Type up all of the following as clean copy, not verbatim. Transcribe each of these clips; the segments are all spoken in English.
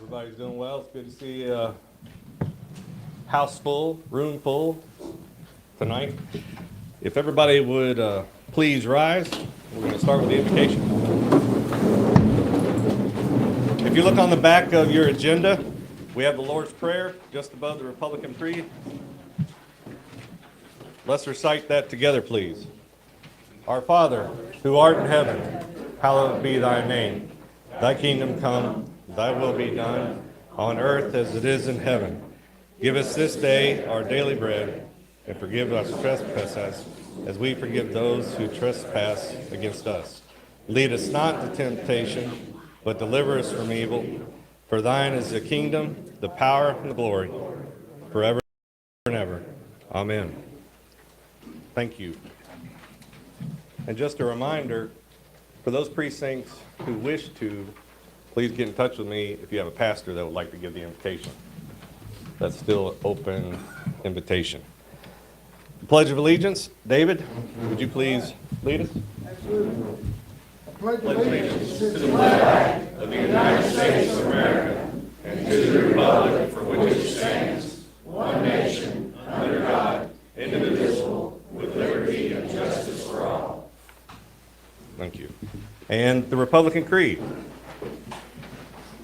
Everybody's doing well. It's good to see a house full, room full tonight. If everybody would please rise, we're going to start with the invocation. If you look on the back of your agenda, we have the Lord's Prayer just above the Republican Creed. Let's recite that together, please. Our Father, who art in heaven, hallowed be thy name. Thy kingdom come, thy will be done, on earth as it is in heaven. Give us this day our daily bread, and forgive us trespasses, as we forgive those who trespass against us. Lead us not into temptation, but deliver us from evil. For thine is the kingdom, the power, and the glory, forever and ever. Amen. Thank you. And just a reminder, for those precincts who wish to, please get in touch with me if you have a pastor that would like to give the invitation. That's still an open invitation. Pledge of Allegiance. David, would you please lead us? Absolutely. I pledge allegiance to the flag of the United States of America and to the republic for which it stands, one nation, under God, indivisible, with liberty and justice for all. Thank you. And the Republican Creed.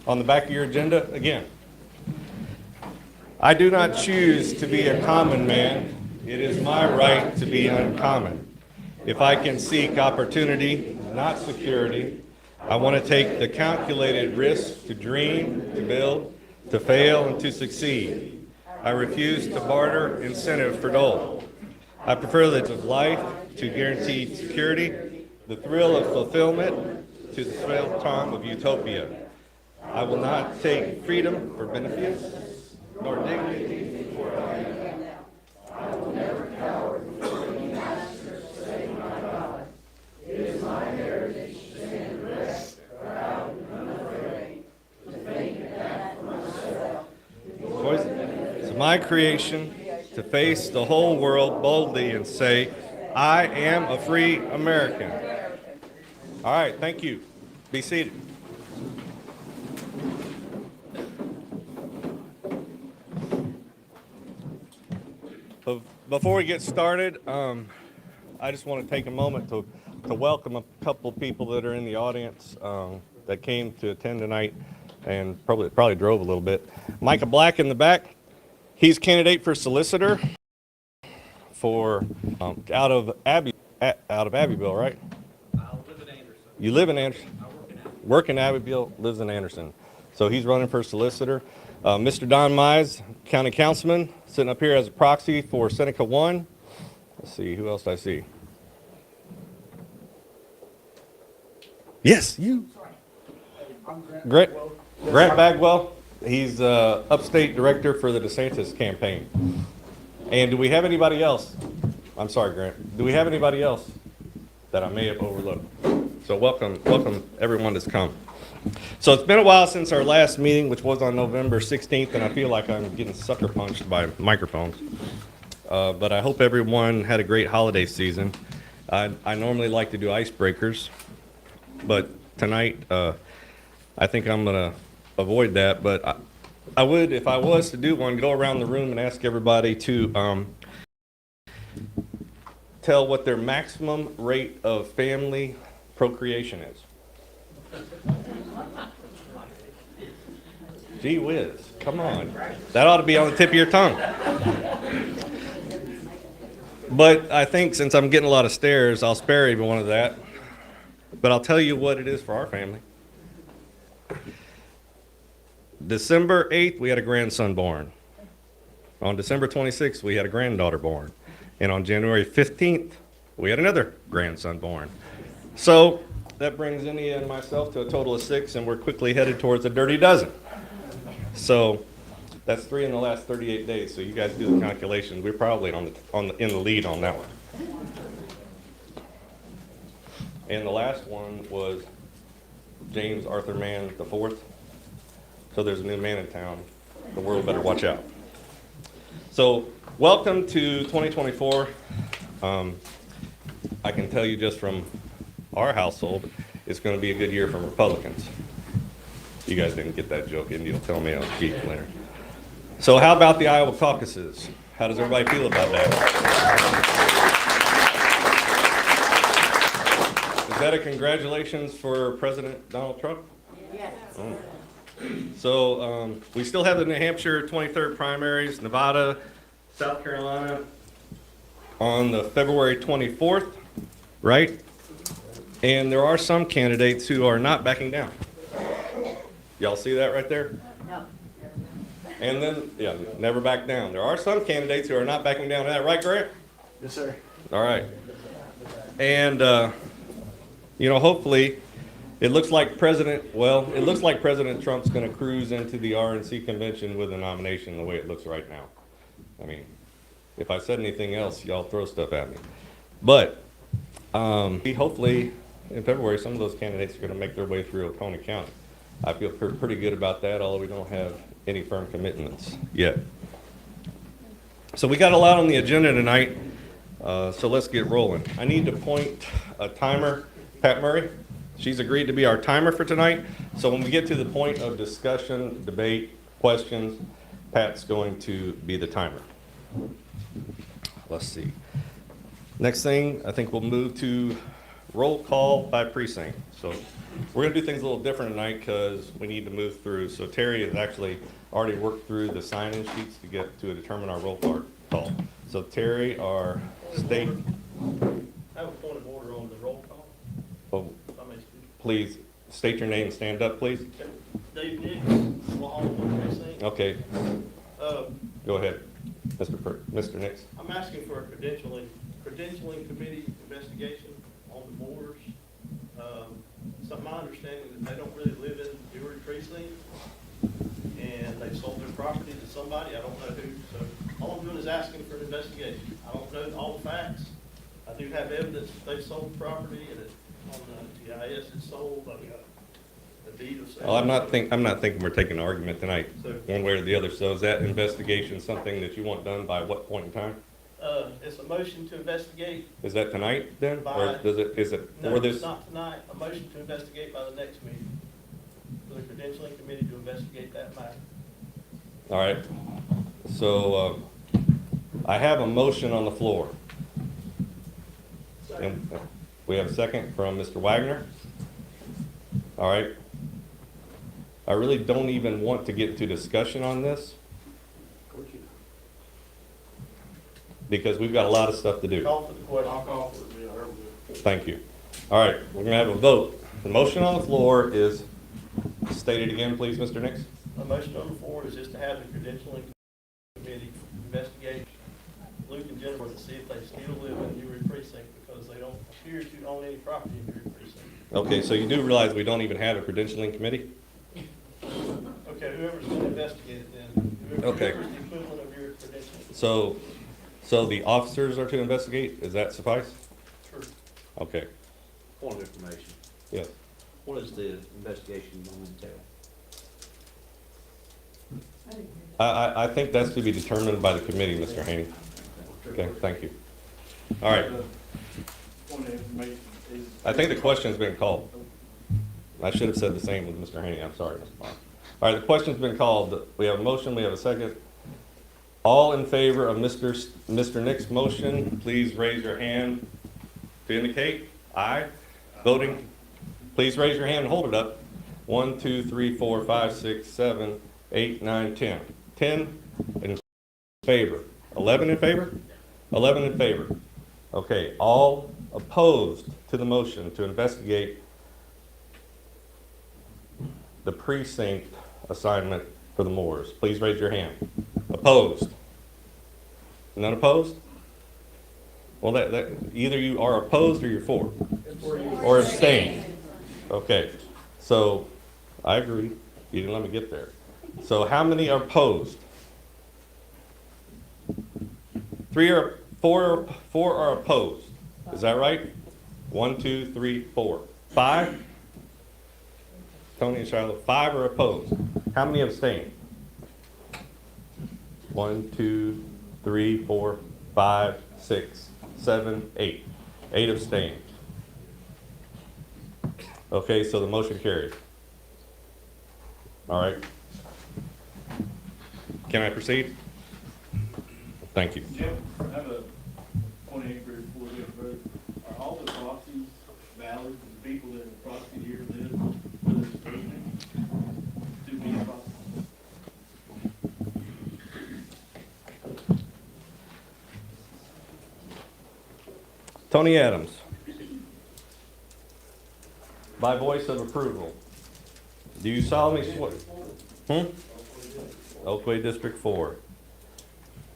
On the back of your agenda, again. I do not choose to be a common man. It is my right to be uncommon. If I can seek opportunity, not security, I want to take the calculated risk to dream, to build, to fail, and to succeed. I refuse to barter incentive for dole. I prefer the of life to guaranteed security, the thrill of fulfillment to the thrill time of utopia. I will not take freedom for benefits, nor dignity for value. I will never cower before any master save my God. It is my heritage to stand erect, proud, and unafraid, to think and act for myself. It's my creation to face the whole world boldly and say, I am a free American. All right, thank you. Be seated. Before we get started, I just want to take a moment to welcome a couple people that are in the audience that came to attend tonight and probably drove a little bit. Micah Black in the back, he's candidate for solicitor for out of Abbeville, right? I live in Anderson. You live in Anderson? I work in Anderson. Work in Abbeville, lives in Anderson. So he's running for solicitor. Mr. Don Mize, county councilman, sitting up here as a proxy for Seneca 1. Let's see, who else do I see? Yes, you. Grant Bagwell. He's upstate director for the DeSantis campaign. And do we have anybody else? I'm sorry, Grant. Do we have anybody else that I may have overlooked? So welcome everyone that's come. So it's been a while since our last meeting, which was on November 16th, and I feel like I'm getting sucker punched by microphones. But I hope everyone had a great holiday season. I normally like to do icebreakers, but tonight I think I'm going to avoid that. But I would, if I was to do one, go around the room and ask everybody to tell what their maximum rate of family procreation is. Gee whiz, come on. That ought to be on the tip of your tongue. But I think since I'm getting a lot of stares, I'll spare everyone of that. But I'll tell you what it is for our family. December 8th, we had a grandson born. On December 26th, we had a granddaughter born. And on January 15th, we had another grandson born. So that brings India and myself to a total of 6, and we're quickly headed towards a dirty dozen. So that's 3 in the last 38 days. So you guys do the calculations. We're probably in the lead on that one. And the last one was James Arthur Mann IV. So there's a new man in town. The world better watch out. So welcome to 2024. I can tell you just from our household, it's going to be a good year for Republicans. You guys didn't get that joke. Indy will tell me I was cheap later. So how about the Iowa caucuses? How does everybody feel about that? Is that a congratulations for President Donald Trump? Yes. Oh. So we still have the New Hampshire 23rd primaries, Nevada, South Carolina on the February 24th, right? And there are some candidates who are not backing down. Y'all see that right there? No. And then, yeah, never back down. There are some candidates who are not backing down. Is that right, Grant? Yes, sir. All right. And, hopefully, it looks like President Trump's going to cruise into the RNC convention with a nomination the way it looks right now. I mean, if I said anything else, y'all throw stuff at me. But hopefully, in February, some of those candidates are going to make their way through Oconee County. I feel pretty good about that, although we don't have any firm commitments yet. So we got a lot on the agenda tonight, so let's get rolling. I need to appoint a timer, Pat Murray. She's agreed to be our timer for tonight. So when we get to the point of discussion, debate, questions, Pat's going to be the timer. Let's see. Next thing, I think we'll move to roll call by precinct. So we're gonna do things a little different tonight because we need to move through. So Terry has actually already worked through the sign-in sheets to determine our roll call. So Terry, our state, I have a point of order on the roll call. oh, If I may speak. please state your name and stand up, please. Dave Nix, Oklahoma Precinct. Okay, Uh, go ahead, Mr. Nix. I'm asking for a credentialing committee investigation on the Moors. So my understanding is they don't really live in the Dewey Precinct, and they sold their property to somebody, I don't know who. So all I'm doing is asking for an investigation. I don't know all the facts. I do have evidence that they sold the property, and on the GIS it's sold. I've got a deed of sale. Well, I'm not thinking we're taking an argument tonight, So- one way or the other. So is that investigation something that you want done by what point in time? It's a motion to investigate. Is that tonight then? Or is it No, for it's this? not tonight. A motion to investigate by the next meeting. For the credentialing committee to investigate that matter. All right. So, I have a motion on the floor. And we have a second from Mr. Wagner. All right. I really don't even want to get into discussion on this because we've got a lot of stuff to do. Call for the question. I'll call for it, yeah. Thank you. All right, we're gonna have a vote. The motion on the floor is, state it again, please, Mr. Nix. The motion on the floor is just to have the credentialing committee investigate Luke and Jennifer to see if they still live in Dewey Precinct, because they don't appear to own any property in Dewey Precinct. Okay, so you do realize we don't even have a credentialing committee? Okay, whoever's going to investigate it then. Okay. Whoever's the equivalent of your credentialing. So the officers are to investigate, does that suffice? Sure. Okay, Point of information, yes. what is the investigation going to entail? I think that's to be determined by the committee, Mr. Haney. Okay, thank you. All right, Point of information is. I think the question's been called. I should have said the same with Mr. Haney, I'm sorry, Mr. Bond. All right, the question's been called. We have a motion, we have a second. All in favor of Mr. Nick's motion, please raise your hand to indicate. Aye. Voting, please raise your hand and hold it up. 1, 2, 3, 4, 5, 6, 7, 8, 9, 10. 10 in favor. 11 in favor? 11 in favor. Okay, all opposed to the motion to investigate the precinct assignment for the Moors. Please raise your hand. Opposed? None opposed? Well, that either you are opposed or you're for. Or abstain. Okay, so I agree. You didn't let me get there. So how many are opposed? 4 are opposed. Is that right? 1, 2, 3, 4. 5? Tony and Shiloh, 5 are opposed. How many abstain? 1, 2, 3, 4, 5, 6, 7, 8. 8 abstain. Okay, so the motion carries. All right. Can I proceed? Thank you. Jim, I have a point inquiry before we vote. Are all the proxies valid for the people that are proxy here live with this person? To be a proxy? Tony Adams. By voice of approval, do you solemnly swear? Oakway District 4.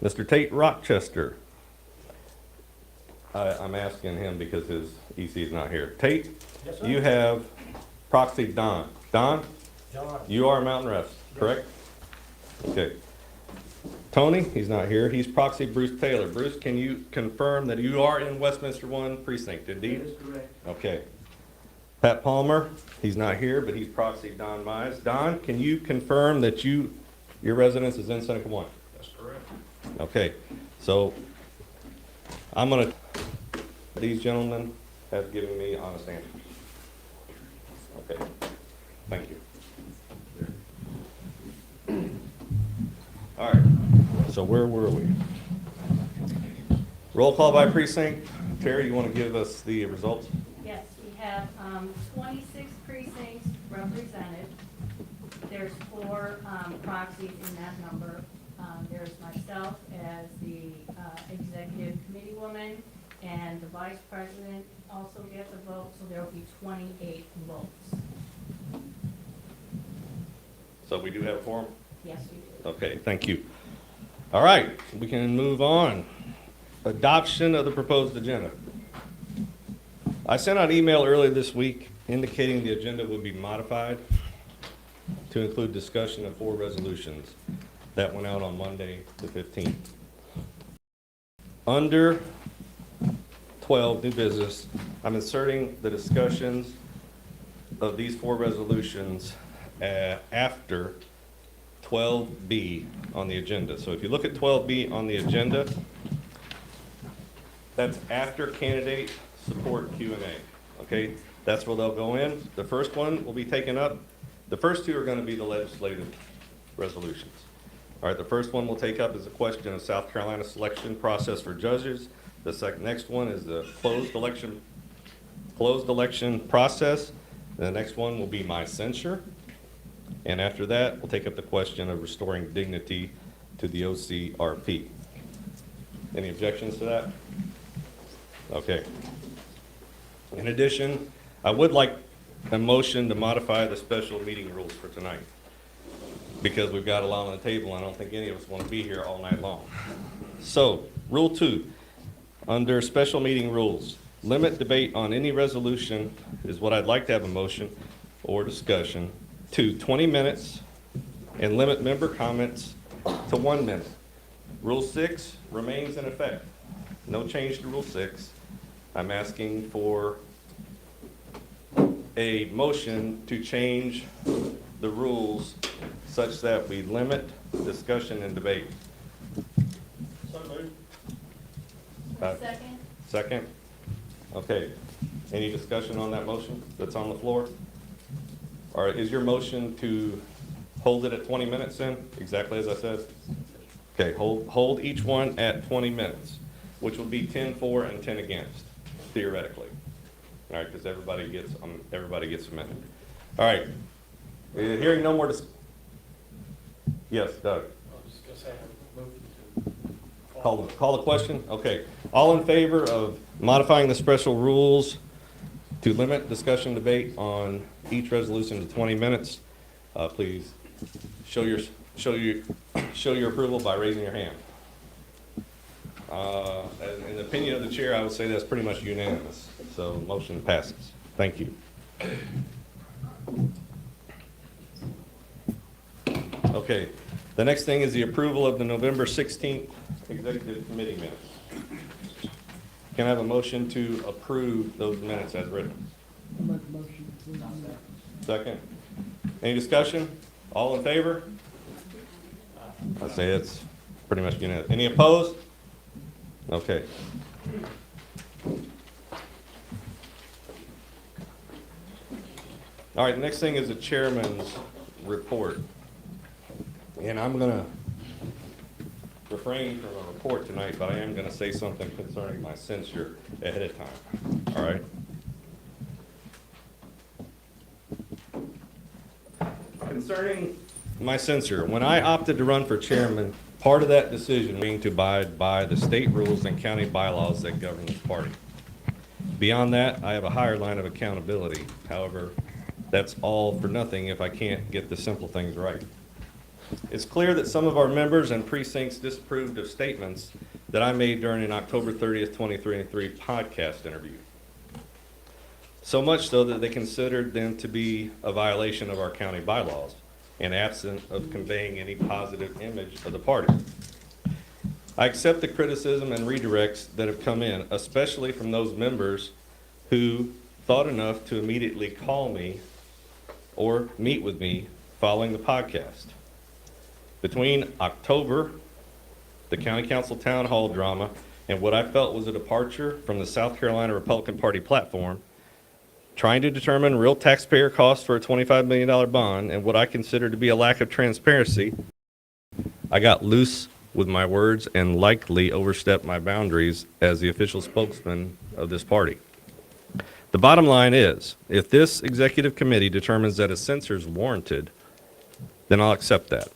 Mr. Tate Rochester. I'm asking him because his EC is not here. Tate, Yes, sir. you have proxy Don. Don, John. you are Mountain Rest, correct? Okay. Tony, he's not here. He's proxy Bruce Taylor. Bruce, can you confirm that you are in Westminster 1 precinct, indeed? That is correct. Okay. Pat Palmer, he's not here, but he's proxy Don Mize. Don, can you confirm that your residence is in Seneca 1? That's correct. Okay, so I'm gonna, these gentlemen have given me honest answers. Okay, thank you. All right, so where were we? Roll call by precinct. Terry, you want to give us the results? Yes, we have 26 precincts represented. There's 4 proxies in that number. There's myself as the executive committee woman, and the vice president also gets a vote, so there will be 28 votes. So we do have a quorum? Yes, we do. Okay, thank you. All right, we can move on. Adoption of the proposed agenda. I sent out an email earlier this week indicating the agenda would be modified to include discussion of 4 resolutions. That went out on Monday, the 15th. Under 12, new business, I'm inserting the discussions of these 4 resolutions after 12B on the agenda. So if you look at 12B on the agenda, that's after candidate support Q&A, okay? That's where they'll go in. The first one will be taken up. The first 2 are going to be the legislative resolutions. All right, the first one we'll take up is a question of South Carolina selection process for judges. The next one is the closed election process. The next one will be my censure. And after that, we'll take up the question of restoring dignity to the OCRP. Any objections to that? Okay. In addition, I would like a motion to modify the special meeting rules for tonight, because we've got a lot on the table, and I don't think any of us want to be here all night long. So, Rule 2, under special meeting rules, limit debate on any resolution is what I'd like to have a motion or discussion to 20 minutes and limit member comments to 1 minute. Rule 6 remains in effect. No change to Rule 6. I'm asking for a motion to change the rules such that we limit discussion and debate. So moved. Second? Second? Okay. Any discussion on that motion that's on the floor? All right, is your motion to hold it at 20 minutes then, exactly as I said? Okay, hold each one at 20 minutes, which will be 10 for and 10 against, theoretically. All right, because everybody gets a minute. All right, hearing no more yes, Doug. I was just gonna say, I moved to. Call the question? Okay. All in favor of modifying the special rules to limit discussion debate on each resolution to 20 minutes, please show your approval by raising your hand. In the opinion of the chair, I would say that's pretty much unanimous. So motion passes. Thank you. Okay. The next thing is the approval of the November 16th executive committee minutes. Can I have a motion to approve those minutes as written? Second. Any discussion? All in favor? I say it's pretty much unanimous. Any opposed? Okay. All right, the next thing is the chairman's report. And I'm gonna refrain from a report tonight, but I am gonna say something concerning my censure ahead of time, all right? Concerning my censure, when I opted to run for chairman, part of that decision being to abide by the state rules and county bylaws that govern this party. Beyond that, I have a higher line of accountability. However, that's all for nothing if I can't get the simple things right. It's clear that some of our members and precincts disapproved of statements that I made during an October 30th, 2023 podcast interview. So much so that they considered them to be a violation of our county bylaws and absent of conveying any positive image of the party. I accept the criticism and redirects that have come in, especially from those members who thought enough to immediately call me or meet with me following the podcast. Between October, the County Council Town Hall drama, and what I felt was a departure from the South Carolina Republican Party platform, trying to determine real taxpayer costs for a $25 million bond, and what I consider to be a lack of transparency, I got loose with my words and likely overstepped my boundaries as the official spokesman of this party. The bottom line is, if this executive committee determines that a censure is warranted, then I'll accept that.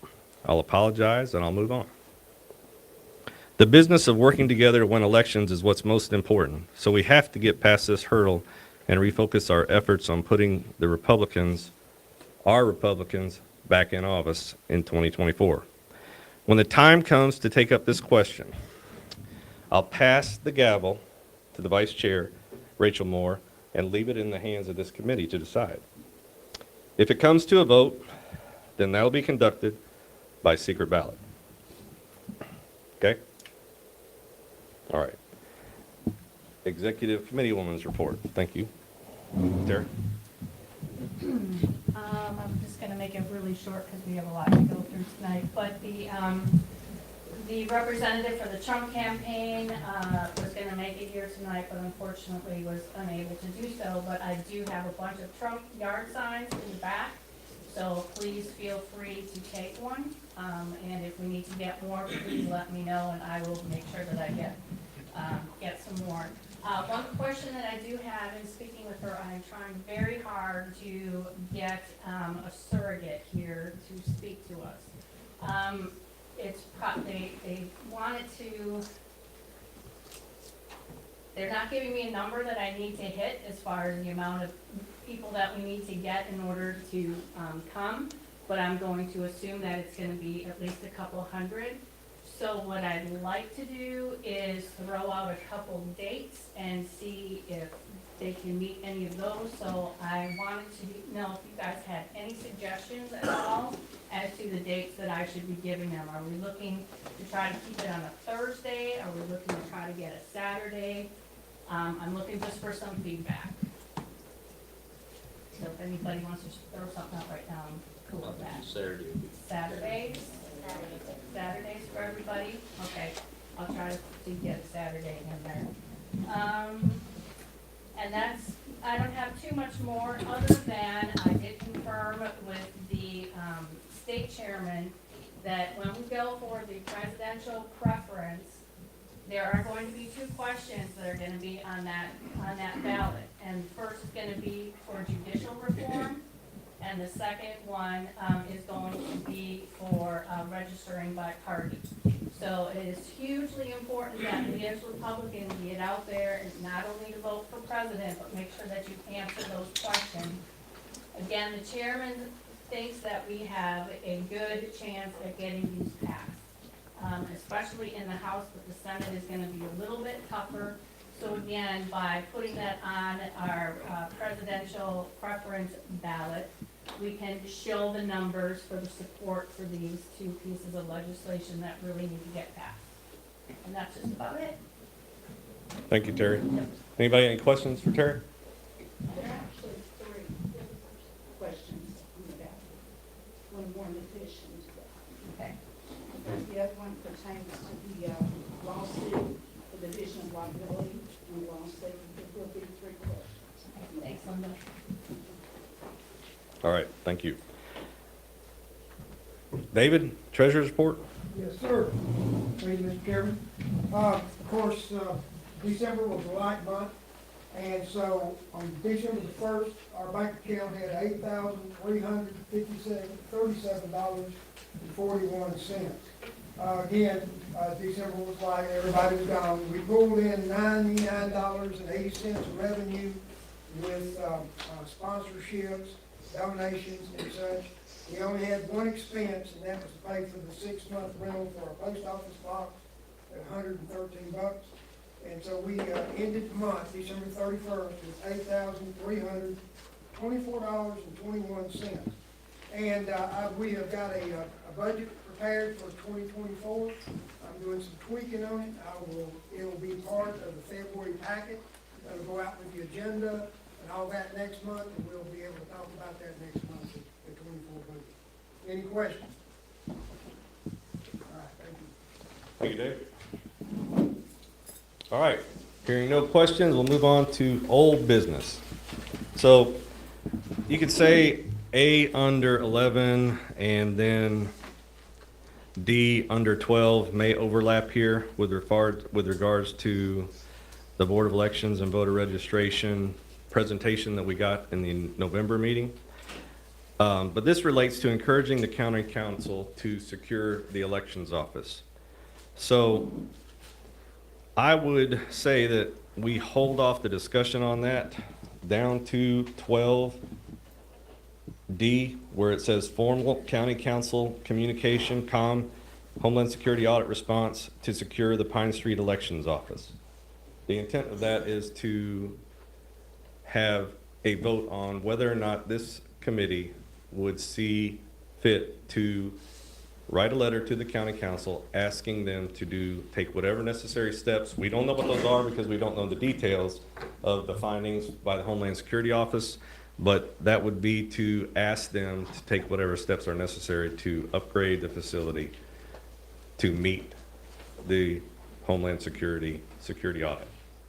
I'll apologize and I'll move on. The business of working together to win elections is what's most important, so we have to get past this hurdle and refocus our efforts on putting the Republicans, our Republicans, back in office in 2024. When the time comes to take up this question, I'll pass the gavel to the Vice Chair, Rachel Moore, and leave it in the hands of this committee to decide. If it comes to a vote, then that will be conducted by secret ballot. Okay? All right. Executive Committee Woman's report. Thank you. Terry? I'm just gonna make it really short because we have a lot to go through tonight, but the representative for the Trump campaign, was gonna make it here tonight, but unfortunately was unable to do so, but I do have a bunch of Trump yard signs in the back, so please feel free to take one, and if we need to get more, please let me know, and I will make sure that I get some more. One question that I do have, in speaking with her, I'm trying very hard to get a surrogate here to speak to us. They wanted to, they're not giving me a number that I need to hit as far as the amount of people that we need to get in order to come, but I'm going to assume that it's going to be at least a couple hundred. So what I'd like to do is throw out a couple dates and see if they can meet any of those. So I wanted to know if you guys had any suggestions at all as to the dates that I should be giving them. Are we looking to try to keep it on a Thursday? Are we looking to try to get a Saturday? I'm looking just for some feedback. So if anybody wants to throw something out right now, I'm cool with that. Saturday. Saturdays for everybody? Okay, I'll try to get a Saturday in there. And that's, I don't have too much more other than I did confirm with the state chairman that when we go for the presidential preference, there are going to be two questions that are going to be on that ballot. And first is going to be for judicial reform, and the second one is going to be for registering by party. So it is hugely important that we as Republicans get out there and not only to vote for president, but make sure that you answer those questions. Again, the chairman thinks that we have a good chance at getting these passed, especially in the House, but the Senate is going to be a little bit tougher. So again, by putting that on our presidential preference ballot, we can show the numbers for the support for these two pieces of legislation that really need to get passed. And that's just about it. Thank you, Terry. Anybody have any questions for Terry? There are actually three questions on the ballot. One more in addition to that. Okay. The other one pertains to the lawsuit, the division of liability, and the lawsuit. There will be three questions. Thanks, Linda. All right, thank you. David, treasurer's report? Yes, sir. Thank you, Mr. Chairman. Of course, December was a light month, and so on December the 1st, our bank account had $8,337.41. Again, December was light, everybody was gone. We pulled in $99.80 of revenue with sponsorships, donations, and such. We only had one expense, and that was to pay for the 6-month rental for our post office box at $113. And so we ended the month, December 31st, with $8,324.21. And we have got a budget prepared for 2024. I'm doing some tweaking on it. It'll be part of the February packet. That'll go out with the agenda and all that next month, and we'll be able to talk about that next month, the 24 budget. Any questions? All right, thank you. Thank you, Dave. All right, hearing no questions, we'll move on to old business. So you could say A under 11 and then D under 12 may overlap here with regards to the Board of Elections and voter registration presentation that we got in the November meeting. But this relates to encouraging the county council to secure the elections office. So I would say that we hold off the discussion on that down to 12D, where it says formal county council communication, Homeland Security audit response to secure the Pine Street elections office. The intent of that is to have a vote on whether or not this committee would see fit to write a letter to the county council asking them to take whatever necessary steps. We don't know what those are because we don't know the details of the findings by the Homeland Security Office, but that would be to ask them to take whatever steps are necessary to upgrade the facility to meet the Homeland Security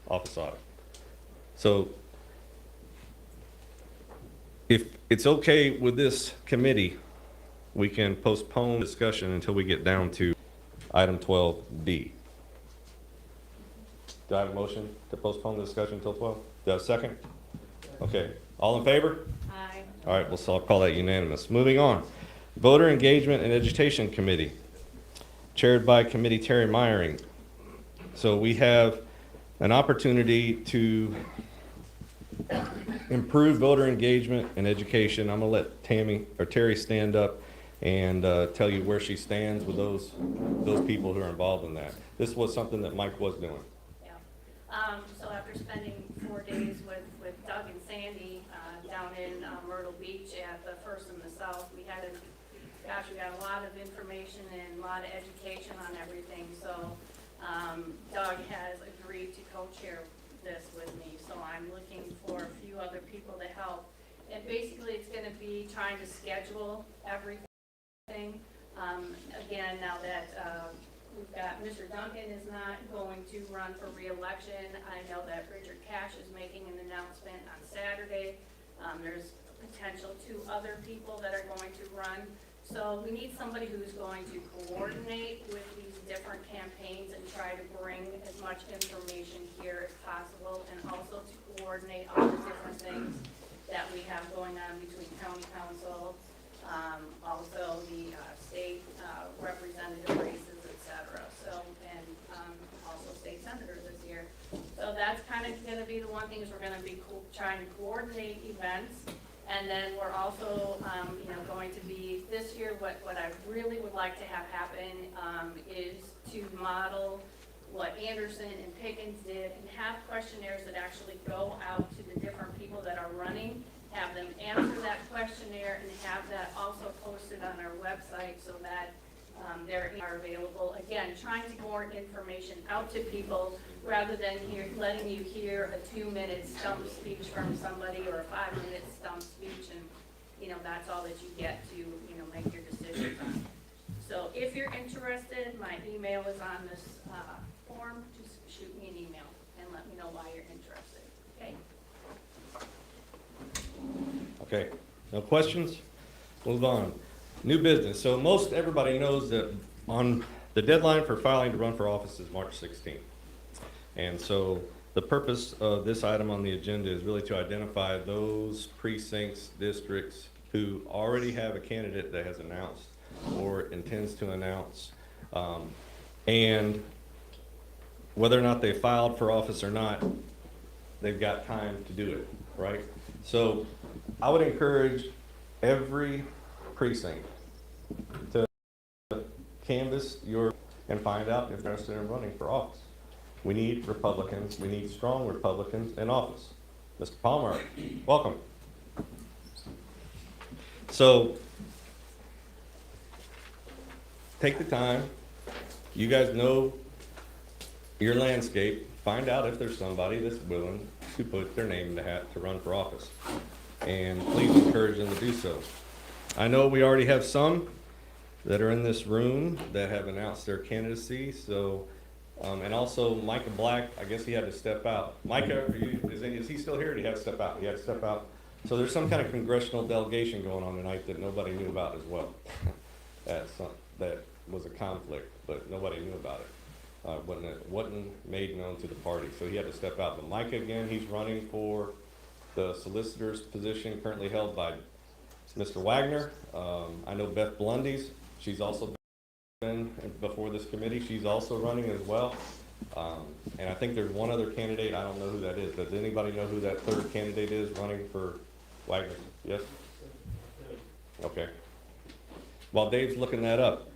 office audit. So if it's okay with this committee, we can postpone discussion until we get down to item 12D. Do I have a motion to postpone the discussion until 12? Do I have a second? Okay, all in favor? Aye. All right, I'll call that unanimous. Moving on. Voter Engagement and Education Committee, chaired by Committee Terry Meyering. So we have an opportunity to improve voter engagement and education. I'm gonna let Terry stand up and tell you where she stands with those people who are involved in that. This was something that Mike was doing. Yeah. So after spending 4 days with Doug and Sandy down in Myrtle Beach at the First in the South, we got a lot of information and a lot of education on everything. So Doug has agreed to co-chair this with me. So I'm looking for a few other people to help. And basically it's going to be trying to schedule everything. Again, now that we've got Mr. Duncan is not going to run for re-election. I know that Richard Cash is making an announcement on Saturday. There's potential 2 other people that are going to run. So we need somebody who's going to coordinate with these different campaigns and try to bring as much information here as possible, and also to coordinate all the different things that we have going on between county council, also the state representative races, etc. So, and also state senator this year. So that's kind of going to be the one thing, is we're going to be trying to coordinate events. And then we're also, going to be this year, what I really would like to have happen is to model what Anderson and Pickens did and have questionnaires that actually go out to the different people that are running, have them answer that questionnaire, and have that also posted on our website so that they are available. Again, trying to get more information out to people rather than letting you hear a 2-minute stump speech from somebody or a 5-minute stump speech, and that's all that you get to make your decisions on. So if you're interested, my email is on this form. Just shoot me an email and let me know why you're interested. Okay. Okay, no questions? Move on. New business. So most everybody knows that on the deadline for filing to run for office is March 16th. And so the purpose of this item on the agenda is really to identify those precincts, districts who already have a candidate that has announced or intends to announce, and whether or not they filed for office or not, they've got time to do it, right? So I would encourage every precinct to canvass and find out if they're interested in running for office. We need Republicans, we need strong Republicans in office. Mr. Palmer, welcome. So take the time, you guys know your landscape, find out if there's somebody that's willing to put their name in the hat to run for office. And please encourage them to do so. I know we already have some that are in this room that have announced their candidacy, so, and also Micah Black, I guess he had to step out. Micah, is he still here, or did he have to step out? He had to step out. So there's some kind of congressional delegation going on tonight that nobody knew about as well. That was a conflict, but nobody knew about it. Wasn't made known to the party, so he had to step out. But Micah, again, he's running for the solicitor's position currently held by Mr. Wagner. I know Beth Blundy's, she's also been before this committee, she's also running as well. And I think there's one other candidate, I don't know who that is. Does anybody know who that third candidate is running for Wagner? Yes? Okay. While Dave's looking that up,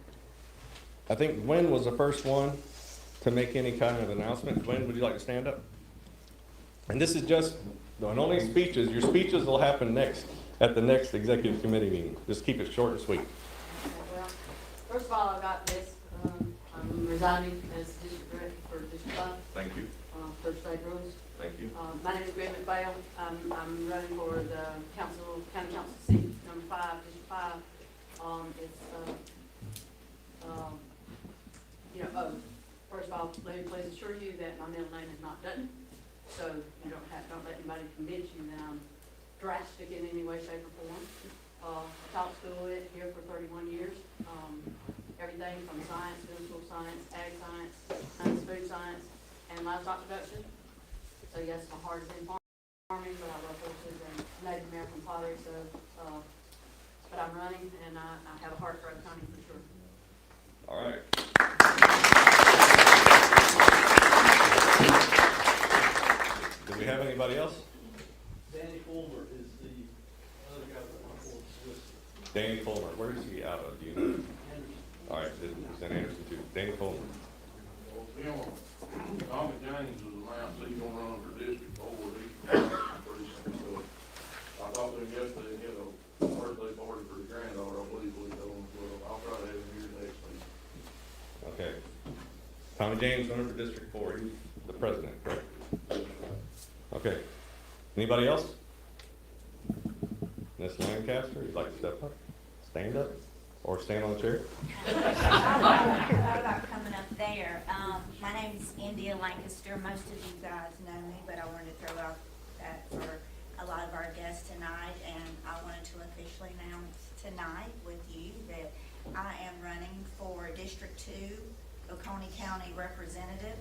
I think Gwen was the first one to make any kind of announcement. Gwen, would you like to stand up? And this is just, and only speeches, your speeches will happen at the next executive committee meeting. Just keep it short and sweet. Well, first of all, I got this, I'm resigning as district director for District 5, Thank you. for state rules. Thank you. My name is Greg McPhail. I'm running for the county council seat number 5, District 5. First of all, let me please assure you that my middle name is not Dutton, so you don't let anybody convince you that I'm drastic in any way, shape, or form. I taught school here for 31 years. Everything from science, middle school science, ag science, food science, and livestock production. So yes, my heart is in farming, but I love horses and Native American pottery. So, but I'm running, and I have a heart for Oak County for sure. All right. Do we have anybody else? Danny Fulmer is the other guy that went for the solicitor. Danny Fulmer. Where is he out of? Do you know? All right, it's in Anderson too. Danny Fulmer. Tommy James was announced he's gonna run for District 4, precinct, so I talked to him yesterday, and he had a birthday party for his granddaughter, I believe, what he told him, so I'll try to have him here next week. Okay. Tommy James running for District 4. He's the president, correct? Okay. Anybody else? Ms. Lancaster, you'd like to step up? Stand up? Or stand on the chair? How about coming up there? My name is India Lancaster. Most of you guys know me, but I wanted to throw out that for a lot of our guests tonight, and I wanted to officially announce tonight with you that I am running for District 2, Oconee County Representative.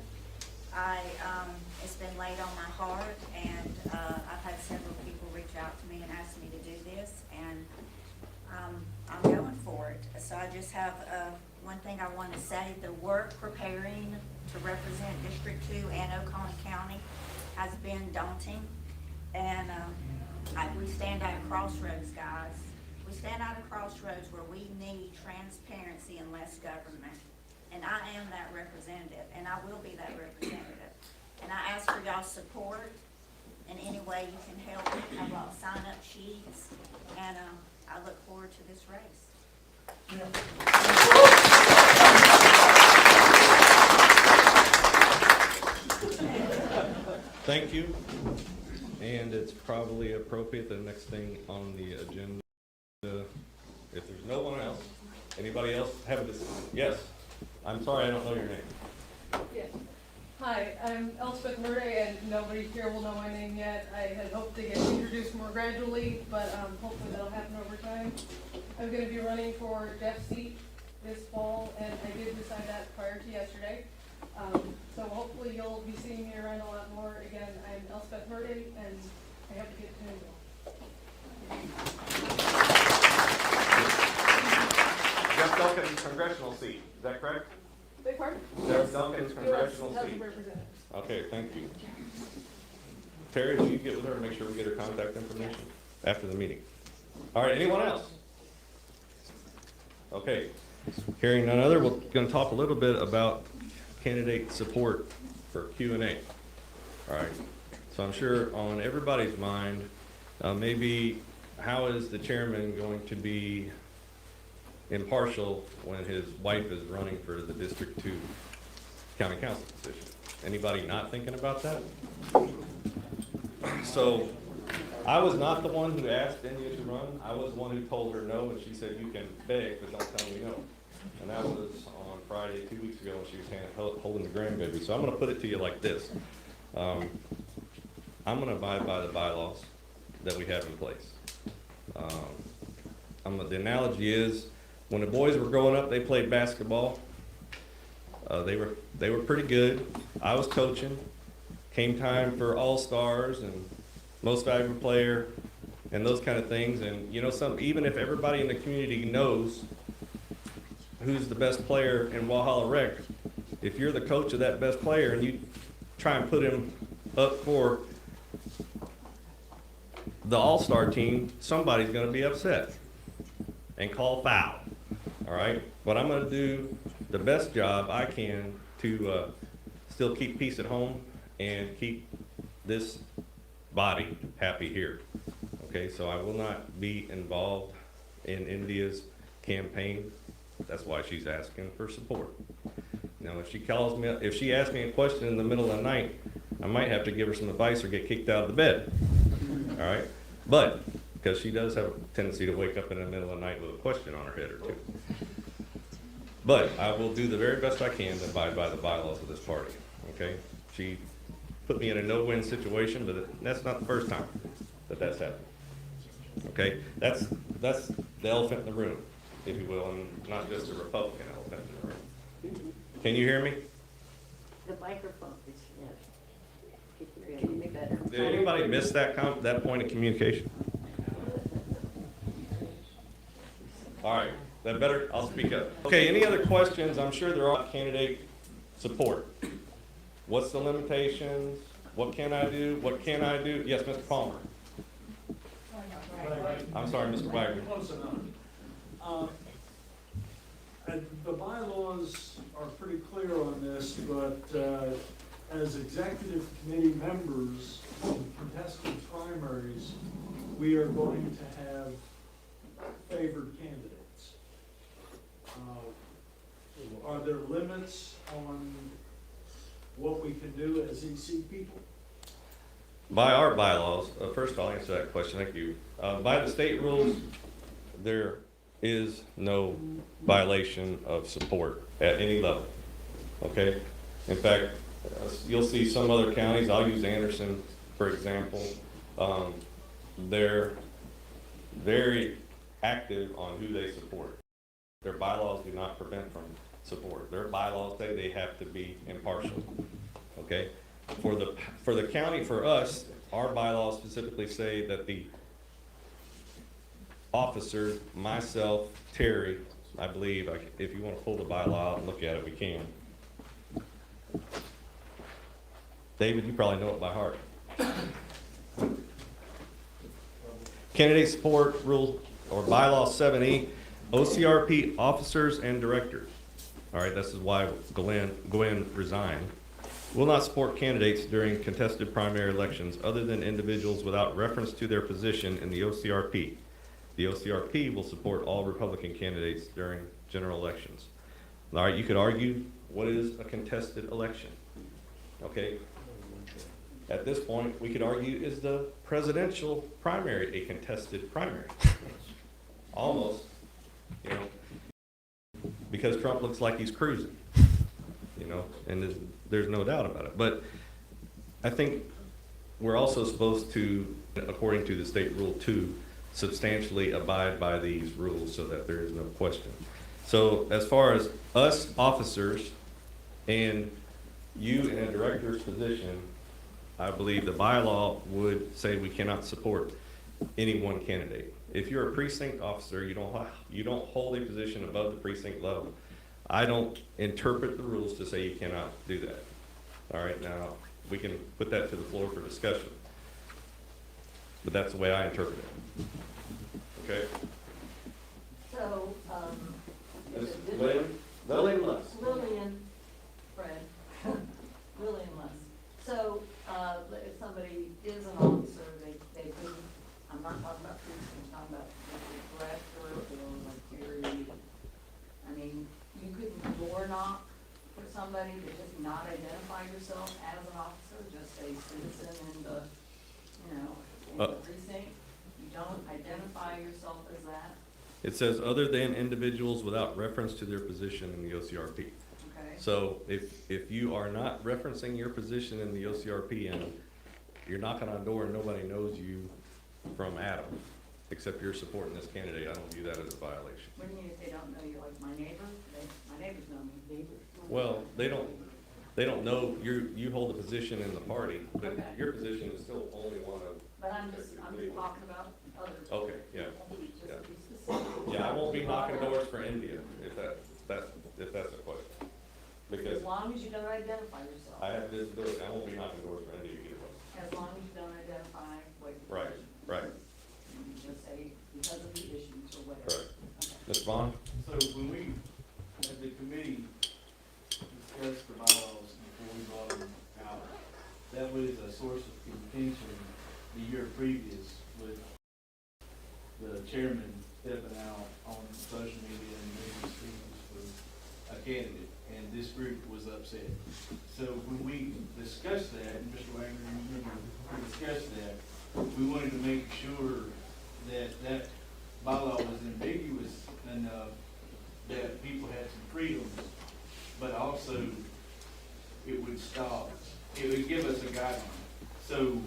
It's been laid on my heart, and I've had several people reach out to me and ask me to do this, and I'm going for it. So I just have one thing I want to say. The work preparing to represent District 2 and Oconee County has been daunting, and we stand at a crossroads, guys. We stand at a crossroads where we need transparency and less government. And I am that representative, and I will be that representative. And I ask for y'all's support in any way you can help me. I've got sign-up sheets, and I look forward to this race. Thank you. And it's probably appropriate, the next thing on the agenda, if there's no one else, anybody else have this? Yes. I'm sorry, I don't know your name. Yes. Hi, I'm Elspeth Murray, and nobody here will know my name yet. I had hoped to get introduced more gradually, but hopefully that'll happen over time. I'm gonna be running for Jeff's seat this fall, and I did decide that prior to yesterday. So hopefully you'll be seeing me around a lot more. Again, I'm Elspeth Murday, and I hope to get to know you all. Jeff Duncan's congressional seat, is that correct? Beg pardon? Jeff Duncan's congressional House of seat. Representatives. Okay, thank you. Terry, will you get with her and make sure we get her contact information after the meeting? All right, anyone else? Okay, hearing none other, we're gonna talk a little bit about candidate support for Q&A. All right, so I'm sure on everybody's mind, maybe how is the chairman going to be impartial when his wife is running for the District 2 County Council position? Anybody not thinking about that? So, I was not the one who asked India to run. I was the one who told her no, and she said, you can beg, but don't tell me no. And that was on Friday, 2 weeks ago, when she was holding the grandbaby. So I'm gonna put it to you like this. I'm gonna abide by the bylaws that we have in place. The analogy is, when the boys were growing up, they played basketball. They were pretty good. I was coaching. Came time for all-stars and most valuable player and those kind of things. And you know, even if everybody in the community knows who's the best player in Walhalla Rec, if you're the coach of that best player and you try and put him up for the all-star team, somebody's gonna be upset and call foul, all right? But I'm gonna do the best job I can to still keep peace at home and keep this body happy here. Okay, so I will not be involved in India's campaign. That's why she's asking for support. Now, if she asks me a question in the middle of the night, I might have to give her some advice or get kicked out of the bed. All right, but because she does have a tendency to wake up in the middle of the night with a question on her head or two. But I will do the very best I can to abide by the bylaws of this party. Okay, she put me in a no-win situation, but that's not the first time that that's happened. Okay, that's the elephant in the room, if you will, and not just a Republican elephant in the room. Can you hear me? The microphone is, yes. Can you make that? Did anybody miss that point of communication? All right, that better? I'll speak up. Okay, any other questions? I'm sure there are candidate support. What's the limitations? What can I do? What can I do? Yes, Mr. Palmer. I'm sorry, Mr. Wagner. Close enough. And the bylaws are pretty clear on this, but as executive committee members in contested primaries, we are going to have favored candidates. Are there limits on what we can do as EC people? By our bylaws, first I'll answer that question, thank you. By the state rules, there is no violation of support at any level, okay? In fact, you'll see some other counties, I'll use Anderson, for example, they're very active on who they support. Their bylaws do not prevent from support. Their bylaws say they have to be impartial, okay? For the county, for us, our bylaws specifically say that the officer, myself, Terry, I believe, if you want to pull the bylaw out and look at it, we can. David, you probably know it by heart. Candidate support rule, or bylaw 7E, OCRP officers and directors. All right, this is why Gwen resigned. Will not support candidates during contested primary elections other than individuals without reference to their position in the OCRP. The OCRP will support all Republican candidates during general elections. All right, you could argue, what is a contested election? Okay. At this point, we could argue, is the presidential primary a contested primary? Almost, you know, because Trump looks like he's cruising, you know, and there's no doubt about it. But I think we're also supposed to, according to the state rule 2, substantially abide by these rules so that there is no question. So as far as us officers and you in a director's position, I believe the bylaw would say we cannot support any one candidate. If you're a precinct officer, you don't hold a position above the precinct level. I don't interpret the rules to say you cannot do that. All right, now, we can put that to the floor for discussion. But that's the way I interpret it. Okay? So, Lillian Luss. Lillian, Fred, Lillian Luss. So, if somebody is an officer, they could, I'm not talking about precinct, I'm talking about the director or like Terry. I mean, you couldn't door knock for somebody to just not identify yourself as an officer, just a citizen in the, in the precinct. You don't identify yourself as that, It says other than individuals without reference to their position in the OCRP. okay? So if you are not referencing your position in the OCRP and you're knocking on a door and nobody knows you from Adam, except you're supporting this candidate, I don't view that as a violation. What do you mean if they don't know you, like my neighbor? My neighbors know me. Well, they don't know you hold a position in the party, but Okay. your position is still only one of. But I'm just talking about others. Okay, yeah, Just yeah. to be specific. Yeah, I won't be knocking doors for India if that's a question. Because As long as you don't identify yourself. I have visibility, I won't be knocking doors for India either. As long as you don't identify what your Right, position is. right. You just say because of the issues or whatever. Correct. Okay. Ms. Vaughn? So when we, as the committee, discussed the bylaws before we brought them out, that was a source of contention the year previous with the chairman stepping out on social media and making speeches for a candidate, and this group was upset. So when we discussed that, and Mr. Wagner, you remember, we discussed that, we wanted to make sure that that bylaw was ambiguous enough that people had some freedoms, but also it would stop, it would give us a guideline. So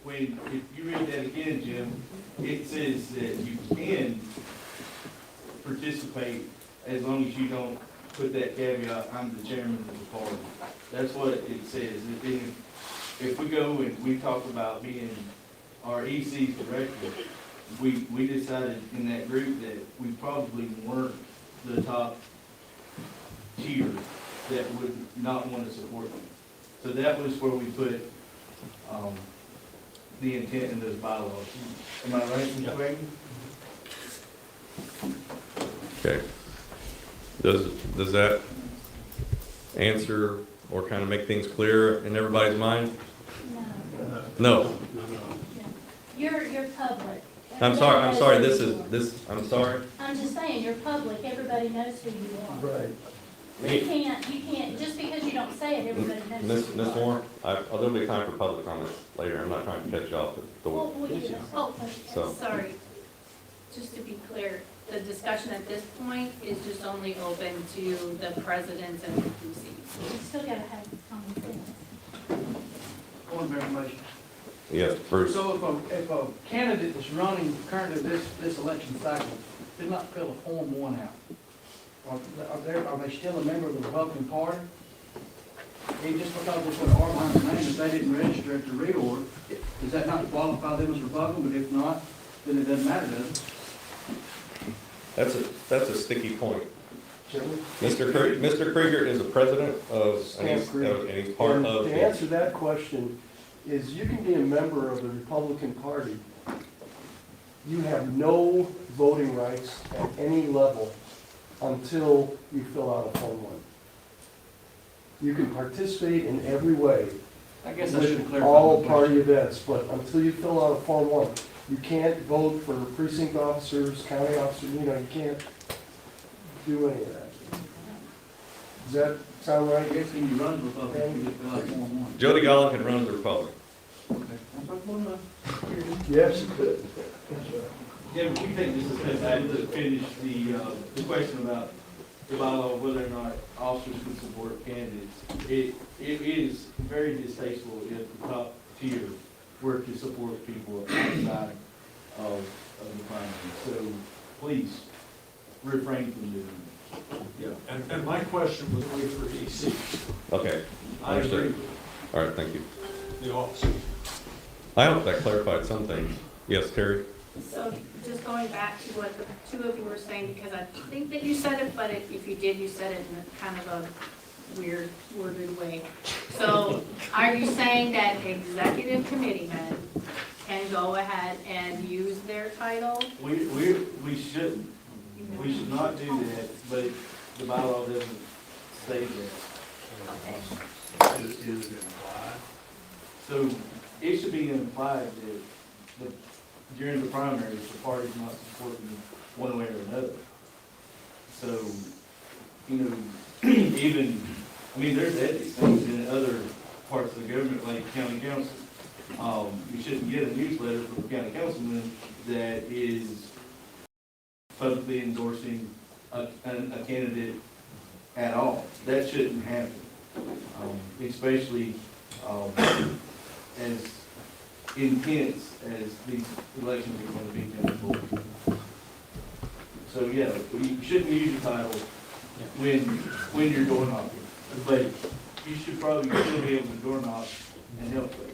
when, if you read that again, Jim, it says that you can participate as long as you don't put that caveat, I'm the chairman of the party. That's what it says. And then if we go and we talk about being our EC's director, we decided in that group that we probably weren't the top tier that would not want to support them. So that was where we put, the intent in those bylaws. Am I right, Mr. Wagner? Okay. Does that answer or kind of make things clear in everybody's mind? No. No. You're public. I'm sorry, I'm sorry. I'm just saying, you're public, everybody knows who you are. Right. You can't, just because you don't say it, everybody knows. Ms. Moore, there'll be time for public comments later. I'm not trying to cut you off at the door. Oh, So- sorry. Just to be clear, the discussion at this point is just only open to the presidents and the PCs. You still gotta have common sense. Point of information. Yes, Bruce. So if a candidate is running currently this election cycle did not fill a Form 1 out, are they still a member of the Republican Party? And just because they put an R behind their name, if they didn't register at the reorg, does that not qualify them as Republican? But if not, then it doesn't matter, does it? That's a sticky point. Mr. Krieger is the president of, and he's part And of. to answer that question, is you can be a member of the Republican Party. You have no voting rights at any level until you fill out a Form 1. You can participate in every way I guess I should with clarify. all the party question. events, but until you fill out a Form 1, you can't vote for precinct officers, county officers, you can't do any of that. Does that sound I right? guess when you run Republican, you just fill out Form 1. Jody Gallen can run the Republic. Okay. That's what I'm wondering. Yes, you could. Yeah, but we take this as a step to finish the question about the bylaw, whether or not officers can support candidates. It is very distasteful if the top tier were to support people outside of the primary. So please refrain from doing that. Yeah, and my question was only for EC. Okay, I agree understood. with All right, thank you. the officer. I hope that clarified some things. Yes, Terry? So just going back to what the two of you were saying, because I think that you said it, but if you did, you said it in a kind of a weird worded way. So are you saying that executive committee men can go ahead and use their title? We shouldn't. We should not do that, but the bylaw doesn't state that. Okay. Is it implied? So it should be implied that during the primaries, the party's not supporting one way or another. So, you know, even, I mean, there's ethics things in other parts of the government, like county council. You shouldn't get a newsletter from a county councilman that is publicly endorsing a candidate at all. That shouldn't happen. Especially, as intense as these elections are going to be going forward. So, yeah, you shouldn't use your title when you're door knocking, but you should probably still be able to door knock and help folks.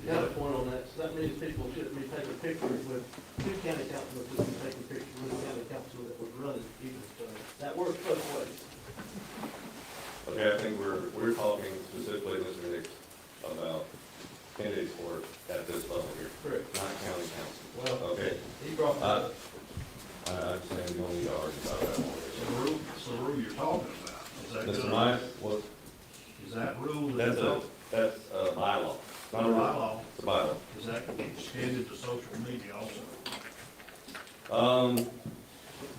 You got a point on that, so that means people shouldn't be taking pictures with two county councilmen, just be taking pictures with the county council that was running either, so that works both ways. Okay, I think we're talking specifically, Mr. Nix, about candidates for at this level here, Correct. not county council. Well, Okay, he brought that up. I'm saying we don't need to argue about that. So the rule you're talking about, is that Mr. good? Meyer, what, Is that rule? that's a bylaw, not a rule. bylaw. It's a bylaw. Is that extended to social media also?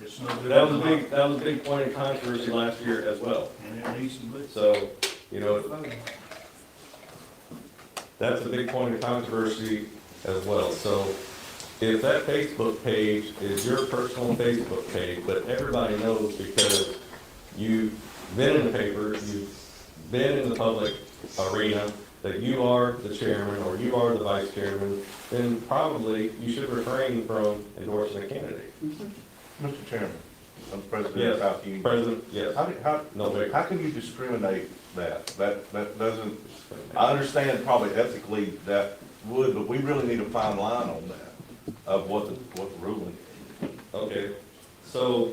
It's no good. That was a big point of controversy last year as well. And it needs to be. So, you know, that's a big point of controversy as well. So if that Facebook page is your personal Facebook page, but everybody knows because you've been in the paper, you've been in the public arena, that you are the chairman or you are the vice chairman, then probably you should refrain from endorsing a candidate. Mr. Chairman, I'm President Yes. of South Union. President, yes. No, wait, how can you discriminate that? That doesn't, I understand probably ethically that would, but we really need a fine line on that, of what the ruling is. Okay, so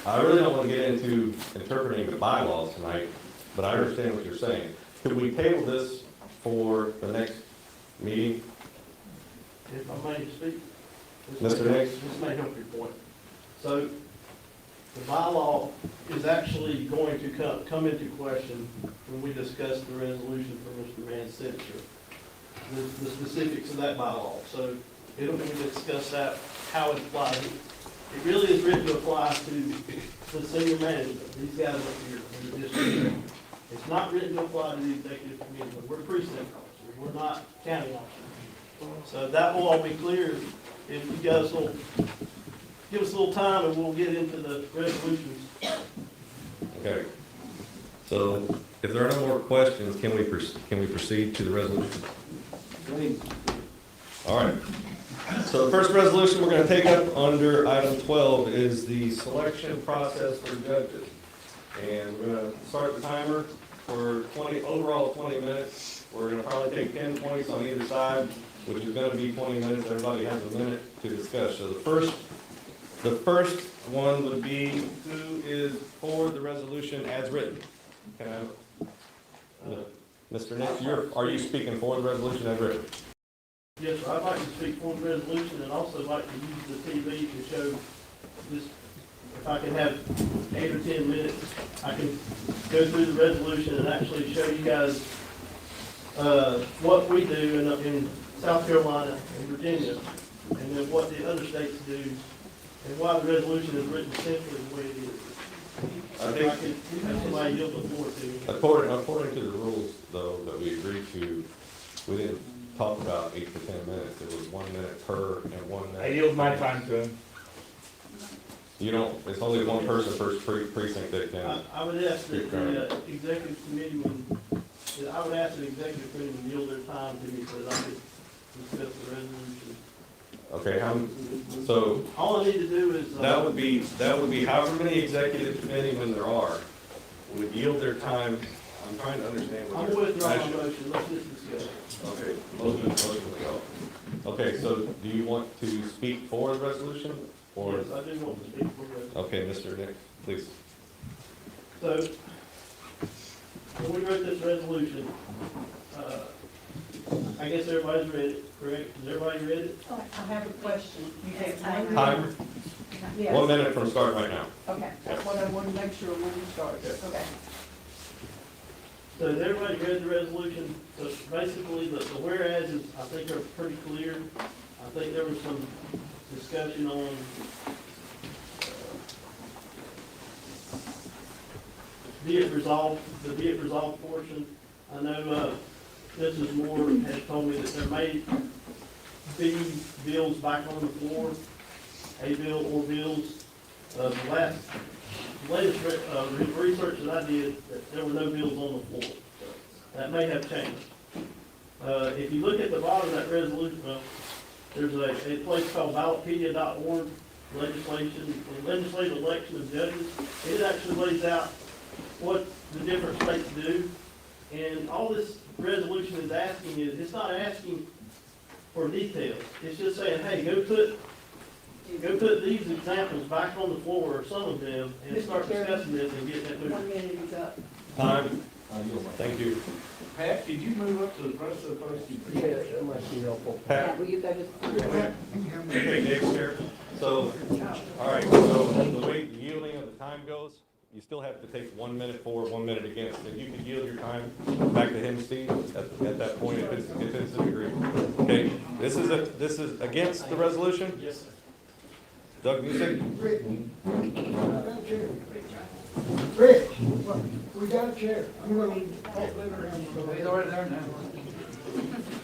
I really don't want to get into interpreting the bylaws tonight, but I understand what you're saying. Could we table this for the next meeting? If I may speak. Mr. Nix? This may help your point. So, the bylaw is actually going to come into question when we discuss the resolution for Mr. Mann's signature. The specifics of that bylaw. So, it'll be discussed that, how it applies. It really is written to apply to the senior management, these guys up here in the district. It's not written to apply to the executive committee. We're precinct officers, we're not county officers. So that will all be clear if you guys will give us a little time and we'll get into the resolutions. Okay. So if there are no more questions, can we proceed to the resolution? All right. So the first resolution we're going to take up under item 12 is the selection process for judges. And we're going to start the timer for overall 20 minutes. We're going to probably take 10 points on either side, which is going to be 20 minutes. Everybody has a minute to discuss. So the first one would be who is for the resolution as written. Can I have, Mr. Nix, are you speaking for the resolution as written? Yes, sir. I'd like to speak for the resolution and also like to use the TV to show this, if I can have 8 or 10 minutes, I can go through the resolution and actually show you guys what we do in South Carolina and Virginia, and then what the other states do, and why the resolution is written simply the way it is. I If think- I can have somebody yield the floor to me. According to the rules, though, that we agreed to, we didn't talk about 8 to 10 minutes. It was 1 minute per and 1 minute. I yield my time to him. You don't, it's only one person per precinct that can. I would ask that the executive committee I would ask the executive committee to yield their time to me so that I could discuss the resolution Okay, so All I need to do is. that would be however many executive committeemen there are, would yield their time. I'm trying to understand what I'm you're. withdrawing my motion, let's just discuss. Okay, motion to go. Okay, so do you want to speak for the resolution, or? Yes, I do want to speak for this. Okay, Mr. Nick, please. So, when we wrote this resolution, I guess everybody's read it, correct? Has everybody read it? Oh, I have a question. You take 1 minute? Timer, Yes. 1 minute from start right now. Okay, that's what I wanted to make sure when you start. Yes. Okay. So has everybody read the resolution? So basically, the whereases, I think are pretty clear. I think there was some discussion on be it resolved, the be it resolved portion. I know, Mrs. Moore has told me that there may be bills back on the floor, a bill or bills. The latest research that I did, that there were no bills on the floor. That may have changed. If you look at the bottom of that resolution, there's a place called ballotpedia.org, legislative election of judges. It actually lays out what the different states do. And all this resolution is asking is, it's not asking for details. It's just saying, hey, go put these examples back on the floor, or some of them, and start discussing this and get that 1 moving. minute is up. Time. Thank you. Pat, could you move up to the front so folks can? Yeah, that might be helpful. Pat, Will you go to? take Dave's chair. So, all right, so the way the yielding of the time goes, you still have to take 1 minute for, 1 minute against. If you could yield your time back to him, Steve, at that point, if it's an agreement. Okay, this is against the resolution? Yes, sir. Doug Musick? Rich, we got a chair. I'm gonna help live around. He's already there now.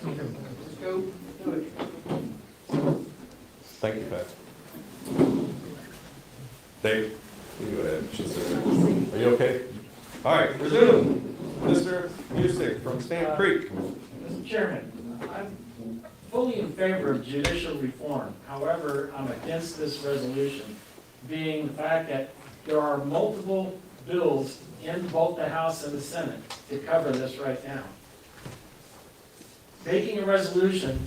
Let's go. Do it. Thank you, Pat. Dave, you go ahead. Are you okay? All right, resume. Mr. Musick from Stamp Creek. Mr. Chairman, I'm fully in favor of judicial reform. However, I'm against this resolution, being the fact that there are multiple bills in both the House and the Senate to cover this right now. Making a resolution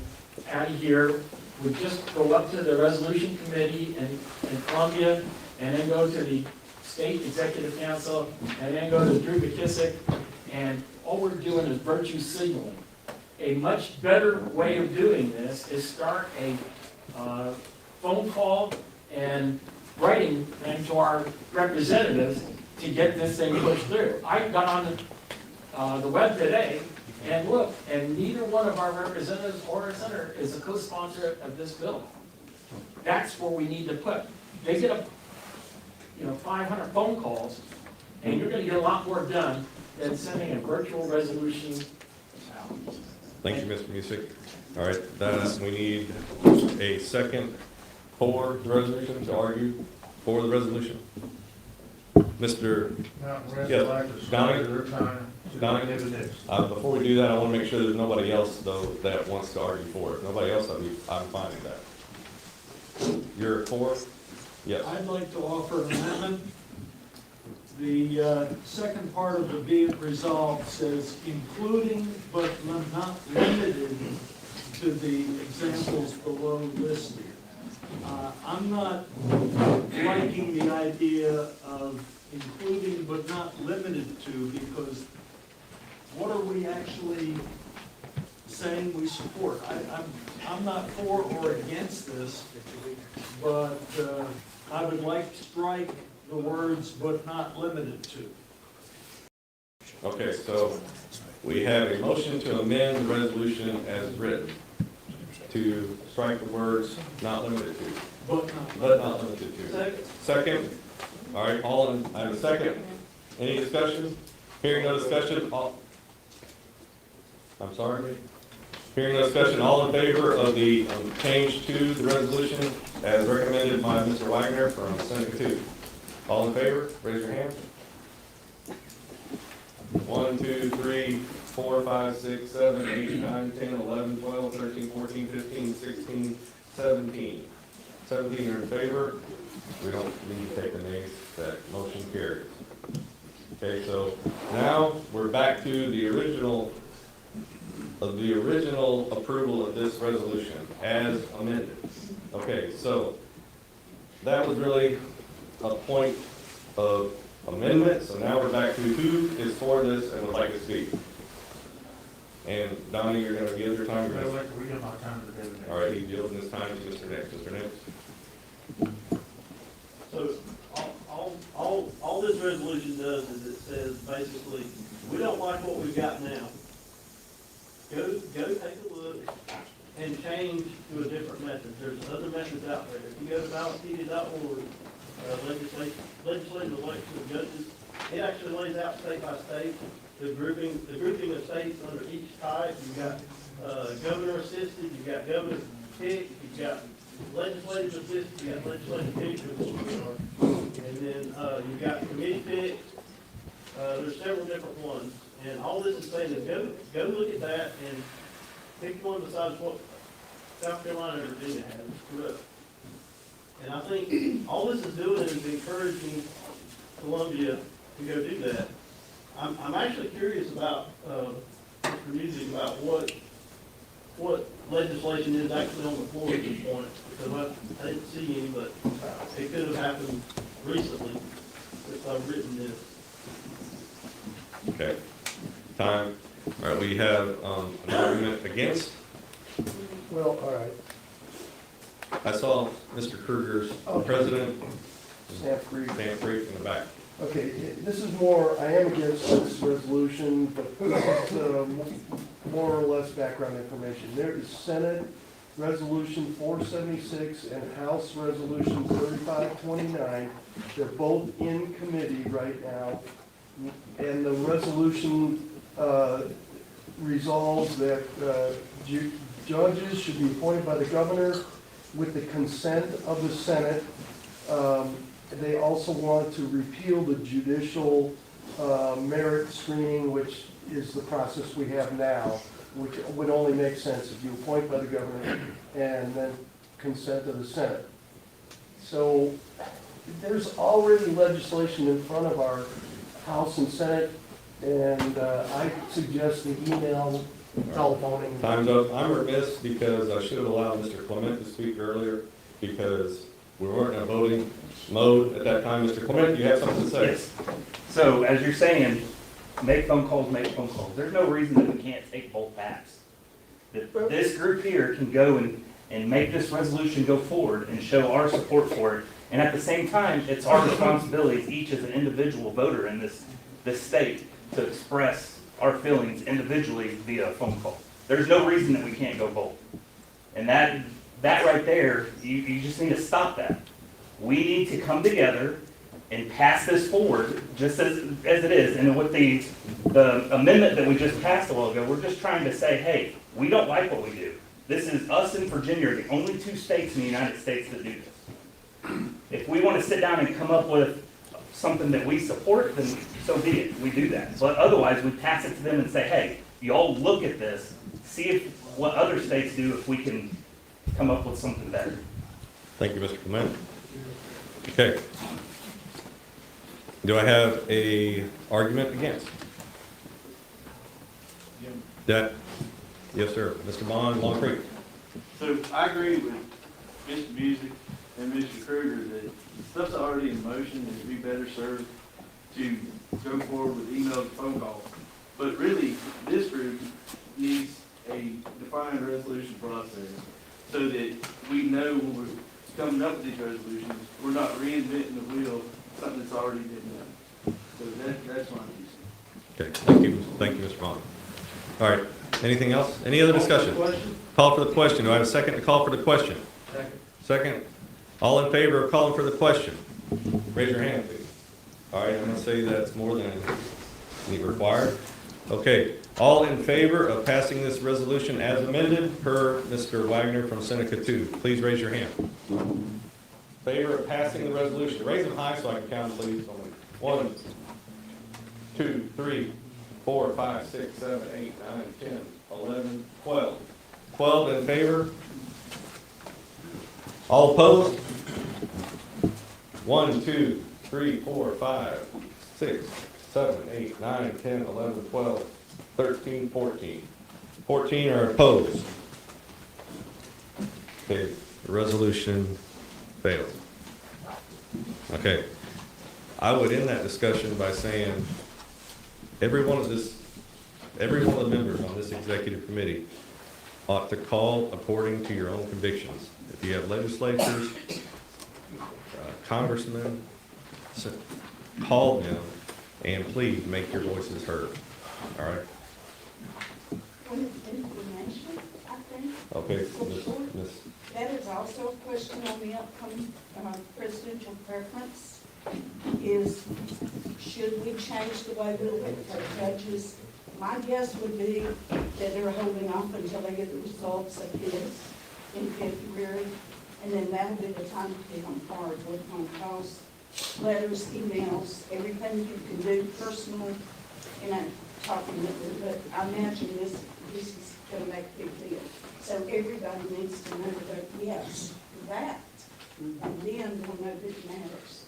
out of here would just go up to the resolution committee in Columbia, and then go to the state executive council, and then go to Drew McKissick, and all we're doing is virtue signaling. A much better way of doing this is start a phone call and writing thing to our representatives to get this thing pushed through. I got on the web today and looked, and neither one of our representatives or our senator is a co-sponsor of this bill. That's where we need to put. They get 500 phone calls, and you're gonna get a lot more done than sending a virtual resolution out. Thank you, Mr. Musick. All right, that we need a second for the resolution, to argue for the resolution. Mr. Donnie? Before we do that, I want to make sure there's nobody else, though, that wants to argue for it. Nobody else, I'm fine with that. You're for? Yes. I'd like to offer an amendment. The second part of the be it resolved says, including but not limited to the examples below listed. I'm not liking the idea of including but not limited to, because what are we actually saying we support? I'm not for or against this, but I would like to strike the words "but not limited to." Okay, so we have a motion to amend the resolution as written, to strike the words "not limited to," but not limited to. Second? All right, I have a second. Any discussion? Hearing no discussion, I'm sorry? Hearing no discussion, all in favor of the change to the resolution as recommended by Mr. Wagner from Senate 2? All in favor, raise your hand. 1, 2, 3, 4, 5, 6, 7, 8, 9, 10, 11, 12, 13, 14, 15, 16, 17. 17 are in favor. We don't need to take the nays. That motion carries. Okay, so now we're back to the original approval of this resolution as amended. Okay, so that was really a point of amendment, so now we're back to who is for this and would like to speak. And Donnie, you're gonna give your time. All right, he yielding his time to Mr. Nix. Mr. Nix. So, all this resolution does is it says basically, we don't like what we've got now. Go take a look and change to a different method. There's other methods out there. If you go to ballotpedia.org, legislative election of judges, it actually lays out state by state the grouping of states under each type. You've got governor assisted, you've got governor picked, you've got legislative assisted, you've got legislative picked, and then you've got committee picked. There's several different ones, and all this is saying is go look at that and pick one besides what South Carolina and Virginia has. Correct. And I think all this is doing is encouraging Columbia to go do that. I'm actually curious about, Mr. Music, about what legislation is actually on the floor at this point, because I didn't see any, but it could have happened recently if I've written this. Okay. Time. All right, we have an argument against. Well, all right. I saw Mr. Kruger's president. Stamp Creek. Stamp Creek in the back. Okay, this is more, I am against this resolution, but this is more or less background information. There is Senate Resolution 476 and House Resolution 3529. They're both in committee right now. And the resolution resolves that judges should be appointed by the governor with the consent of the Senate. They also want to repeal the judicial merit screening, which is the process we have now, which would only make sense if you appoint by the governor and then consent of the Senate. So there's already legislation in front of our House and Senate, and I suggest the email, telephoning. Time's up. I'm remiss because I should have allowed Mr. Clement to speak earlier because we weren't in a voting mode at that time. Mr. Clement, you have something to say? Yes. So as you're saying, make phone calls, make phone calls. There's no reason that we can't take both paths. That this group here can go and make this resolution go forward and show our support for it. And at the same time, it's our responsibility, each as an individual voter in this state, to express our feelings individually via a phone call. There's no reason that we can't go both. And that right there, you just need to stop that. We need to come together and pass this forward just as it is. And with the amendment that we just passed a while ago, we're just trying to say, hey, we don't like what we do. This is us and Virginia are the only two states in the United States that do this. If we want to sit down and come up with something that we support, then so be it. We do that. But otherwise, we pass it to them and say, hey, y'all look at this, see what other states do if we can come up with something better. Thank you, Mr. Clement. Okay. Do I have a argument against? That, yes, sir. Mr. Bond, Long Creek. So I agree with Mr. Music and Mr. Kruger that stuff's already in motion and it'd be better served to go forward with emails and phone calls. But really, this group needs a defined resolution process so that we know when we're coming up with these resolutions, we're not reinventing the wheel, something that's already been done. So that's my piece. Okay, thank you. Thank you, Mr. Bond. All right, anything else? Any other discussion? Call for the question. Do I have a second to call for the question? Second. All in favor of calling for the question? Raise your hand, please. All right, I'm going to say that's more than required. Okay, all in favor of passing this resolution as amended per Mr. Wagner from Seneca 2, please raise your hand. Favor of passing the resolution. Raise them high so I can count, please. 1, 2, 3, 4, 5, 6, 7, 8, 9, 10, 11, 12. 12 in favor. All opposed? 1, 2, 3, 4, 5, 6, 7, 8, 9, 10, 11, 12, 13, 14. 14 are opposed. Okay, the resolution failed. Okay, I would end that discussion by saying every one of the members on this executive committee ought to call according to your own convictions. If you have legislators, congressmen, call them and please make your voices heard. All right? Okay, Miss. That is also a question on the upcoming presidential preference, is should we change the way we elect our judges? My guess would be that they're holding off until they get the results of his in February, and then that'll be the time to get on hard, work on calls, letters, emails, everything you can do personally, talking with them. But I imagine this is gonna make a big deal. So everybody needs to know that, yes, that, and then we'll know that it matters.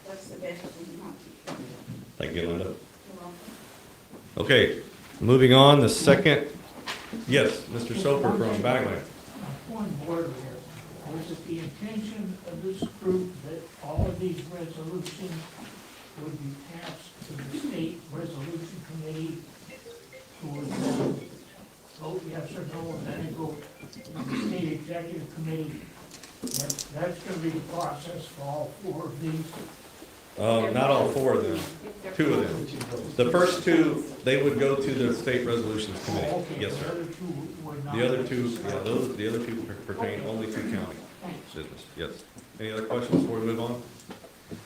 That's the best thing I can do. Thank you, Linda. You're welcome. Okay, moving on, the second, yes, Mr. Soper from Bagland. Point of order here. Was it the intention of this group that all of these resolutions would be passed to the state resolution committee who would then vote yes or no, and then it go to the state executive committee? That's going to be the process for all 4 of these. Not all 4 of them, 2 of them. The first 2, they would go to the state resolutions committee. Okay, Yes, the sir. other 2 would not. The other 2, yeah, the other 2 pertain only to county business, yes. Any other questions before we move on?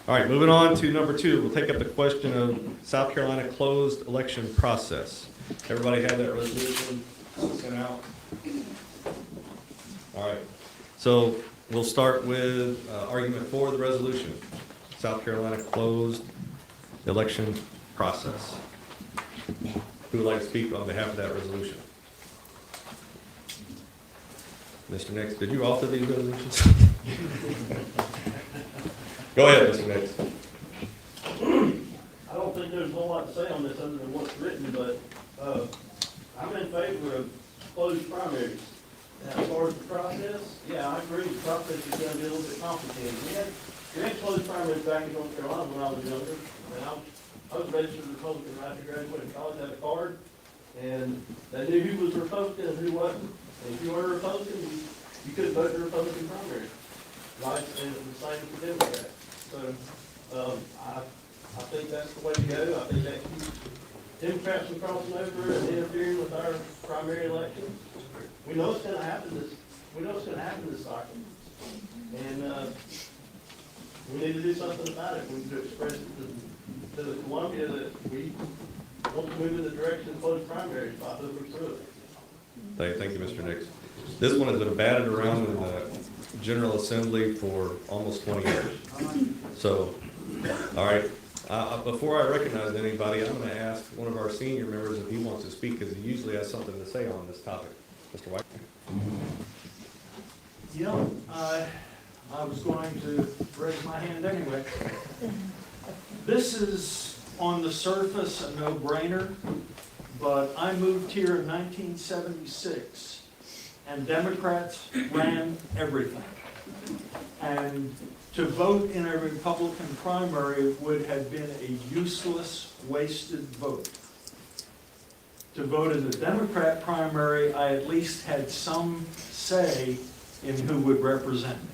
All right, moving on to number 2, we'll take up the question of South Carolina closed election process. Everybody have that resolution sent out? All right, so we'll start with argument for the resolution. South Carolina closed election process. Who would like to speak on behalf of that resolution? Mr. Nix, did you author these resolutions? Go ahead, Mr. Nix. I don't think there's a whole lot to say on this other than what's written, but I'm in favor of closed primaries. And as far as the process, yeah, I agree, the process is gonna be a little bit complicated. We had closed primaries back in North Carolina when I was younger, and I was registered Republican right after graduating college, had a card, and they knew who was Republican and who wasn't. And if you weren't a Republican, you couldn't vote in the Republican primary, right? And it was the same with the Democrats. So, I think that's the way to go. I think that keeps Democrats from crossing over and interfering with our primary elections. We know it's gonna happen this cycle. And, we need to do something about it. We need to express it to the Columbia that we want to move in the direction of closed primaries by moving through it. Thank you, Mr. Nix. This one has been batted around in the General Assembly for almost 20 years. So, all right, before I recognize anybody, I'm going to ask one of our senior members if he wants to speak, because he usually has something to say on this topic. Mr. White? Yeah, I was going to raise my hand anyway. This is on the surface a no-brainer, but I moved here in 1976, and Democrats ran everything. And to vote in a Republican primary would have been a useless, wasted vote. To vote in a Democrat primary, I at least had some say in who would represent me.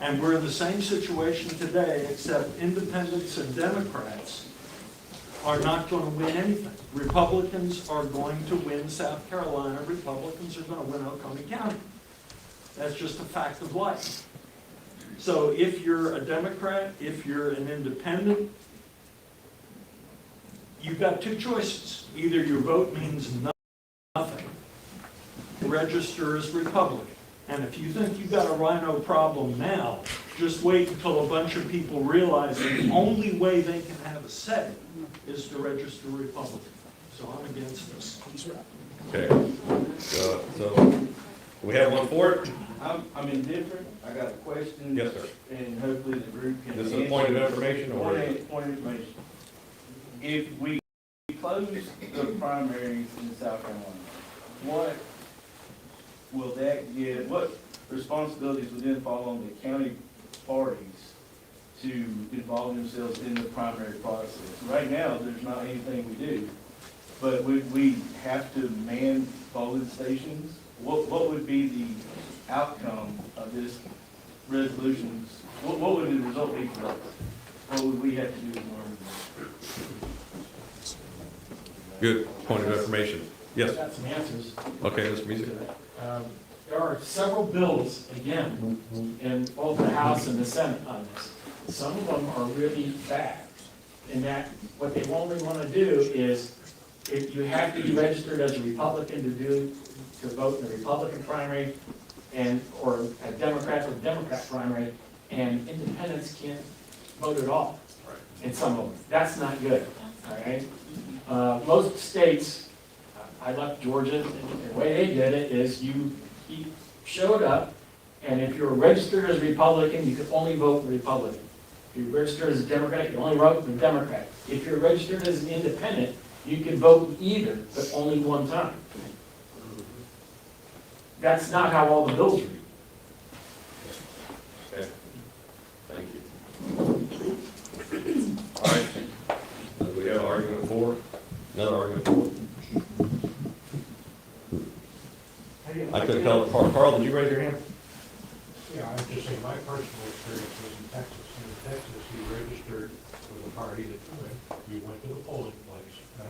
And we're in the same situation today, except independents and Democrats are not going to win anything. Republicans are going to win South Carolina. Republicans are going to win Oconee County. That's just a fact of life. So if you're a Democrat, if you're an independent, you've got 2 choices. Either your vote means nothing, register as Republican. And if you think you've got a rhino problem now, just wait until a bunch of people realize the only way they can have a say is to register Republican. So I'm against this. Okay. So We have one for it? I'm indifferent, I got a question. Yes, sir. And hopefully the group can. This is a point of information or? Point of information. If we close the primaries in South Carolina, what will that give, what responsibilities would then fall on the county parties to involve themselves in the primary process? Right now, there's not anything we do, but would we have to man polling stations? What would be the outcome of this resolution? What would the result be for us? What would we have to do in order? Good point of information. Yes. I've got some answers. Okay, Mr. Music. There are several bills, again, in both the House and the Senate on this. Some of them are really bad, in that what they only want to do is, if you have to be registered as a Republican to vote in the Republican primary, or a Democrat for the Democrat primary, and independents can't vote at all in some of them. That's not good, all right? Most states, I left Georgia, and the way they did it is you showed up, and if you're registered as a Republican, you could only vote Republican. If you're registered as a Democrat, you only vote for Democrat. If you're registered as an independent, you can vote either, but only one time. That's not how all the bills read. Okay. Thank you. All right. We have an argument for, another argument for. I could tell, Carl, did you raise your hand? Yeah, I was just saying, my personal experience was in Texas. In Texas, you registered with a party that you went to the polling place at a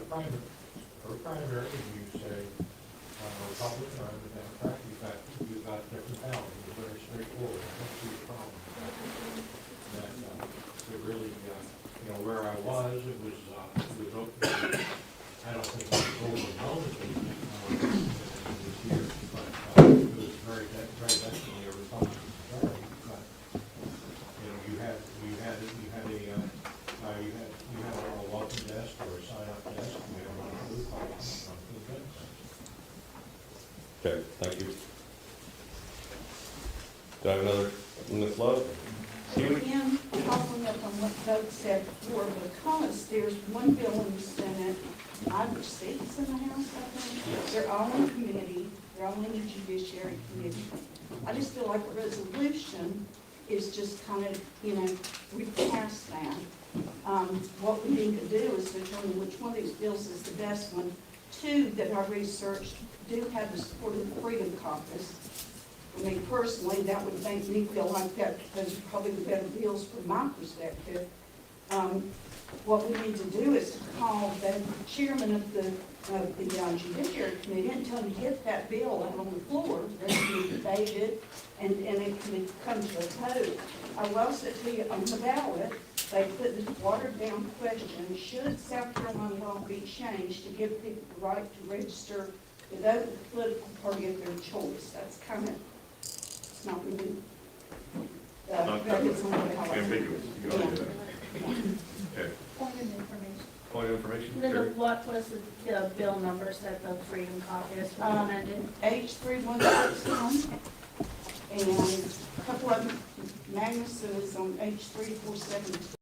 primary, and you say, I'm a Republican, I'm a Democrat, you've got different ballots. It was very straightforward. I don't see a problem with that. It really, where I was, it was open. I don't think it was overwhelmingly, here, but it was very definitely a Republican majority. But you had a welcome desk or a sign-up desk. And we had a booth on the events. Okay, thank you. Do I have another, Ms. Love? Again, following up on what Doug said before, because there's one bill in the Senate, 5 or 6 in the House, I think. They're all in committee, they're all in the Judiciary Committee. I just feel like a resolution is just kind of, we passed that. What we need to do is determine which one of these bills is the best one. 2 that I researched do have the support of the Freedom Caucus. I mean, personally, that would make me feel like those are probably the better bills from my perspective. What we need to do is to call the chairman of the Judiciary Committee and tell him to get that bill out on the floor, ready to be debated, and it can come to a vote. I will also tell you, on the ballot, they put this watered-down question: should South Carolina law be changed to give people the right to register to vote in the political party of their choice? That's kind of, it's not really, that is on the ballot. Ambiguous. You gotta do that. Okay. Point of information. Point of information? Linda, Terry? what was the bill numbers that the Freedom Caucus recommended? H3161, and a couple of them, Magnuson is on H3472,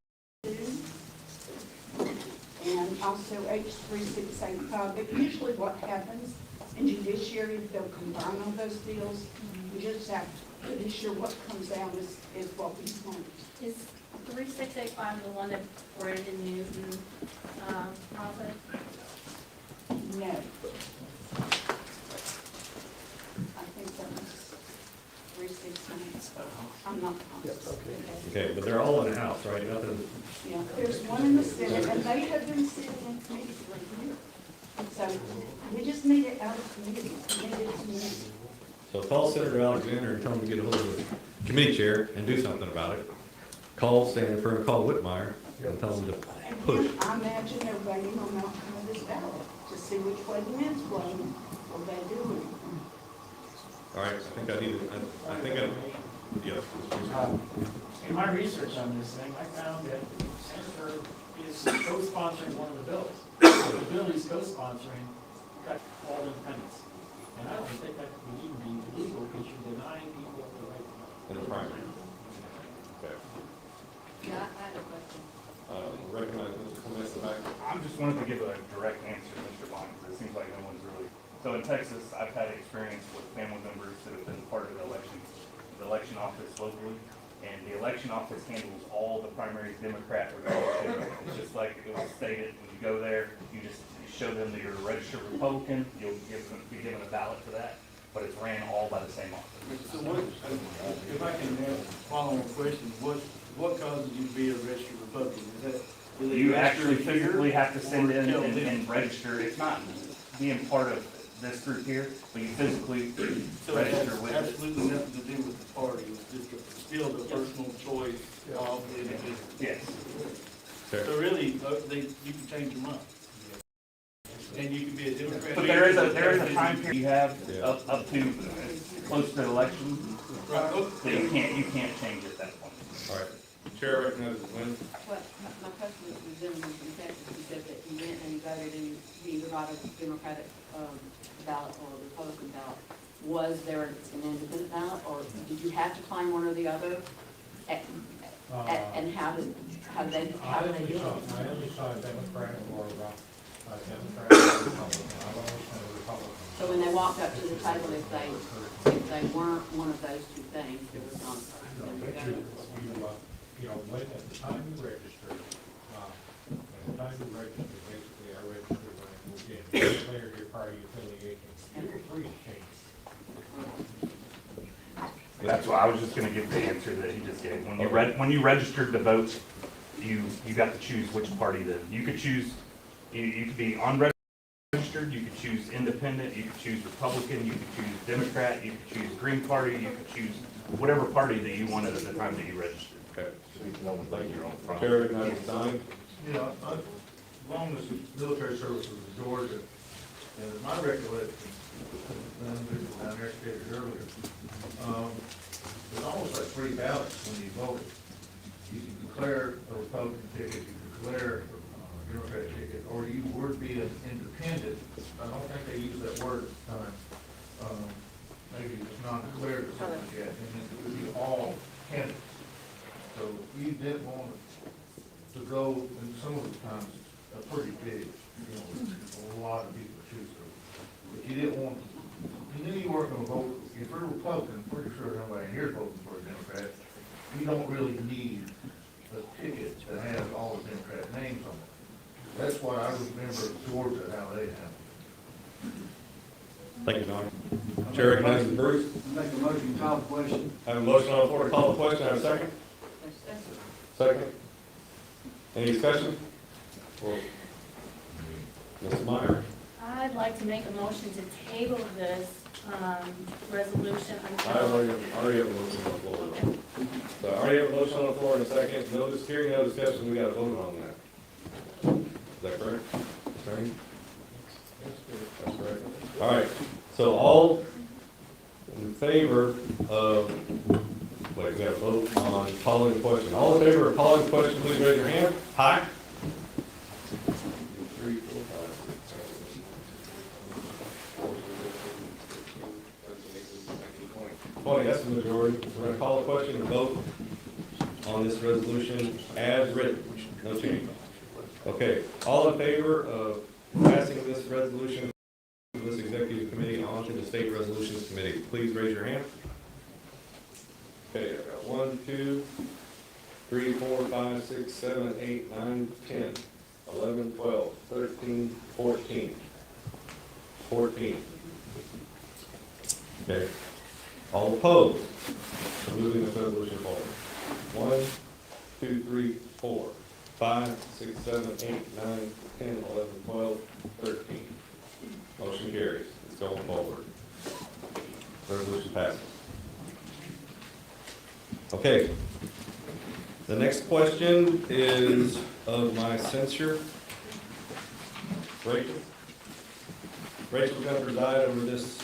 and also H3685. But usually what happens in judiciary, they'll combine all those bills. We just have to be sure what comes out is what we want. Is 3685 the one that Brandon Newton offered? No. I think that was 369. I'm not positive. Okay, but they're all in the House, right? Nothing. Yeah, there's one in the Senate, and they have been sitting in committee for a year. So we just need it out of committee. So call Senator Alexander and tell him to get a hold of the committee chair and do something about it. Call Sanford and call Whitmire and tell them to push. Again, I imagine they're waiting on the outcome of this ballot to see which way the wind's blowing. Will they do it? All right, yes. In my research on this thing, I found that Sanford is co-sponsoring one of the bills. The bill he's co-sponsoring got all independents. And I don't think that could even be legal because you're denying people the right to vote. In the primary. Okay. Yeah, I had a question. Recognize Mr. Clements in the back. I just wanted to give a direct answer to Mr. Vaughn, because it seems like no one's really, so in Texas, I've had experience with family members that have been part of the election office locally, and the election office handles all the primaries, Democrat, Republican. It's just like it was stated, when you go there, you just show them that you're a registered Republican, you'll be given a ballot for that, but it's ran all by the same office. So what, if I can ask a follow-on question, what causes you to be a registered Republican? Is that? do they You register actually here, physically have to send or in tell and them? register. It's not being part of this group here, but you physically So it register has with it. absolutely nothing to do with the party, it's just still the personal choice of the individual. Yes. So really, you can change your mind. And you can be a Democrat. But there is a time period you have Yeah. up to close to the election, Right, that you can't change at that point. All right. Chair recognizes Lynn. Well, my question was the gentleman from Texas, he said that he went and he voted and he either got a Democratic ballot or a Republican ballot. Was there an independent ballot, or did you have to claim one or the other? And how did they do it? I only saw a Democrat or a Democrat or Republican. I've always been a Republican. So when they walked up to the table, if they weren't one of those two things, there was none. You know, when, at the time you registered, basically I registered when I moved in. You declared your party affiliation. You were free to change it. That's why I was just gonna give the answer that he just gave. When you registered to vote, you got to choose which party that, you could choose, you could be unregistered, you could choose independent, you could choose Republican, you could choose Democrat, you could choose Green Party, you could choose whatever party that you wanted at the time that you registered. Okay. Like your own front. Chair recognizes Donnie. Yeah, as long as the military service was in Georgia, and my recollection, the individual down there stated earlier, there's almost like 3 ballots when you voted. You can declare a Republican ticket, you can declare a Democratic ticket, or you would be an independent. I don't think they use that word at the time. Maybe it's non-declared or something like that, and it would be all candidates. So we did want to go, and some of the times, are pretty big, you know, a lot of people choose to. But you didn't want, you knew you weren't gonna vote, if you're a Republican, I'm pretty sure nobody here's voting for a Democrat. You don't really need a ticket that has all the Democrat names on it. That's why I remember Georgia, how they have it. Thank you, Donnie. Chair recognizes Bruce. Make a motion, call the question. I have a motion on the floor to call the question. I have a second. Second. Any discussion? Or Ms. Meyer? I'd like to make a motion to table this resolution I until. already have a motion on the floor. So I already have a motion on the floor in a second. No hearing, no discussion. We got to vote on that. Is that correct? Attorney? That's correct. All right. So all in favor of, wait, we got to vote on calling the question. All in favor of calling the question, please raise your hand. Aye. 3, 4, 5, 6, 7, 8, 20, that's the majority. We're going to call the question and vote on this resolution as written. No change. Okay. All in favor of passing this resolution to this executive committee on to the state resolutions committee, please raise your hand. Okay, I've got 1, 2, 3, 4, 5, 6, 7, 8, 9, 10, 11, 12, 13, 14. 14. Okay. All opposed? So moving this resolution forward. 1, 2, 3, 4, 5, 6, 7, 8, 9, 10, 11, 12, 13. Motion carries. It's going forward. Resolution passes. Okay. The next question is of my censure. Rachel. Rachel's going to preside over this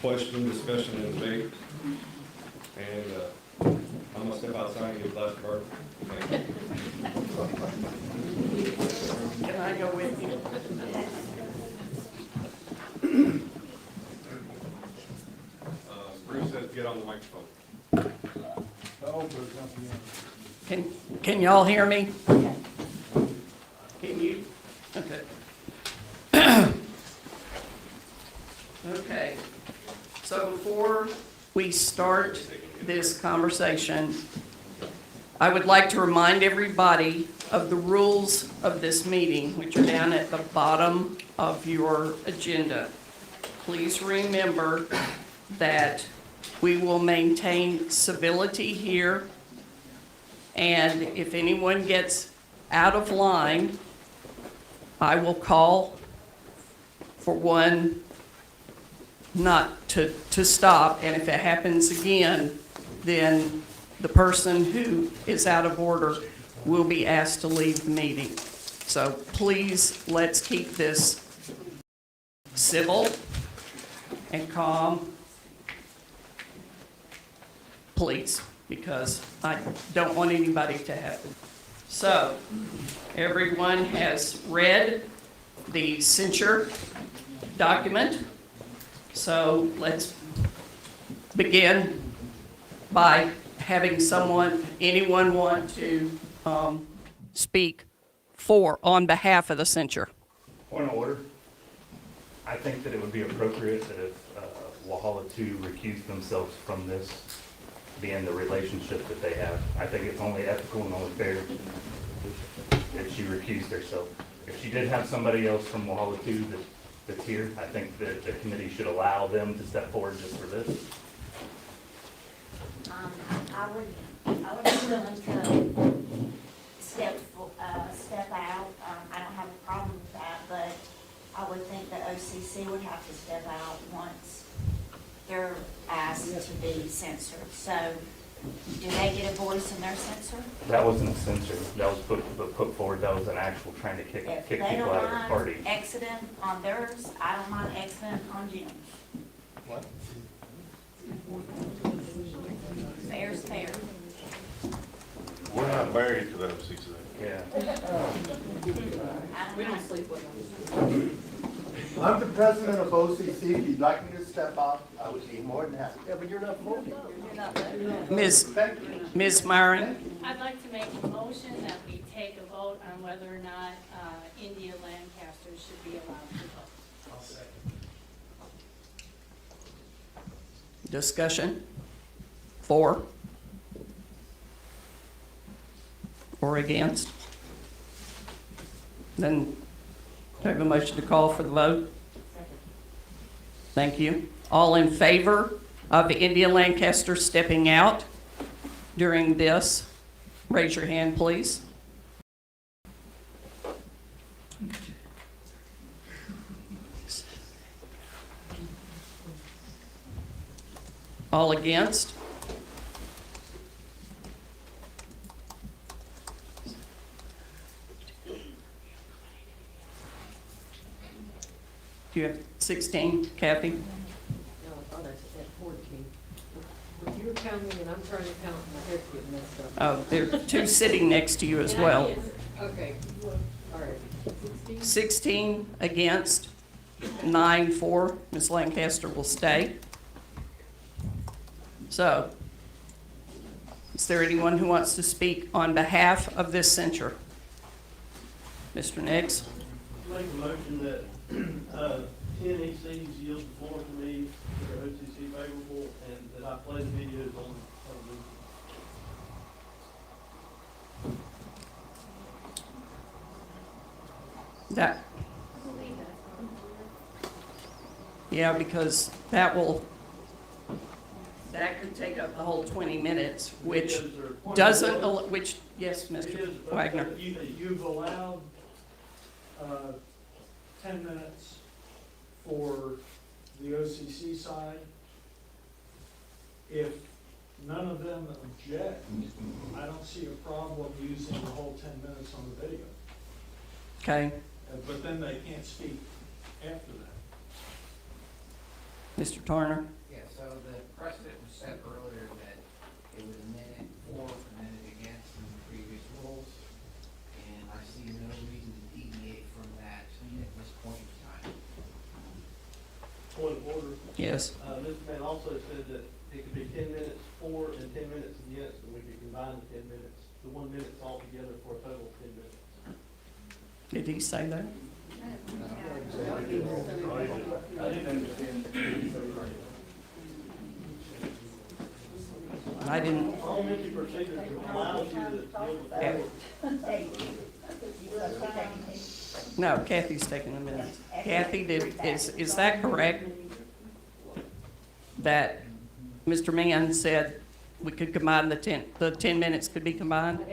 question, discussion, and debate. And I'm going to step outside and get a glass of bourbon. Thank you. Can I go with you? Can y'all hear me? Can you? Okay. Okay. So before we start this conversation, I would like to remind everybody of the rules of this meeting, which are down at the bottom of your agenda. Please remember that we will maintain civility here, and if anyone gets out of line, I will call for one not to stop, and if it happens again, then the person who is out of order will be asked to leave the meeting. So please, let's keep this civil and calm, please, because I don't want anybody to have it. So, everyone has read the censure document. So let's begin by having anyone want to speak on behalf of the censure. Point of order. I think that it would be appropriate that if Wahala 2 recused themselves from this, being the relationship that they have, I think it's only ethical and only fair that she recused herself. If she did have somebody else from Wahala 2 that's here, I think that the committee should allow them to step forward just for this. I would be willing to step out. I don't have a problem with that, but I would think the OCC would have to step out once they're asked to be censored. So, do they get a voice in their censor? That wasn't censored. That was put forward. That was an actual trying to kick If people they don't out of the party. mind exiting on theirs, I don't mind exiting on Jim's. What? Fair's fair. We're not married to the OCC. Yeah. We don't sleep with them. I'm the president of OCC. If you'd like me to step out, I would be more than happy. Yeah, but you're not voting. Ms. Myron? I'd like to make a motion that we take a vote on whether or not India Lancaster should be allowed to vote. I'll second. Discussion? For? Or against? Then, do I have a motion to call for the vote? Thank you. All in favor of India Lancaster stepping out during this, raise your hand, please. All against? Do you have 16, Kathy? No, I thought I said 14. You're counting and I'm trying to count, my head's getting messed up. Oh, there are two sitting next to you as well. Okay, all right. 16? 16 against, 9 for. Ms. Lancaster will stay. So, is there anyone who wants to speak on behalf of this censure? Mr. Nix? Make a motion that NECs yield the floor to me that are OCC favorable, and that I play the videos on That, yeah, because that could take up the whole 20 minutes, which doesn't, yes, Mr. Wagner. You've allowed 10 minutes for the OCC side. If none of them object, I don't see a problem using the whole 10 minutes on the video. Okay. But then they can't speak after that. Mr. Turner? Yeah, so the precedent was set earlier that it was a minute for, a minute against in the previous rules, and I see no reason to deviate from that at this point in time. point of order. Yes. Mr. Mann also said that it could be 10 minutes for and 10 minutes against, and we minutes altogether for a total of 10 minutes. Did he say that? I didn't understand. I didn't. Parliamentary procedure allows you to deal with No, Kathy's taking the minutes. Kathy, is that correct? That Mr. Mann said we could combine the 10 minutes could be combined? I'd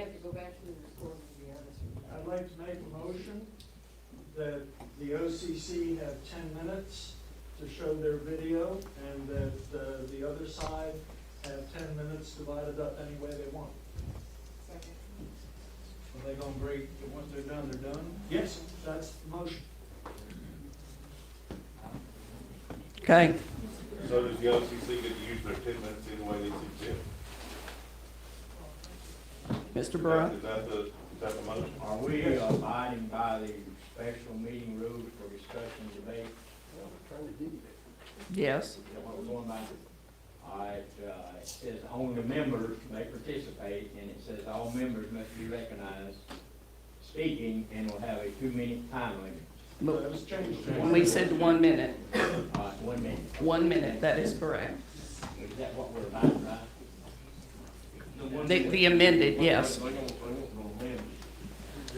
like to make a motion that the OCC have 10 minutes to show their video, and that the other side have 10 minutes divided up any way they want. Are they gonna break, once they're done, they're done? Yes, that's the motion. Okay, So does the OCC get to use their 10 minutes any way they see fit? Mr. Burrow? Is that the motion? Are we abiding by the special meeting rules for discussion and debate? Yes. Is that what we're going by? All right, it says only the members may participate, and it says all members must be recognized speaking and will have a 2-minute time limit. That was changed. We said 1 minute. All right, 1 minute. 1 minute, that is correct. Is that what we're abiding by? The amended, yes.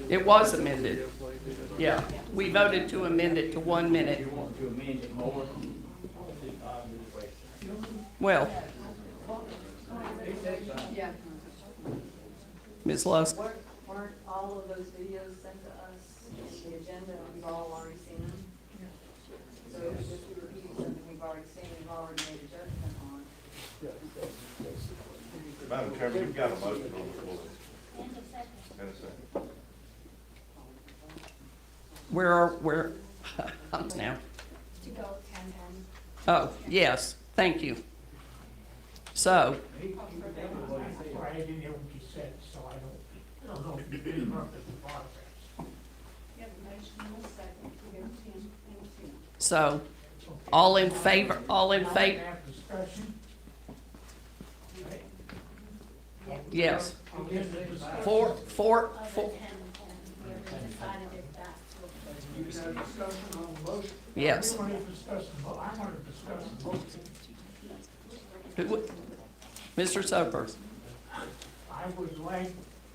It was amended. Yeah, we voted to amend it to 1 minute. You want to amend it more? Well, Yeah. Ms. Lusk? Weren't all of those videos sent to us in the agenda, and we've all already seen them? So if we're repeating something we've already seen, we've already made a judgment on. Madam Chairman, you've got a motion on the floor. And a second. Where, now? To go 10-10. Oh, yes, thank you. So, I didn't hear what you said, so I don't know if you interrupted the process. You have a motion and a second, we have 10 and 10. so, all in favor, Have discussion. yes. Again, the discussion. Four. We already decided if that's what. You can have discussion on the motion. Yes. We want to discuss I want to discuss the motion. Mr. Soper? I would like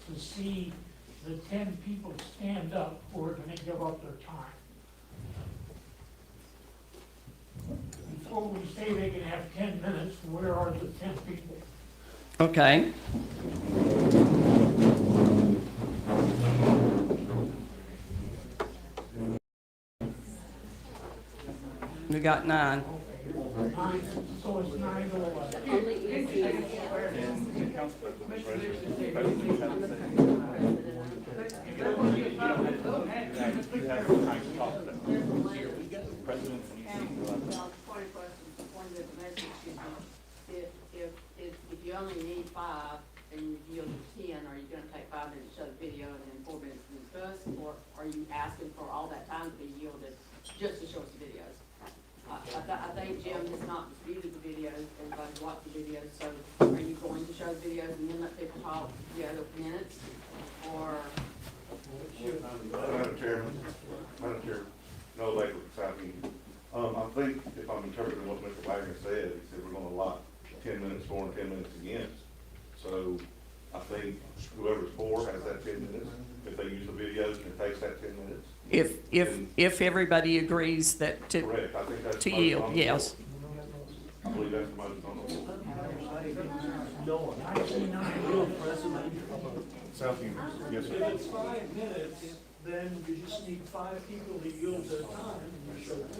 to see the 10 people stand up who are going to give up their time. Before we say they can have 10 minutes, where are the 10 people? Okay. We got 9. So it's 9 to 11. Point of question, one of the message, if you only need 5 and you yield to 10, are you gonna take 5 minutes to show the video and then 4 minutes to discuss? Or are you asking for all that time to be yielded just to show us the videos? I think Jim has not disputed the videos, everybody watched the videos, so are you going to show the videos and then let people talk the other minutes? Or? Madam Chairman, no later beside me. I think if I'm interpreting what Mr. Wagner said, he said we're gonna allot 10 minutes for and 10 minutes against. So I think whoever's for has that 10 minutes. If they use the videos and it takes that 10 minutes. If everybody agrees that Correct, I think that's. to the motion yield, on the yes. floor. I believe that's the motion on the floor. Southview, yes, If sir. it's 5 minutes, then you just need 5 people to yield their time and you show this.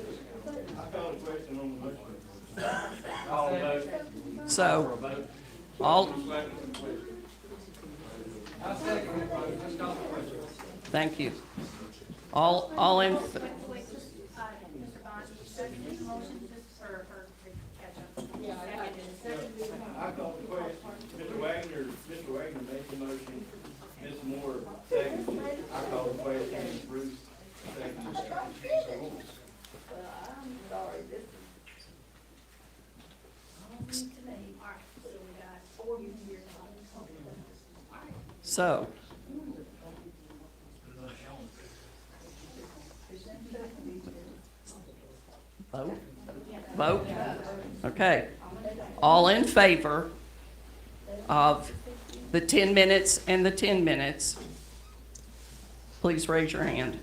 I call a question on the motion. Call a vote. So, all, I second it, just call the question. thank you. All in, Mr. Bond, you seconded the motion just for her to catch up? Yeah, I call the question. Mr. Wagner made the motion. Ms. Moore seconded. I call the question. Bruce seconded. I'm sorry, this is. All right, so we got 4 years. So. Vote? Vote? Okay. All in favor of the 10 minutes and the 10 minutes, please raise your hand.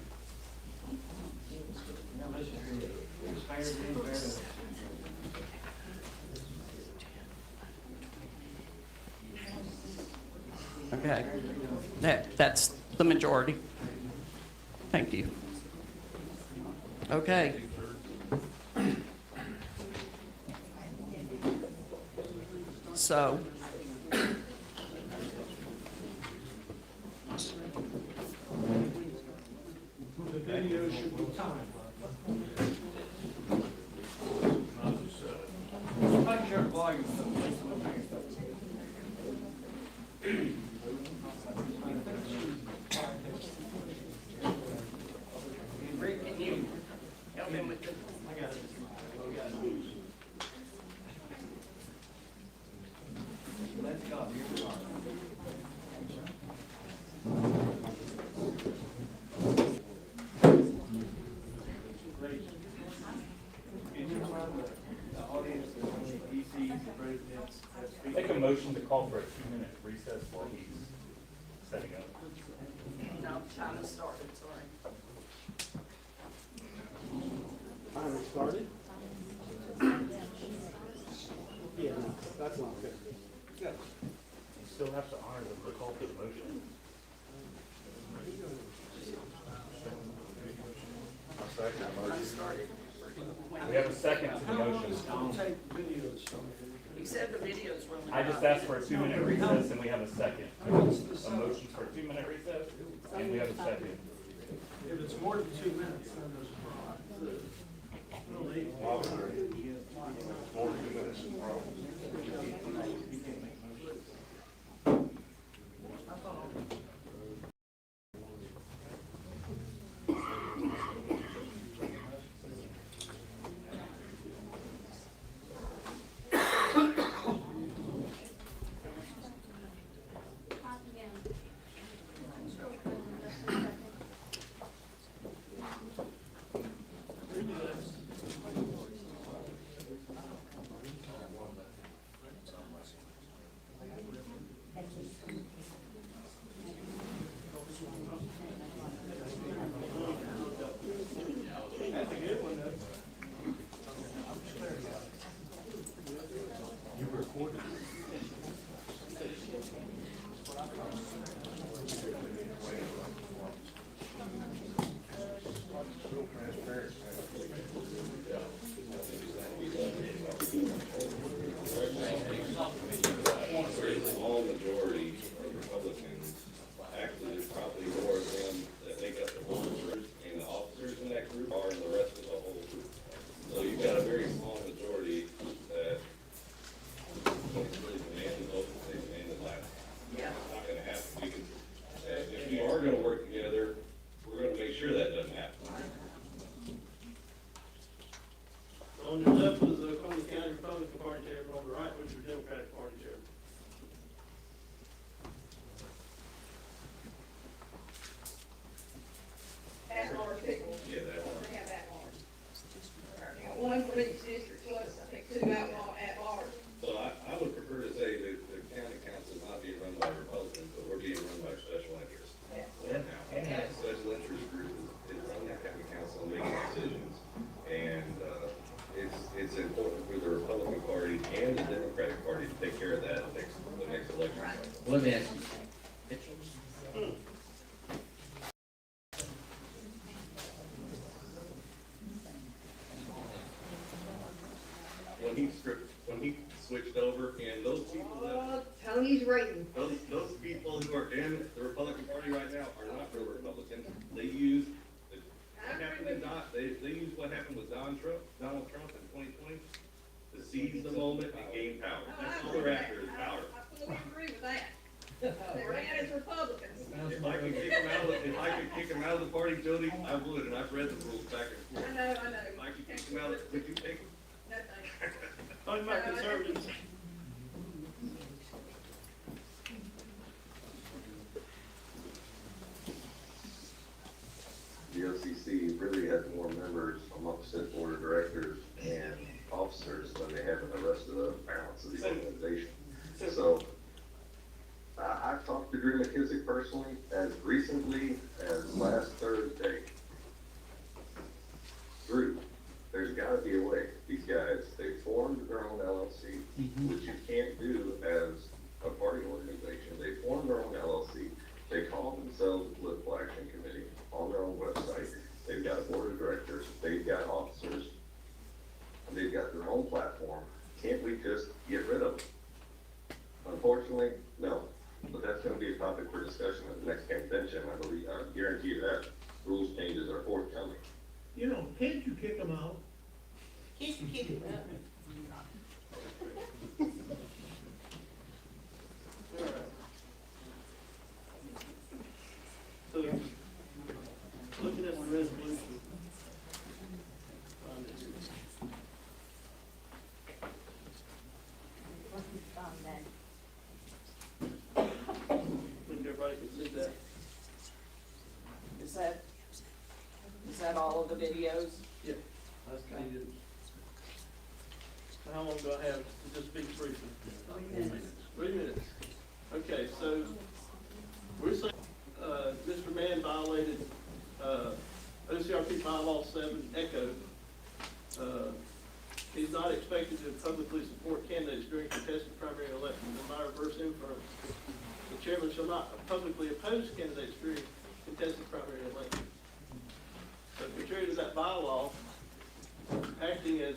Okay, that's the majority. Thank you. Okay. So. The video should be timed. Make sure the volume. Rick, can you help him with this? I got it. Let's go. Here we are. Great. Can you remind the audience that only PCs and presidents have speakers? Make a motion to call for a 2-minute recess while he's setting up. No, time has started, sorry. Time has started? Yeah, no, that's not fair. Yeah. You still have to honor the call for the motion. I'll second that motion. We have a second to the motion. He said the video's running. I just asked for a 2-minute recess and we have a second. A motion for a 2-minute recess and we have a second. If it's more than 2 minutes, then there's a problem. More than 2 minutes is a problem. Small majority of Republicans, actually, there's probably more of them that make up the officers, and the officers in that group are in the rest of the whole group. So you've got a very small majority that really demanded votes, they demanded last. Yeah. It's not gonna happen. We can, if we are gonna work together, we're gonna make sure that doesn't happen. On your left was the Columbia County Republican Party chair, on the right was your Democratic Party chair. At large people. Yeah, that one. We have at large. One for each district, plus I think 2 at large. So I would prefer to say that the county council is not being run by Republicans, but we're being run by special interests. Now, special interest group is running the county council and making decisions. And, it's important for the Republican Party and the Democratic Party to take care of that the next election. Let me ask you. When he switched over, and those people that, Tony's rating. those people who are in the Republican Party right now are not real Republicans. They use, they use what happened with Donald Trump in 2020 to seize the moment and gain power. That's all they're after is power. I fully agree with that. They ran as Republicans. If I could kick them out of the party, Jody, I would, and I've read the rules back and forth. I know. If I could kick them out, would you take them? No, thanks. Talking about conservatives. really had more members amongst the board of directors and officers than they have in the rest of the balance of the organization. So, I've talked to Drew McKissick personally as recently as last Thursday. Drew, there's gotta be a way. These guys, they formed their own LLC, which you can't do as a party organization. They formed their own LLC. They call themselves the Political Action Committee on their own website. They've got a board of directors, they've got officers, and they've got their own platform. Can't we just get rid of them? Unfortunately, no. But that's gonna be a topic for discussion at the next convention. I believe, I guarantee you that. Rules changes are forthcoming. You know, can't you kick them out? Kiss and kick it up. So, looking at the resolution. Think everybody can see that. Is that all of the videos? Yeah, that's kind of. How long do I have to just speak briefly? 3 minutes. 3 minutes. Okay, so we're saying, Mr. Mann violated, OCRP bylaw 7 echo. He's not expected to publicly support candidates during contested primary elections. In my reverse inference, the chairman shall not publicly oppose candidates during contested primary elections. So contrary to that bylaw, acting as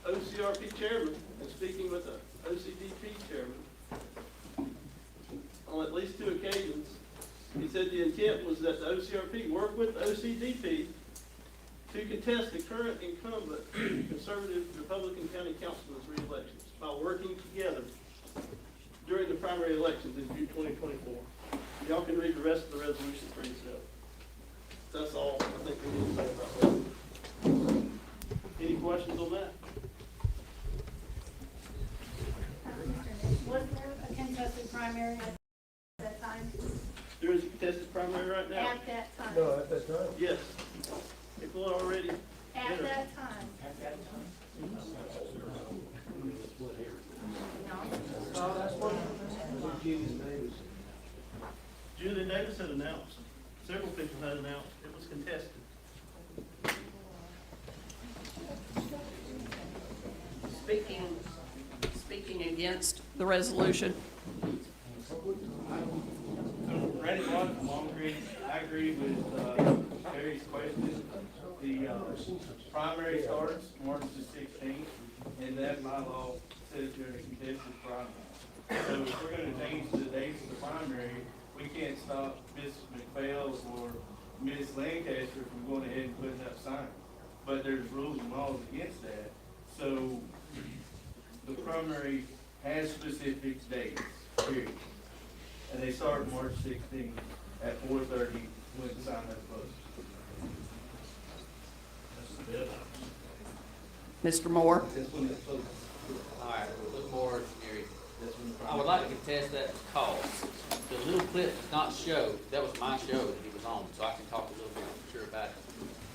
OCRP chairman and speaking with the OCDP chairman on at least 2 occasions, he said the intent was that the OCRP work with the OCDP to contest the current incumbent conservative Republican county councilman's re-elections by working together during the primary elections in June 2024. Y'all can read the rest of the resolution for yourself. That's all I think we need to say about that. Any questions on that? Was there a contested primary at that time? There is a contested primary right now? At that time? No, at that time. Yes. People are already. At that time? At that time? Julie Davis had announced, several people had announced it was contested. Speaking against the resolution. Randy Martin, Long Creek, I agree with Terry's question. The primary starts March the 16th, and that bylaw says you're in a contested primary. So if we're gonna change the dates of the primary, we can't stop Ms. McPhail or Ms. Lancaster from going ahead and putting up signs. But there's rules and laws against that. So the primary has specific dates, period. And they start March 16th at 4:30 when the sign is closed. Mr. Moore? That's when it's closed. All right, look more, Mary. I would like to contest that because the little clip does not show, that was my show that he was on, so I can talk a little bit sure about it.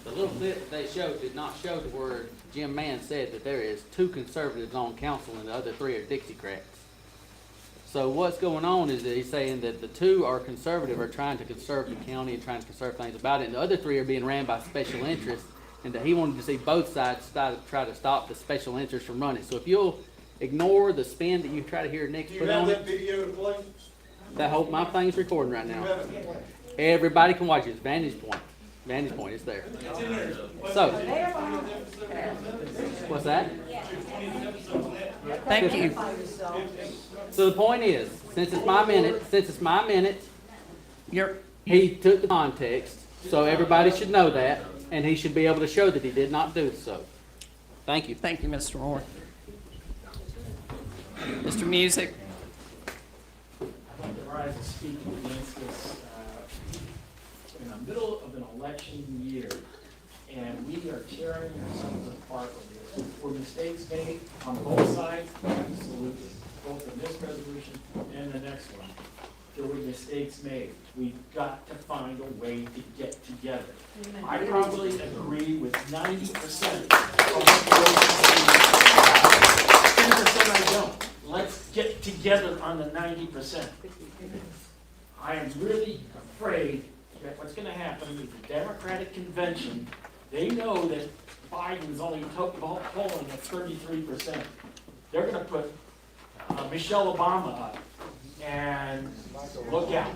The little clip that they showed did not show the word Jim Mann said that there is 2 conservatives on council and the other 3 are Dixiecrats. So what's going on is that he's saying that the 2 are conservative, are trying to conserve the county and trying to conserve things about it, and the other 3 are being ran by special interests, and that he wanted to see both sides try to stop the special interests from running. So if you'll ignore the spin that you try to hear Nick put on it. video to play? That whole, my thing's recording right now. Everybody can watch it. It's Vantage Point. Vantage Point is there. So, what's that? Thank you. So the point is, since it's my minute, he took the context, so everybody should know that, and he should be able to show that he did not do so. Thank you. Thank you, Mr. Moore. Mr. Music? I'd like to rise to speak against this in the middle of an election year, and we are tearing ourselves apart with this. Were mistakes made on both sides? Absolutely. Both in this resolution and the next one. there were mistakes made. We've got to find a way to get together. I probably agree with 90% of what the OCC. 10% I don't. Let's get together on the 90%. I am really afraid that what's gonna happen is the Democratic convention, they know that Biden's only polling at 33%. They're gonna put Michelle Obama up, and look out.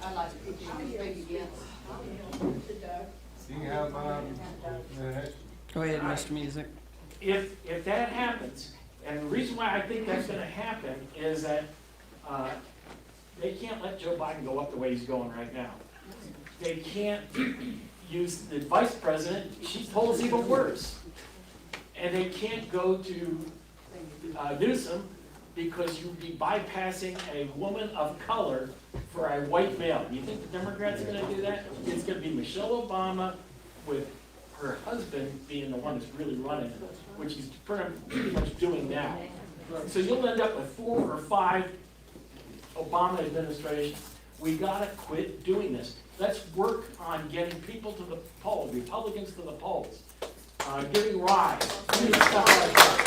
I'd like to put you on speak again. Do you have, Go ahead, Mr. Music. If that happens, and the reason why I think that's gonna happen is that, they can't let Joe Biden go up the way he's going right now. They can't use the vice president, she told us even worse. And they can't go to, Newsom, because you'd be bypassing a woman of color for a white male. Do you think the Democrats are gonna do that? It's gonna be Michelle Obama with her husband being the one that's really running, which he's pretty much doing now. So you'll end up with 4 or 5 Obama administrations. We gotta quit doing this. Let's work on getting people to the polls, Republicans to the polls, giving rise, doing stuff like that.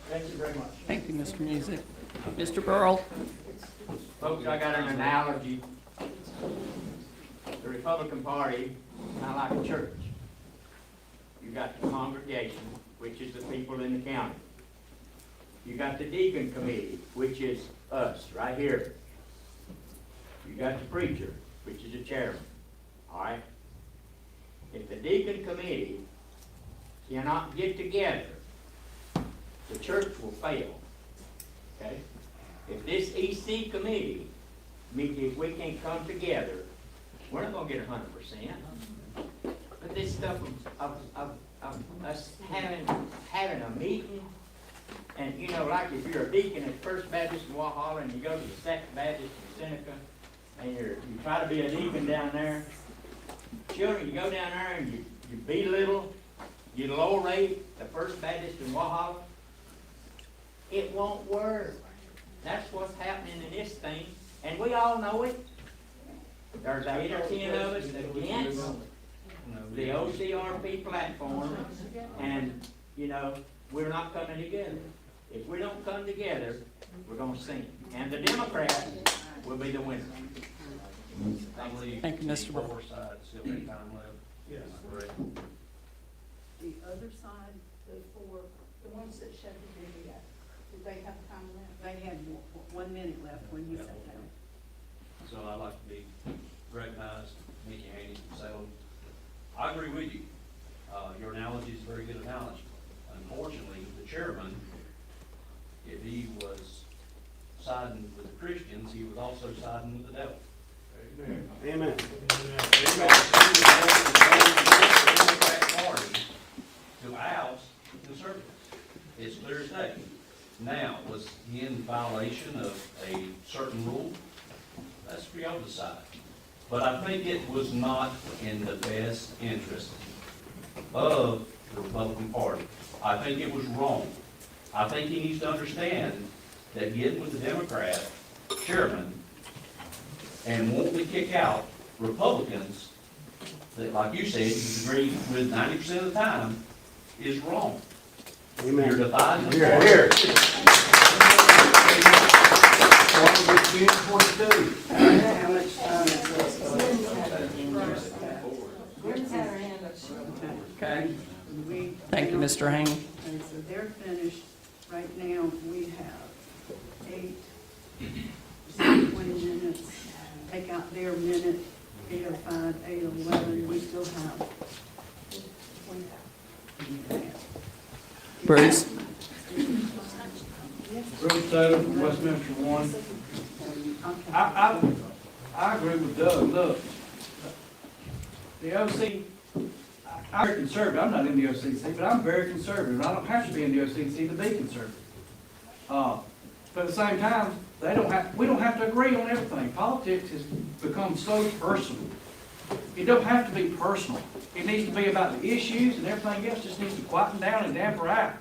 Thank you very much. Thank you, Mr. Music. Mr. Burrell? Folks, I got an analogy. The Republican Party, kind of like a church. You got the congregation, which is the people in the county. You got the deacon committee, which is us, right here. You got the preacher, which is the chairman, all right? If the deacon committee cannot get together, the church will fail, okay? If this EC committee, if we can't come together, we're not gonna get 100%. But this stuff of us having a meeting, and you know, like if you're a deacon at First Baptist in Walhalla and you go to the Second Baptist in Seneca, and you try to be a deacon down there, children, you go down there and you belittle, you low rate the First Baptist in Walhalla, it won't work. That's what's happening in this thing, and we all know it. There's 8 or 10 of us against the OCRP platform, and, you know, we're not coming together. If we don't come together, we're gonna sink. And the Democrats will be the winner. Thank you, Mr. Burrell. Yes. The other side, the ones that shut the video, did they have time left? They had 1 minute left when you sat down. So I'd like to be recognized, Mickey Haney from Salem. I agree with you. Your analogy is a very good analogy. Unfortunately, the chairman, if he was siding with the Christians, he was also siding with the devil. Amen. To oust conservatives. It's clear as day. Now, was he in violation of a certain rule? That's for y'all to decide. But I think it was not in the best interest of the Republican Party. I think it was wrong. I think he needs to understand that getting with the Democrat chairman and wanting to kick out Republicans that, like you said, you agree with 90% of the time, is wrong. Amen. You're dividing the Here, party. here. How much time Okay. Thank you, Mr. Haney. Okay, so they're finished. Right now, we have 8, 20 minutes. Take out their minute, 8:05, 8:11, we still have. Bruce? Bruce Taylor from Westminster 1. I agree with Doug. Look, the OC, I'm very conservative. I'm not in the OCC, but I'm very conservative. I don't have to be in the OCC to be conservative. But at the same time, we don't have to agree on everything. Politics has become so personal It don't have to be personal. It needs to be about the issues, and everything else just needs to quieten down and damper out.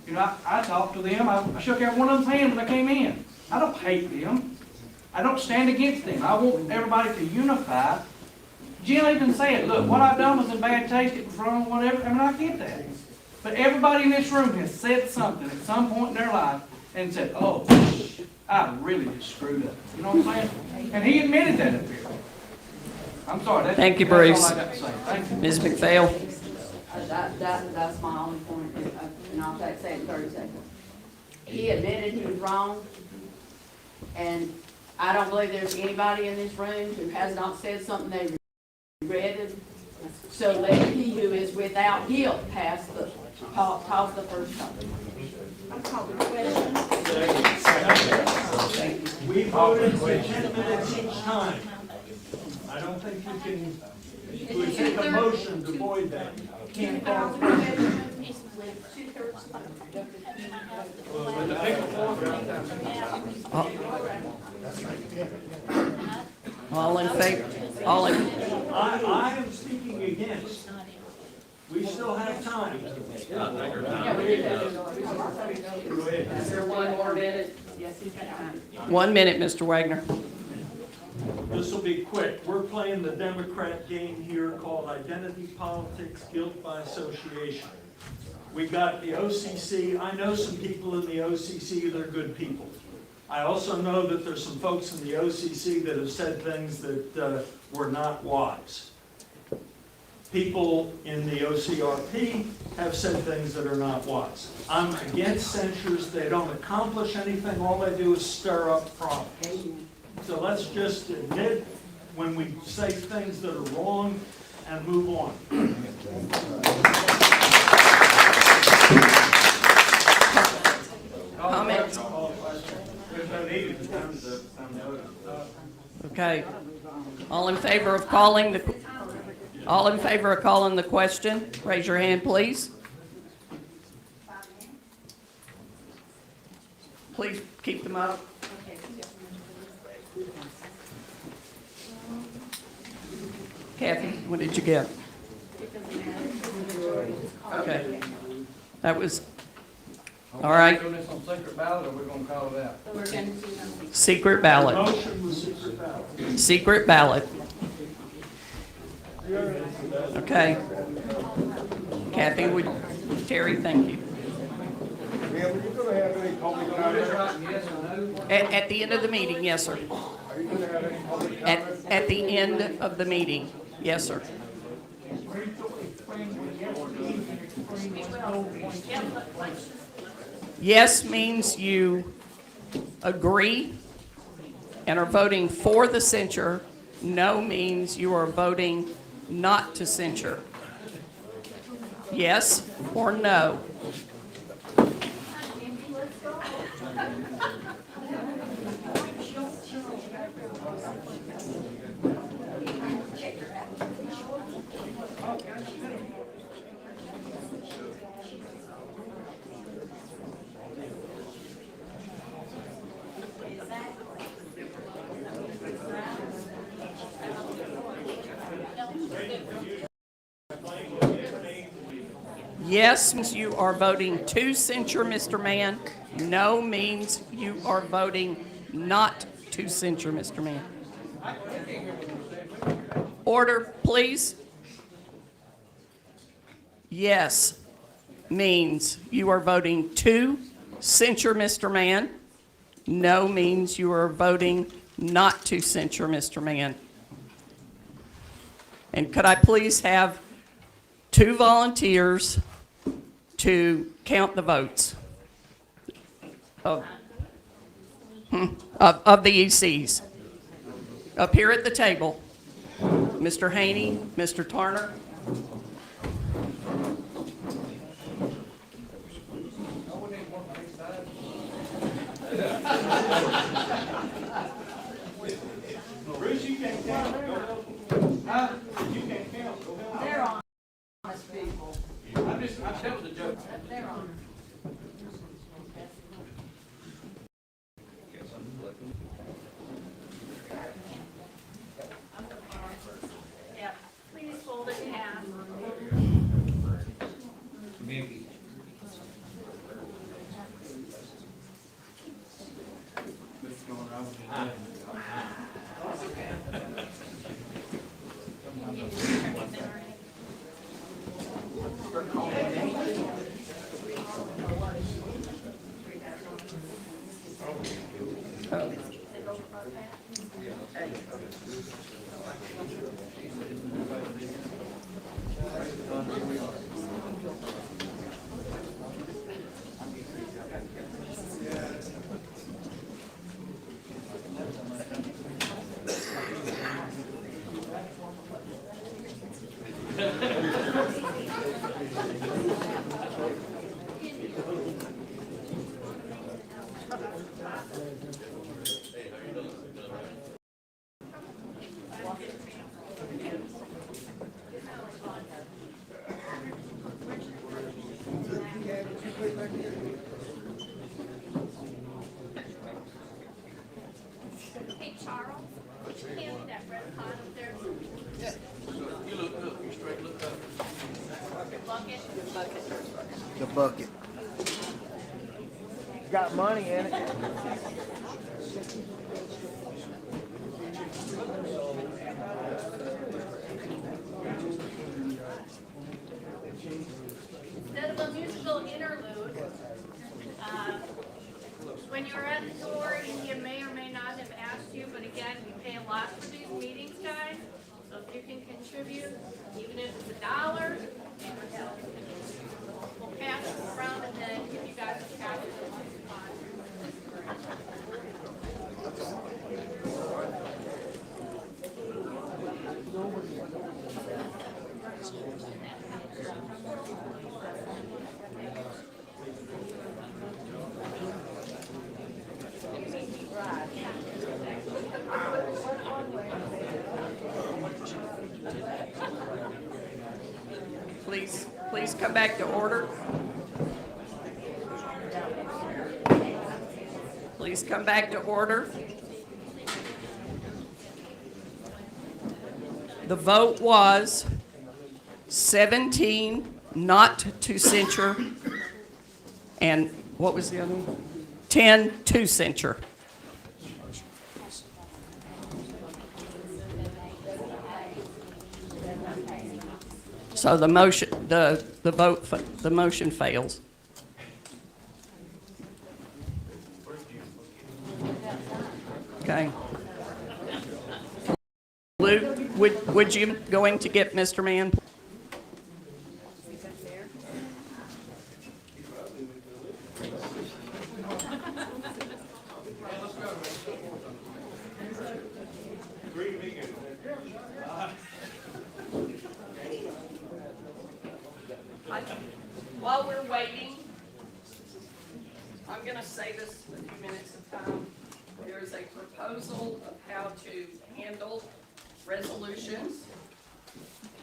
You know, I talked to them, I shook every one of them's hand when I came in. I don't hate them. I don't stand against them. I want everybody to unify. Jill even said, look, what I've done was in bad taste, it was wrong, whatever. I mean, I get that. But everybody in this room has said something at some point in their life and said, oh, I really just screwed up. You know what I'm saying? And he admitted that up here. I'm sorry. Thank you, That's Bruce. all I got to say. Thank you. Ms. McPhail. That's my only point, and I'll say it in 30 seconds. He admitted he was wrong, and I don't believe there's anybody in this room who has not said something they regretted. So let he who is without guilt toss the first stone. I call the question. We voted for 10 minutes each time. I don't think you can, we take a motion to void that. Can't call a question. All in favor? All in, I am speaking against. We still have time. is there one more minute? Yes, he's got time. 1 minute, Mr. Wagner. This will be quick. We're playing the Democrat game here called identity politics, guilt by association. We got the OCC. I know some people in the OCC that are good people. I also know that there's some folks in the OCC that have said things that were not wise. People in the OCRP have said things that are not wise. I'm against censures. They don't accomplish anything. All they do is stir up problems. So let's just admit when we say things that are wrong and move on. Comments? Okay. All in favor of calling the question? Raise your hand, please. Please keep them up. Kathy, what did you get? Okay. That was, all right. Doing this on secret ballot, or we're gonna call it out? We're going to Secret ballot. Motion was secret ballot. Secret ballot. Okay. Kathy, Terry, thank you. Are you gonna have any public comment? Yes or no? At the end of the meeting, yes, sir. Are you gonna have any public comment? At the end of the meeting, yes, sir. Yes means you agree and are voting for the censure. No means you are voting not to censure. Yes or no? Yes means you are voting to censure Mr. Mann. No means you are voting not to censure Mr. Mann. Order, please. Yes means you are voting to censure Mr. Mann. No means you are voting not to censure Mr. Mann. And could I please have 2 volunteers to count the votes of the ECs? Up here at the table, Mr. Haney, Mr. Tarner. Bruce, you can't count. Go help them. You can't count. Go help them. They're honest people. That was a joke. They're honest. The bucket. Got money in it. Instead of a musical interlude, when you're at the door, India may or may not have asked you, but again, we pay a lot for these meetings, guys. So if you can contribute, even if it's $1, we'll pass it around and then give you guys a copy. Please come back to order. Please come back to order. The vote was 17 not to censure, and what was the other one? 10 to censure. So the motion, the motion fails. Okay. Luke, would you going to get Mr. Mann? While we're waiting, I'm going to say this in a few minutes of time. There is a proposal of how to handle resolutions.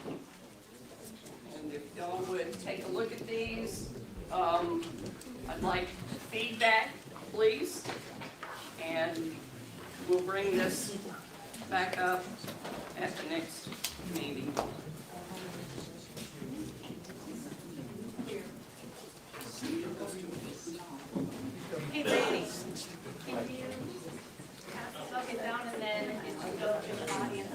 And if y'all would take a look at these, I'd like feedback, please. And we'll bring this back up at the next meeting. Hey, Randy, can you pass it down and then it should go to the audience?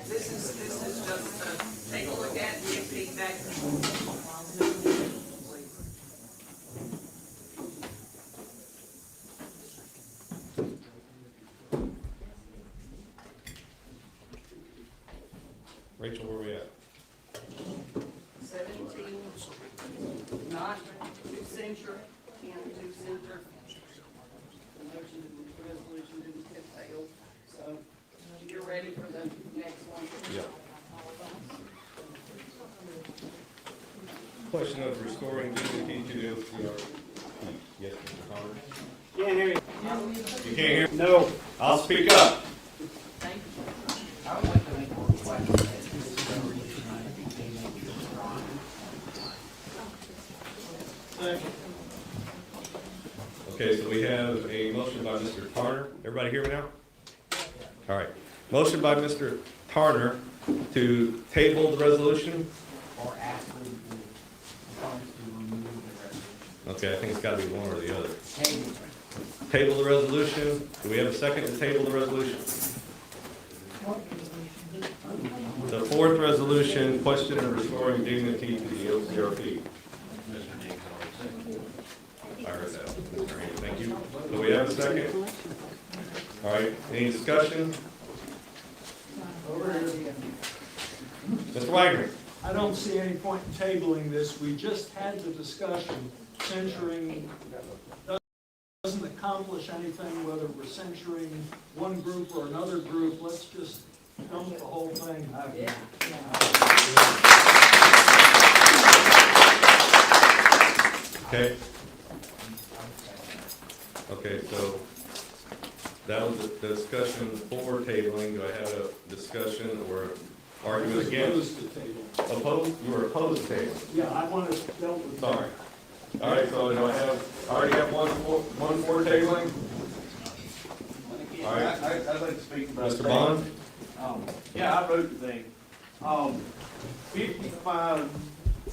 This is just take a look at and give feedback. Rachel, where we at? 17, not to censure, and to censure. The motion, the resolution didn't fail, so you're ready for the next one? Yep. Question of restoring dignity to the OCRP. Yes, Mr. Connor? Can't hear you. You can't hear? No. I'll speak up. I would like to make a request. Okay, so we have a motion by Mr. Tarner. Everybody hear me now? All right. Motion by Mr. Tarner to table the resolution. Or ask the opponents to remove the resolution. Okay, I think it's got to be one or the other. Table. Table the resolution. Do we have a second to table the resolution? The fourth resolution, question of restoring dignity to the OCRP. I heard that. Mr. Haney, thank you. Do we have a second? All right, any discussion? Mr. Wagner? I don't see any point in tabling this. We just had the discussion. Censuring doesn't accomplish anything, whether we're censuring one group or another group. Let's just dump the whole thing. Okay. Okay, so that was a discussion for tabling. Do I have a discussion or argument against? Opposed to table. Opposed? You were opposed to tabling? Yeah, I want to deal with. Sorry. All right, so do I already have one for tabling? All right. I'd like to speak about. Mr. Bond? Yeah, I wrote the thing. 55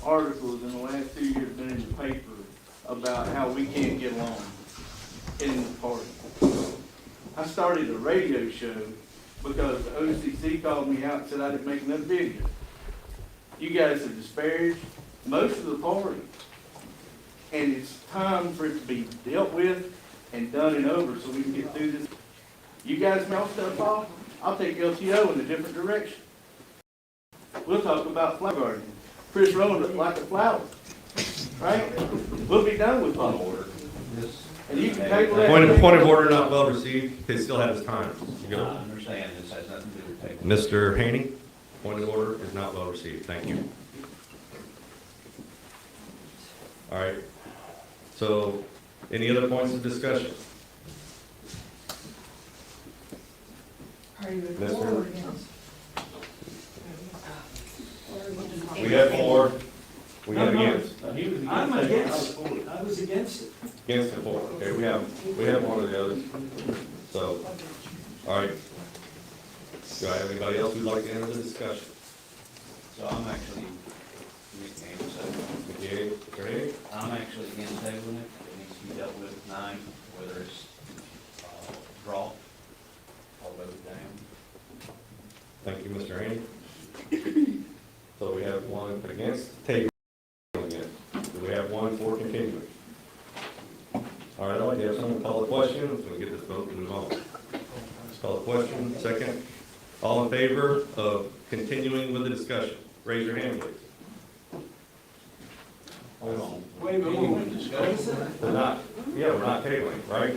articles in the last 2 years been in the paper about how we can't get along in the party. I started a radio show because the OCC called me out and said I didn't make enough video. You guys have disparaged most of the party. And it's time for it to be dealt with and done and over so we can get through this. You guys melt stuff off, I'll take LTO in a different direction. We'll talk about flower gardening. Chris Rowan looked like a flower, right? We'll be done with flower order. And you can table that. Point of order not well received. He still has time. You I go. understand this has nothing to do with taking. Mr. Haney, point of order is not well received. Thank you. All right. So, any other points of discussion? Are you Yes, for sir. or against? We have 4. We have against. I'm against. I was against it. Against the 4. Okay, we have one of the others. So, all right. Do I have anybody else who'd like to enter the discussion? So I'm actually, Mr. Haney? I'm actually against tabling it. It needs to be dealt with tonight, whether it's draw or vote it down. Thank you, Mr. Haney. So we have 1 against tabling it. Do we have 1 for continuing? All right, I'd like to have someone call a question, so we get this vote and move on. Let's call a question. Second. All in favor of continuing with the discussion? Raise your hand, please. Hold on. Wait. We're not, we're not tabling, right?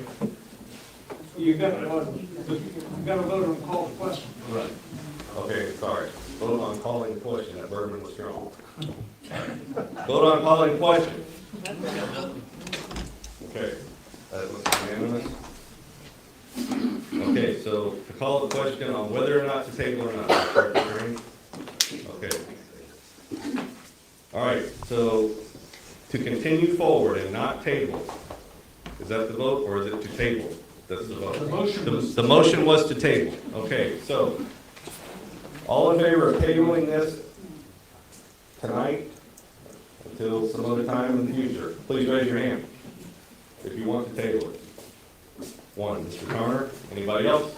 You got to vote on call the question. Right. Okay, sorry. Vote on calling the question. That Bergman was strong. Vote on calling the question. Okay, that looks unanimous. Okay, so to call the question on whether or not to table or not. Correct, Mr. Haney? Okay. All right, so to continue forward and not table, is that the vote or is it to table? That's the vote. The motion was to table. Okay, so all in favor of tabling this tonight until some other time in the future, please raise your hand if you want to table it. 1, Mr. Turner. Anybody else?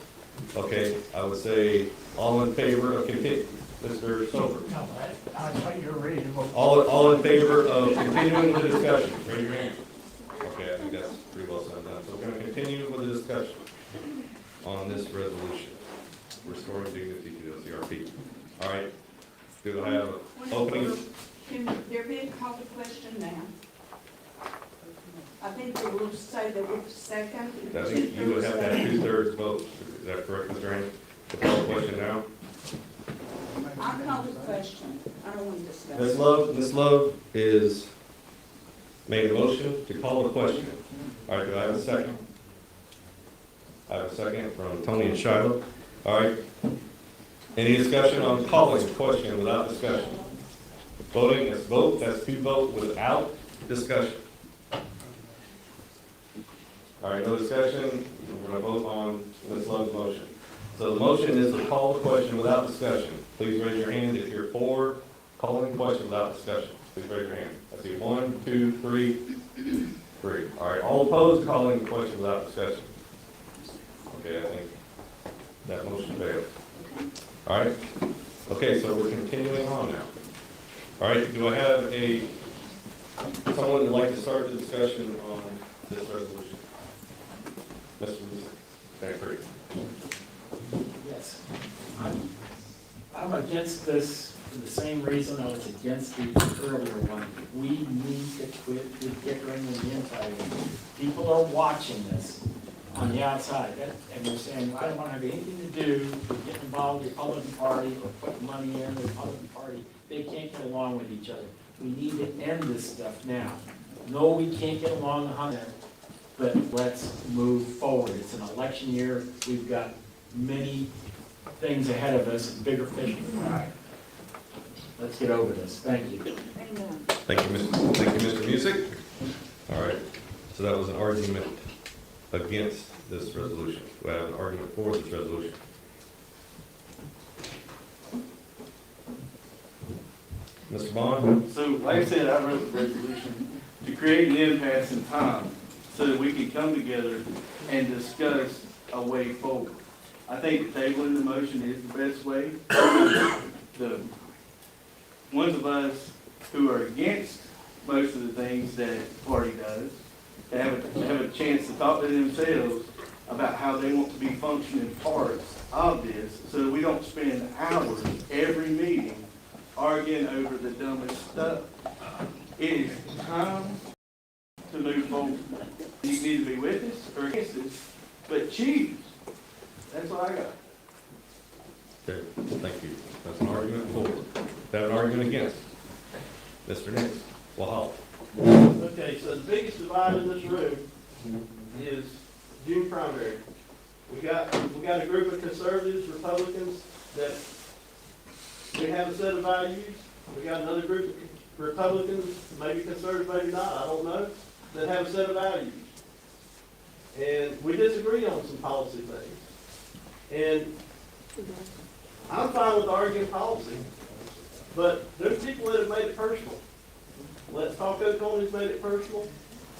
Okay, I would say all in favor of continue. Mr. Sober. No, I thought you were ready to vote. All in favor of continuing the discussion? Raise your hand. Okay, I think that's pretty well said done. So we're going to continue with the discussion on this resolution, restoring dignity to the OCRP. All right. Do I have openings? Can there be a call to question now? I think the rules say that we're second. I think you would have to have 2/3 vote. Is that correct, Mr. Haney? To call the question now? I'll call the question. I don't want to discuss. Ms. Love is made a motion to call the question. All right, do I have a second? I have a second from Tony and Shiloh. All right. Any discussion on calling the question without discussion? Voting is vote, that's to vote without discussion. All right, no discussion. We're going to vote on Ms. Love's motion. So the motion is to call the question without discussion. Please raise your hand if you're for calling the question without discussion. Please raise your hand. I see 1, 2, 3, 3. All right, all opposed to calling the question without discussion. Okay, I think that motion fails. All right. Okay, so we're continuing on now. All right, do I have someone who'd like to start the discussion on this resolution? Mr. Thankford. Yes. I'm against this for the same reason I was against the earlier one. We need to quit the dickering and the infighting. People are watching this on the outside, and they're saying, I don't want to have anything to do with getting involved with the Republican Party or putting money in the Republican Party. They can't get along with each other. We need to end this stuff now. No, we can't get along 100. but let's move forward. It's an election year. We've got many things ahead of us, and bigger fish to fry. Let's get over this. Thank you. Thank you, Mr. Music. All right, so that was an argument against this resolution. We have an argument for this resolution. Mr. Bond? So, like I said, I wrote the resolution to create an impasse in time so that we can come together and discuss a way forward. I think that tabling the motion is the best way. The ones of us who are against most of the things that the party does, to have a chance to talk to themselves about how they want to be functioning parts of this, so that we don't spend hours every meeting arguing over the dumbest stuff. It is time to move forward. You can either be with us or against us, but choose. That's what I got. Okay, thank you. That's an argument for. That an argument against. Mr. Nix, Wahal. Okay, so the biggest divide in this room is June primary. We got a group of conservatives, Republicans, that we have a set of values. We got another group of Republicans, maybe conservative, maybe not, I don't know, that have a set of values. And we disagree on some policy things. And I'm fine with arguing policy, but there's people that have made it personal. Let's Talk Oklahoma's made it personal.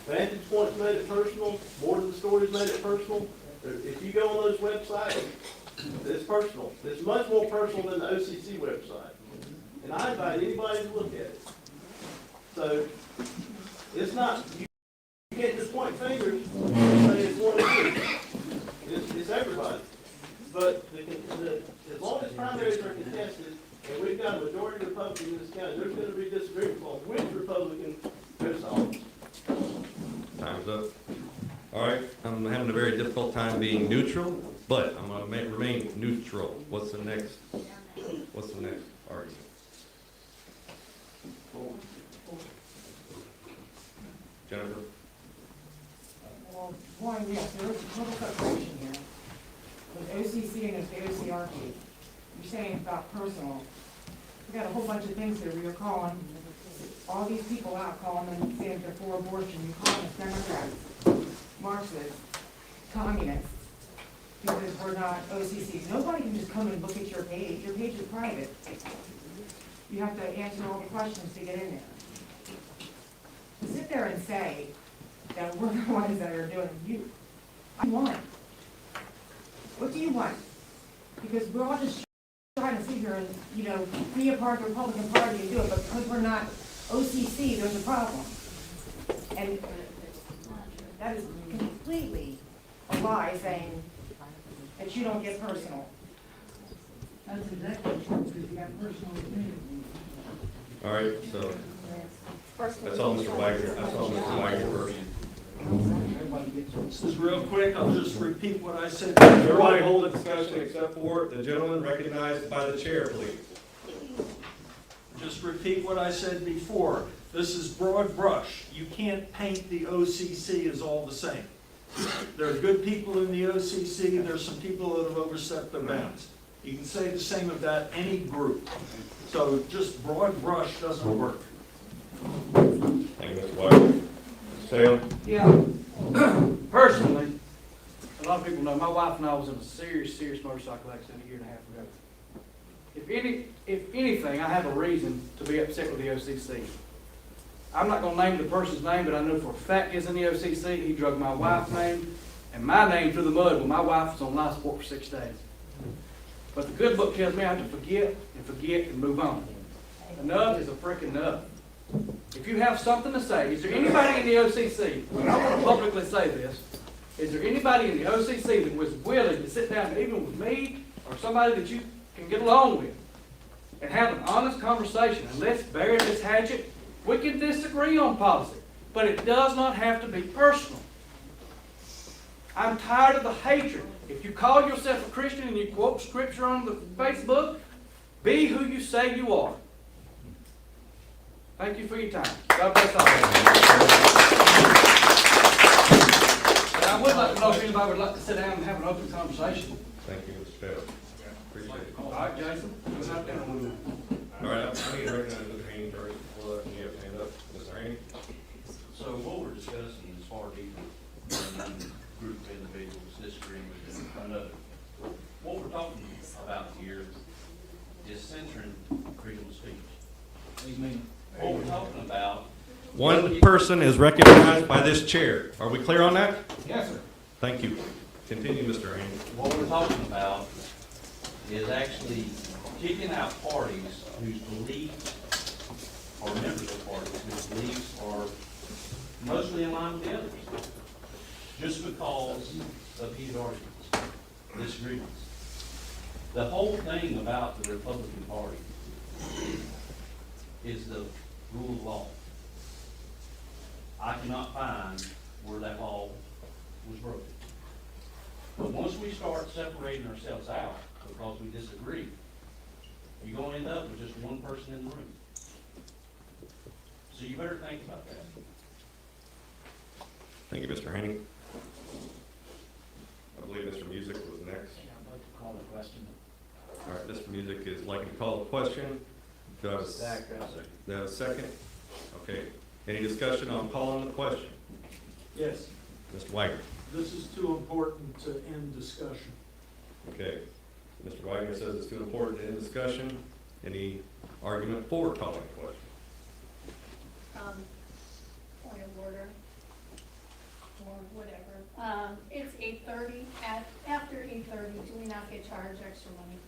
Vantage Point's made it personal. More to the Story's made it personal. If you go on those websites, it's personal. It's much more personal than the OCC website. And I invite anybody to look at it. So, it's not, you can't just point fingers and say it's one of you. It's everybody. But as long as primaries are contested, and we've got a majority Republican in this county, there's going to be disagreement on which Republican goes to office. Time's up. All right, I'm having a very difficult time being neutral, but I'm going to remain neutral. What's the next argument? Jennifer? Well, one, yes, there is a total separation here with OCC and the OCRP. You're saying about personal. We got a whole bunch of things here. We are calling all these people out, calling them saying they're for abortion. You call them Democrats, Marxists, communists, because we're not OCC. Nobody can just come and look at your page. Your page is private. You have to answer all the questions to get in there. To sit there and say that we're the ones that are doing you. I want. What do you want? Because we're all just trying to sit here and, be a part of the Republican Party and do it, but because we're not OCC, there's a problem. And that is completely a lie saying that you don't get personal. That's exactly true, because you have personal opinion. All right, so that's all Mr. Wagner. That's all Mr. Wagner first. This is real quick, I'll just repeat what I said. Everybody hold the discussion except for the gentleman recognized by the chair, please. Just repeat what I said before. This is broad brush. You can't paint the OCC as all the same. There are good people in the OCC, there's some people that have overstepped their bounds. You can say the same about any group. So just broad brush doesn't work. Thank you, Mr. Wagner. Taylor? Yeah. Personally, a lot of people know, my wife and I was in a serious motorcycle accident a year and a half ago. If anything, I have a reason to be upset with the OCC. I'm not going to name the person's name, but I know for a fact he's in the OCC. He drug my wife's name and my name through the mud when my wife was on life support for 6 days. But the good book tells me I have to forget and move on. Enough is a freaking enough. If you have something to say, is there anybody in the OCC, and I want to publicly say this, is there anybody in the OCC that was willing to sit down, even with me, or somebody that you can get along with, and have an honest conversation, and let's bury this hatchet? We can disagree on policy, but it does not have to be personal. I'm tired of the hatred. If you call yourself a Christian and you quote scripture on the Facebook, be who you say you are. Thank you for your time. God bless all of you. I would like to know if anybody would like to sit down and have an open conversation. Thank you, Mr. Taylor. Appreciate it. All right, Jason, go out there. All right, I need to recognize Mr. Haney first before letting you have a hand up. Mr. Haney? So what we're discussing is far deeper than a group of individuals disagreeing with another. What we're talking about here is censoring freedom of speech. What we're talking about. One person is recognized by this chair. Are we clear on that? Yes, sir. Thank you. Continue, Mr. Haney. What we're talking about is actually kicking out parties whose beliefs, or members of parties whose beliefs are mostly in line with the others, just because of heated arguments, disagreements. The whole thing about the Republican Party is the rule of law. I cannot find where that law was broken. But once we start separating ourselves out because we disagree, you're going to end up with just one person in the room. So you better think about that. Thank you, Mr. Haney. I believe Mr. Music was next. I'd like to call the question. All right, Mr. Music is like to call the question. Do I have a second? Do I have a second? Okay. Any discussion on calling the question? Yes, Mr. Wagner? this is too important to end discussion. Okay. Mr. Wagner says it's too important to end discussion. Any argument for calling the question? Point of order, or whatever. It's 8:30, after 8:30, do we not get charged extra money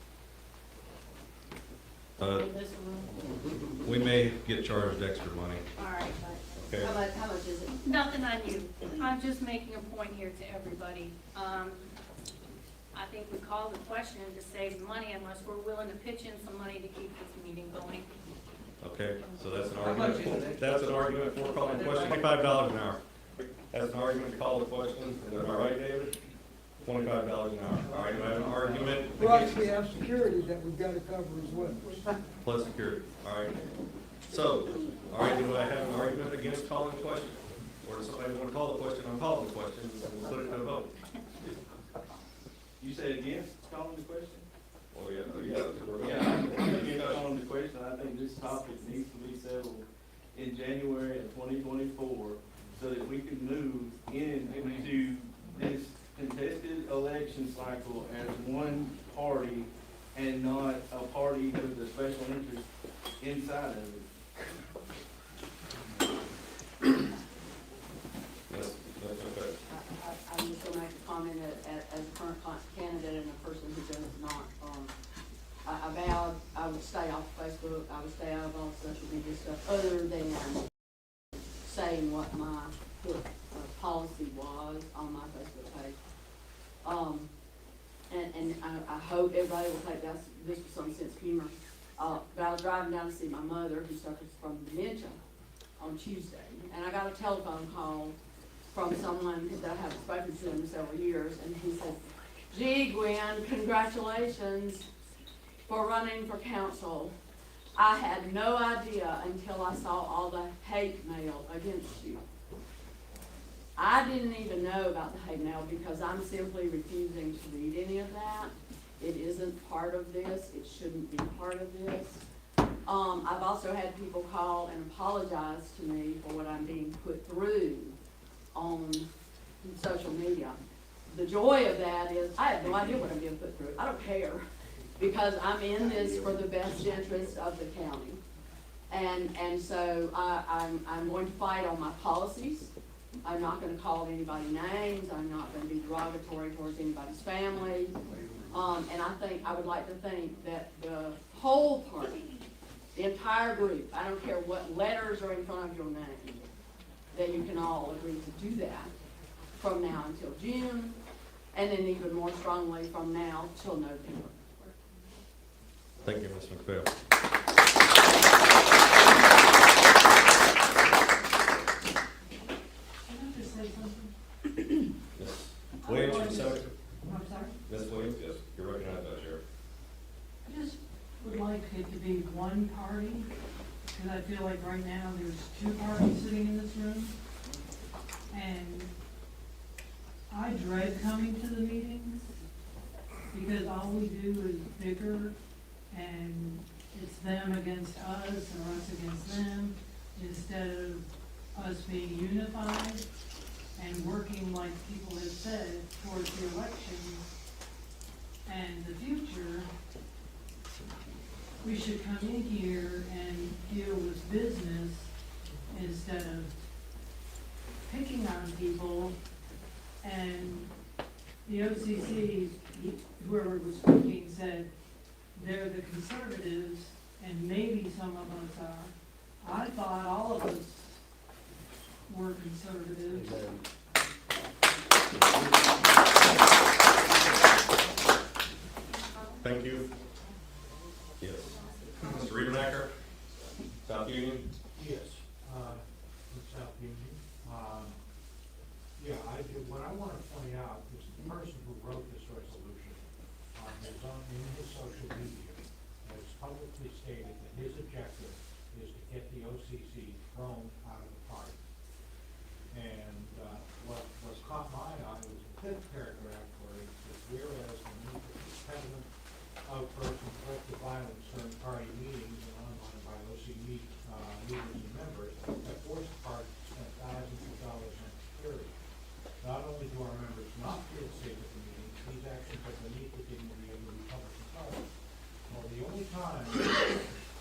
in this room? We may get charged extra money. All right, but Okay. How much is it? nothing on you. I'm just making a point here to everybody. I think we call the question to save money unless we're willing to pitch in some money to keep this meeting going. Okay, so that's an argument. That's an argument for calling the question. $25 an hour. That's an argument to call the question. Am I right, David? $25 an hour. All right, do I have an argument? Plus, we have security that we've got to cover as well. Plus security. All right. So, all right, do I have an argument against calling the question? Or does somebody want to call the question? I'm calling the question and we'll put it to a vote. You said against calling the question? Oh, yeah. I'm against calling the question. I think this topic needs to be settled in January of 2024 so that we can move into this contested election cycle as one party and not a party with a special interest inside of it. That's okay. I'm just gonna make a comment as a current candidate and a person who does not, I vowed I would stay off Facebook, I would stay out of all social media stuff, other than saying what my policy was on my Facebook page. And I hope everybody will take this with some sense of humor. But I was driving down to see my mother, who suffers from dementia, on Tuesday, and I got a telephone call from someone that I haven't spoken to in several years, and he said, "Gee, Gwen, congratulations for running for council. I had no idea until I saw all the hate mail against you." I didn't even know about the hate mail because I'm simply refusing to read any of that. It isn't part of this. It shouldn't be part of this. I've also had people call and apologize to me for what I'm being put through on social media. The joy of that is I have no idea what I'm being put through. I don't care because I'm in this for the best interest of the county. And so I'm going to fight on my policies. I'm not going to call anybody names. I'm not going to be derogatory towards anybody's family. And I would like to think that the whole party, the entire group, I don't care what letters are in front of your name, that you can all agree to do that from now until June, and then even more strongly from now till November. Thank you, Ms. McPhail. Can I just say something? Ms. Williams, your second. I'm sorry? Ms. Williams, yes, you're recognized by the chair. I just would like it to be one party, because I feel like right now there's two parties sitting in this room. And I dread coming to the meetings because all we do is bicker and it's them against us or us against them instead of us being unified and working, like people have said, towards the election and the future. We should come in here and deal with business instead of picking on people. And the OCC, whoever was speaking, said they're the conservatives, and maybe some of us are. I thought all of us were conservatives. Thank you. Yes. Mr. Riedenacker, South Union? Yes, from South Union. Yeah, I do, what I want to point out is the person who wrote this resolution in his social media has publicly stated that his objective is to get the OCC thrown out of the party. And what caught my eye was the fifth paragraph where it says, whereas the need for competitive outbursts and collective violence during party meetings and online by OC leaders and members have forced the party to spend thousands of dollars on security. Not only do our members not feel safe at the meetings, these actions have beneath the dignity of the Republican Party. Well, the only time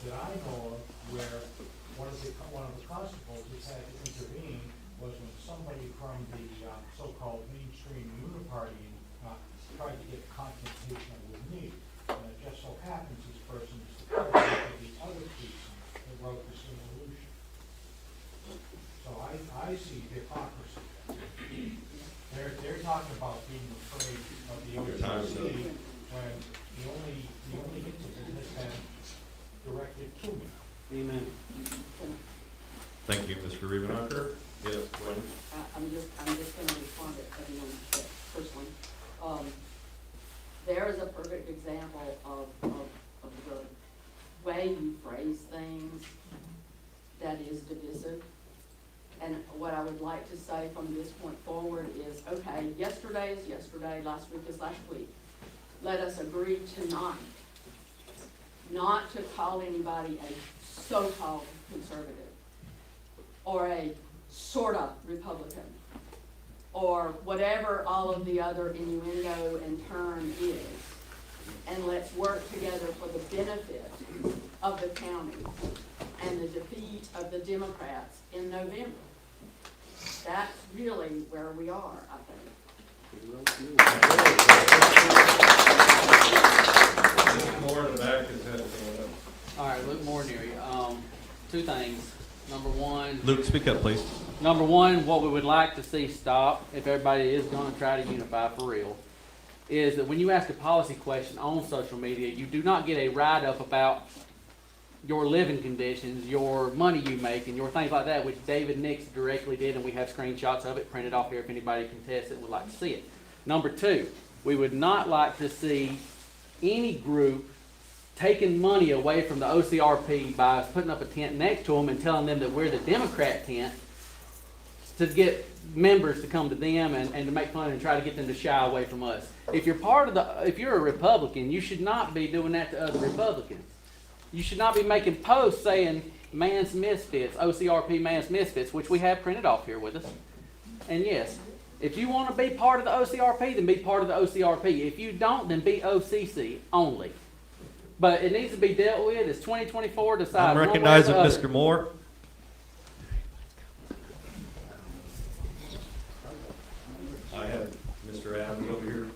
that I know of where one of the constables has had to intervene was when somebody from the so-called mainstream uniparty tried to get confrontational with me. And it just so happens this person is the president of the other person that wrote this resolution. So I see hypocrisy. They're talking about being afraid of the OCC when the only incident has been directed to me. Amen. Thank you, Mr. Riedenacker. Yes, Glenn? I'm just gonna respond to everyone personally. There is a perfect example of the way you phrase things that is divisive. And what I would like to say from this point forward is, okay, yesterday is yesterday, last week is last week. Let us agree tonight not to call anybody a so-called conservative or a sort of Republican or whatever all of the other innuendo and term is. And let's work together for the benefit of the county and the defeat of the Democrats in November. That's really where we are, I think. More in the back is head going up. All right, Luke Mornery. Two things. Number one. Luke, speak up, please. Number one, what we would like to see stop, if everybody is going to try to unify for real, is that when you ask a policy question on social media, you do not get a write-up about your living conditions, your money you make, and your things like that, which David Nix directly did, and we have screenshots of it printed off here if anybody can test it and would like to see it. Number two, we would not like to see any group taking money away from the OCRP by putting up a tent next to them and telling them that we're the Democrat tent to get members to come to them and to make fun and try to get them to shy away from us. If you're if you're a Republican, you should not be doing that to other Republicans. You should not be making posts saying man's misfits, OCRP man's misfits, which we have printed off here with us. And yes, if you want to be part of the OCRP, then be part of the OCRP. If you don't, then be OCC only. But it needs to be dealt with. It's 2024. Decide. I'm recognizing Mr. Moore. I have Mr. Adams over here.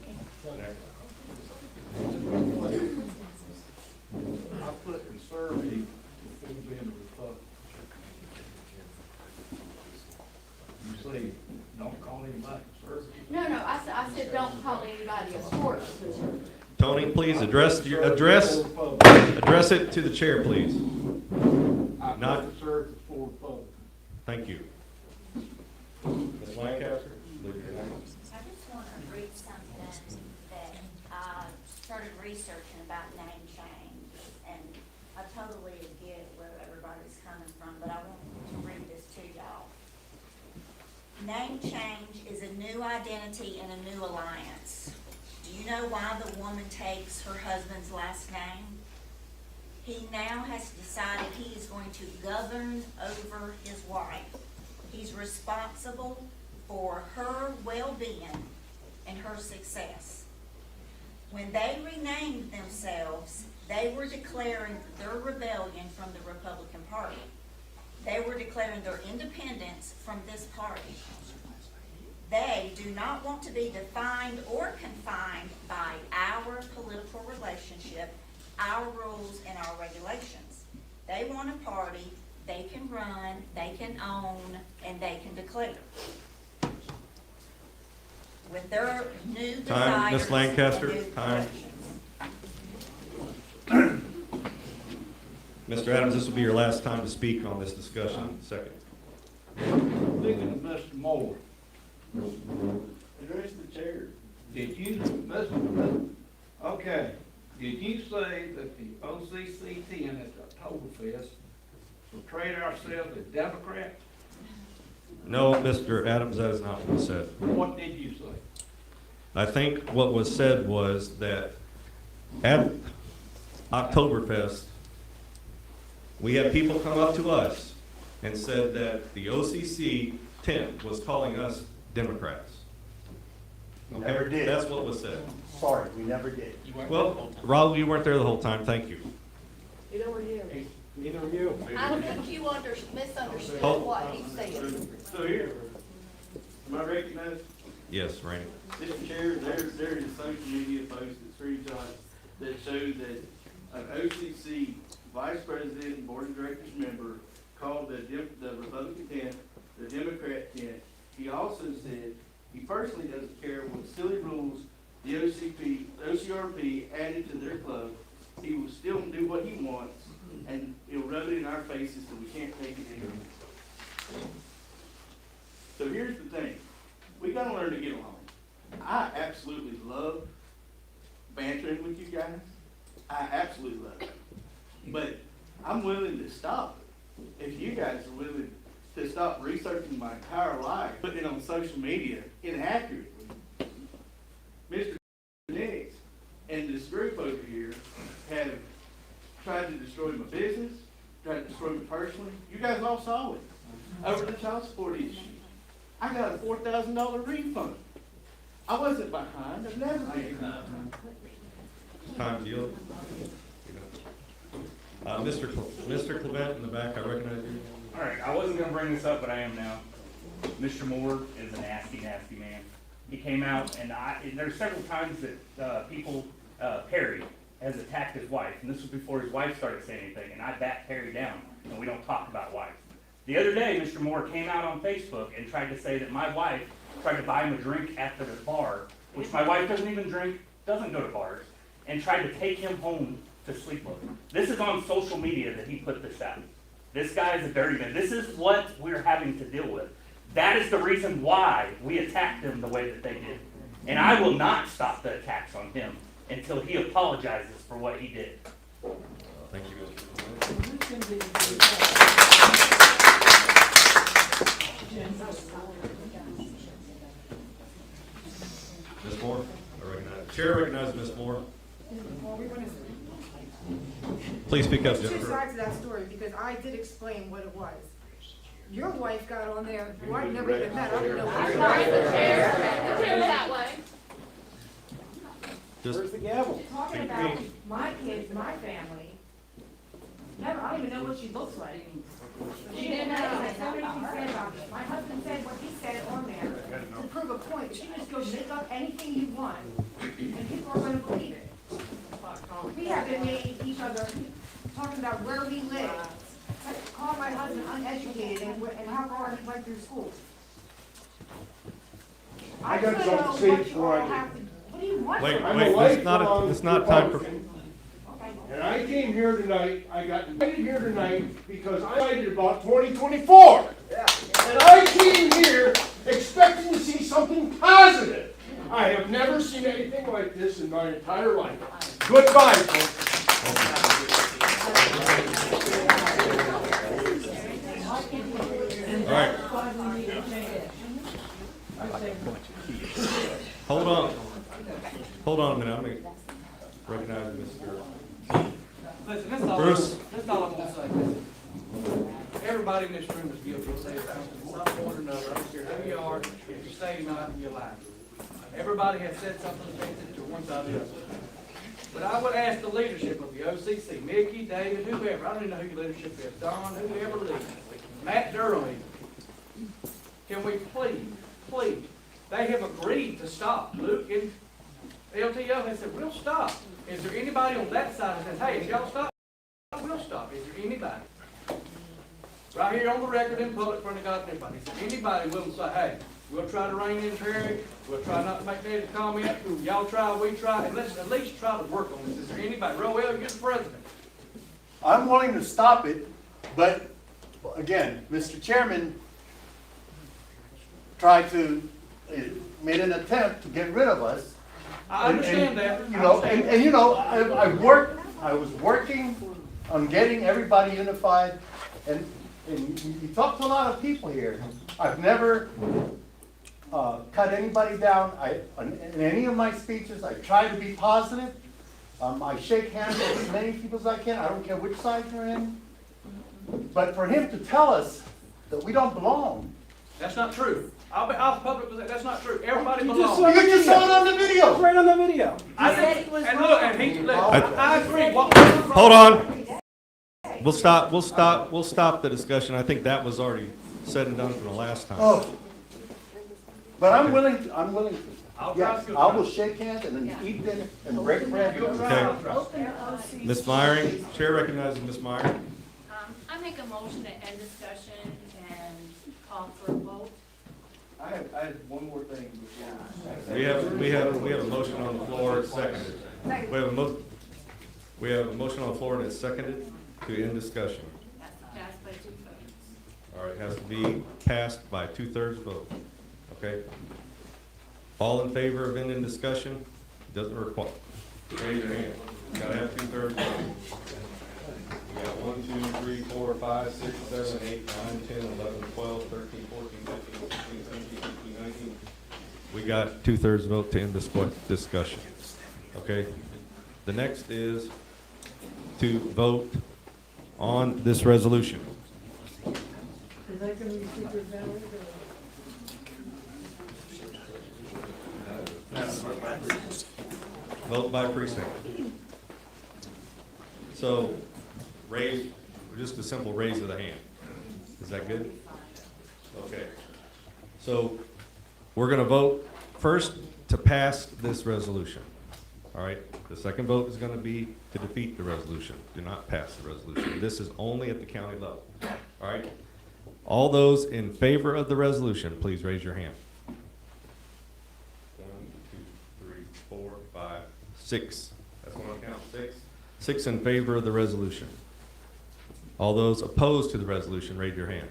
I put conservative before being Republican. You say, don't call anybody conservative. No, I said don't call anybody a sort of conservative. Tony, please address it to the chair, please. I'm Not conservative for Republican. Thank you. Ms. Lancaster? I just want to read something that I started researching about name change, and I totally get where everybody's coming from, but I want to read this to y'all. Name change is a new identity and a new alliance. Do you know why the woman takes her husband's last name? He now has decided he is going to govern over his wife. He's responsible for her well-being and her success. When they renamed themselves, they were declaring their rebellion from the Republican Party. They were declaring their independence from this party. They do not want to be defined or confined by our political relationship, our rules, and our regulations. They want a party they can run, they can own, and they can declare. With their new desires. Time, Ms. Lancaster, and new time. directions. Mr. Adams, this will be your last time to speak on this discussion. Second. Speaking of Mr. Moore, address the chair. Did you, okay, did you say that the OCC 10 at the Oktoberfest portrayed ourselves as Democrats? No, Mr. Adams, that is not what was said. What did you say? I think what was said was that at Oktoberfest, we had people come up to us and said that the OCC tent was calling us Democrats. We never did. That's what was said. Sorry, we never did. Well, Raul, you weren't there the whole time. Thank you. Neither were you. Neither were you. I think you misunderstood Oh. what he said. So here, am I recognized? Yes, Randy. Mr. Chair, there is social media posts and screenshots that show that an OCC vice president and board of directors member called the Republican tent the Democrat tent. He also said he personally doesn't care what silly rules the OCRP added to their club. He will still do what he wants, and he'll rub it in our faces so we can't take it anymore. So here's the thing. We gotta learn to get along. I absolutely love bantering with you guys. I absolutely love it. But I'm willing to stop it if you guys are willing to stop researching my entire life, putting it on social media inaccurately. Mr. Nix and this group over here have tried to destroy my business, tried to destroy me personally. You guys all saw it. Over the child support issue. I got a $4,000 refund. I wasn't behind. I've never been behind. Time to yield. Mr. Clement in the back, I recognize you. All right, I wasn't gonna bring this up, but I am now. Mr. Moore is a nasty, nasty man. He came out and there's several times that Perry has attacked his wife, and this was before his wife started saying anything, and I backed Perry down, and we don't talk about wives. The other day, Mr. Moore came out on Facebook and tried to say that my wife tried to buy him a drink after the bar, which my wife doesn't even drink, doesn't go to bars, and tried to take him home to sleep with. This is on social media that he put this out. This guy is a dirty man. This is what we're having to deal with. That is the reason why we attacked him the way that they did. And I will not stop the attacks on him until he apologizes for what he did. Thank you. Ms. Moore, I recognize. Chair recognizes Ms. Moore. Please speak up, There's two Jennifer. sides to that story, because I did explain what it was. Your wife got on there, who I never even met, I didn't know. That way. Just the gavel? Talking about my kids, my family. Never, I don't even know what she looks like. She didn't know. I said what she said about me. My husband said what he said on there to prove a point. She just goes make up anything you want, and people are gonna believe it. We have been made each other, talking about where we live, call my husband uneducated and how far he went through school. I got wanna something know to say what you before I all do. have to- What do you want? Wait, from I'm us? a lifelong it's not time for. Republican, and I came here tonight, I got invited here tonight because I'm excited about 2024. And I came here expecting to see something positive. I have never seen anything like this in my entire life. Goodbye, folks. All right. Hold on. Hold on a minute, I'm gonna recognize Mr. Listen, Bruce. that's all I'm gonna say. Everybody in this room is guilty of saying something, one point or another, I don't care who you are, if you say you're not, you're lying. Everybody has said something offensive to one side or the other. But I would ask the leadership of the OCC, Mickey, David, whoever, I don't even know who your leadership is, Don, whoever leads, Matt Durham even. Can we please, they have agreed to stop. Luke and LTO has said, we'll stop. Is there anybody on that side that says, hey, if y'all stop, we'll stop? Is there anybody? Right here on the record in public in front of God and everybody. Is there anybody willing to say, hey, we'll try to rein in Terry, we'll try not to make negative comments, y'all try, we try, and let's at least try to work on this. Is there anybody? Roel, you're the president. I'm willing to stop it, but again, Mr. Chairman tried to, made an attempt to get rid of us. I understand that. You know, and you know, I was working on getting everybody unified, and you talk to a lot of people here. I've never cut anybody down. In any of my speeches, I try to be positive. I shake hands with as many people as I can. I don't care which side you're in. But for him to tell us that we don't belong. That's not true. I'll publicly say that's not true. Everybody You belongs. just saw it on the video. Right on the video. I think, and look, and he, look, I agree. Hold on. We'll stop the discussion. I think that was already said and done for the last time. Oh. But I'm willing to, I'll yes, try to I will shake hands and then eat dinner and break bread. Okay. Ms. Myring, Chair recognizes Ms. Myring. I make a motion to end discussion and call for a vote. I had one more thing before. We have a motion on the floor, seconded. We have a motion on the floor and it's seconded to end discussion. Passed by 2/3. All right, it has to be passed by 2/3 vote. Okay? All in favor of ending discussion? Doesn't require. Raise your hand. Gotta have 2/3 vote. We got 1, 2, 3, 4, 5, 6, 7, 8, 9, 10, 11, 12, 13, 14, 15, 16, 17, 18, 19. We got 2/3 vote to end this discussion. Okay? The next is to vote on this resolution. Is that gonna be secret ballot Vote by precinct. So, just a simple raise of the hand. Is that good? Okay. So, we're gonna vote first to pass this resolution. All right? The second vote is gonna be to defeat the resolution. Do not pass the resolution. This is only at the county level. All right? All those in favor of the resolution, please raise your hand. 1, 2, 3, 4, 5, 6. That's one on count. 6. 6 in favor of the resolution. All those opposed to the resolution, raise your hand.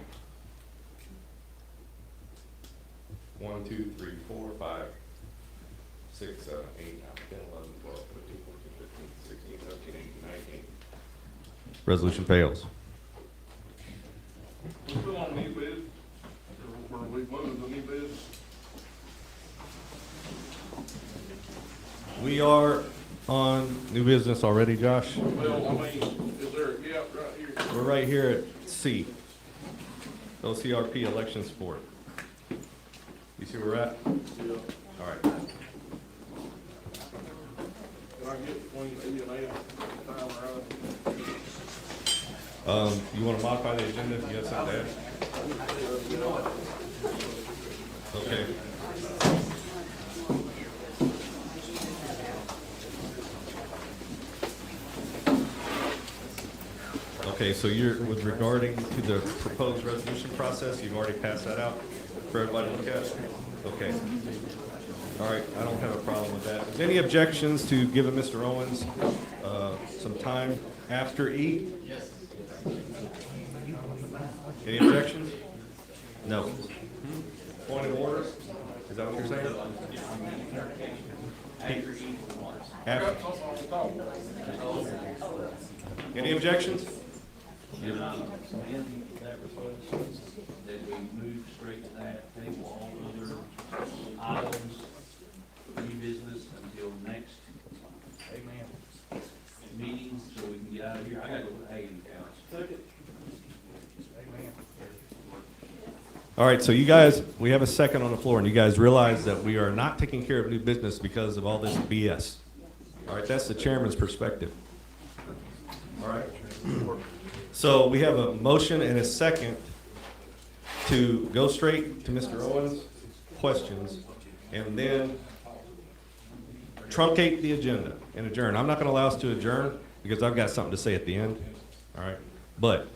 1, 2, 3, 4, 5, 6, 7, 8, 9, 10, 11, 12, 13, 14, 15, 16, 17, 18, 19. Resolution fails. We put on new bid, or we moved the new bid. We are on new business already, Josh. Well, I mean, is there a gap right here? We're right here at C. OCRP election support. You see where we're at? Yeah. All right. Can I get between E and A time around? You want to modify the agenda if you got something to add? Okay. Okay, so with regarding to the proposed resolution process, you've already passed that out for everybody to look at? Okay. All right, I don't have a problem with that. Is there any objections to giving Mr. Owens some time after E? Yes. Any objections? No. Point of order? Is that what you're saying? After. Any objections? Can I amend that request, that we move straight to that, table all other items, new business until next meeting, so we can get out of here? I gotta go with A and council. All right, so you guys, we have a second on the floor, and you guys realize that we are not taking care of new business because of all this BS. All right, that's the chairman's perspective. All right. So we have a motion and a second to go straight to Mr. Owens' questions and then truncate the agenda and adjourn. I'm not going to allow us to adjourn because I've got something to say at the end. All right. But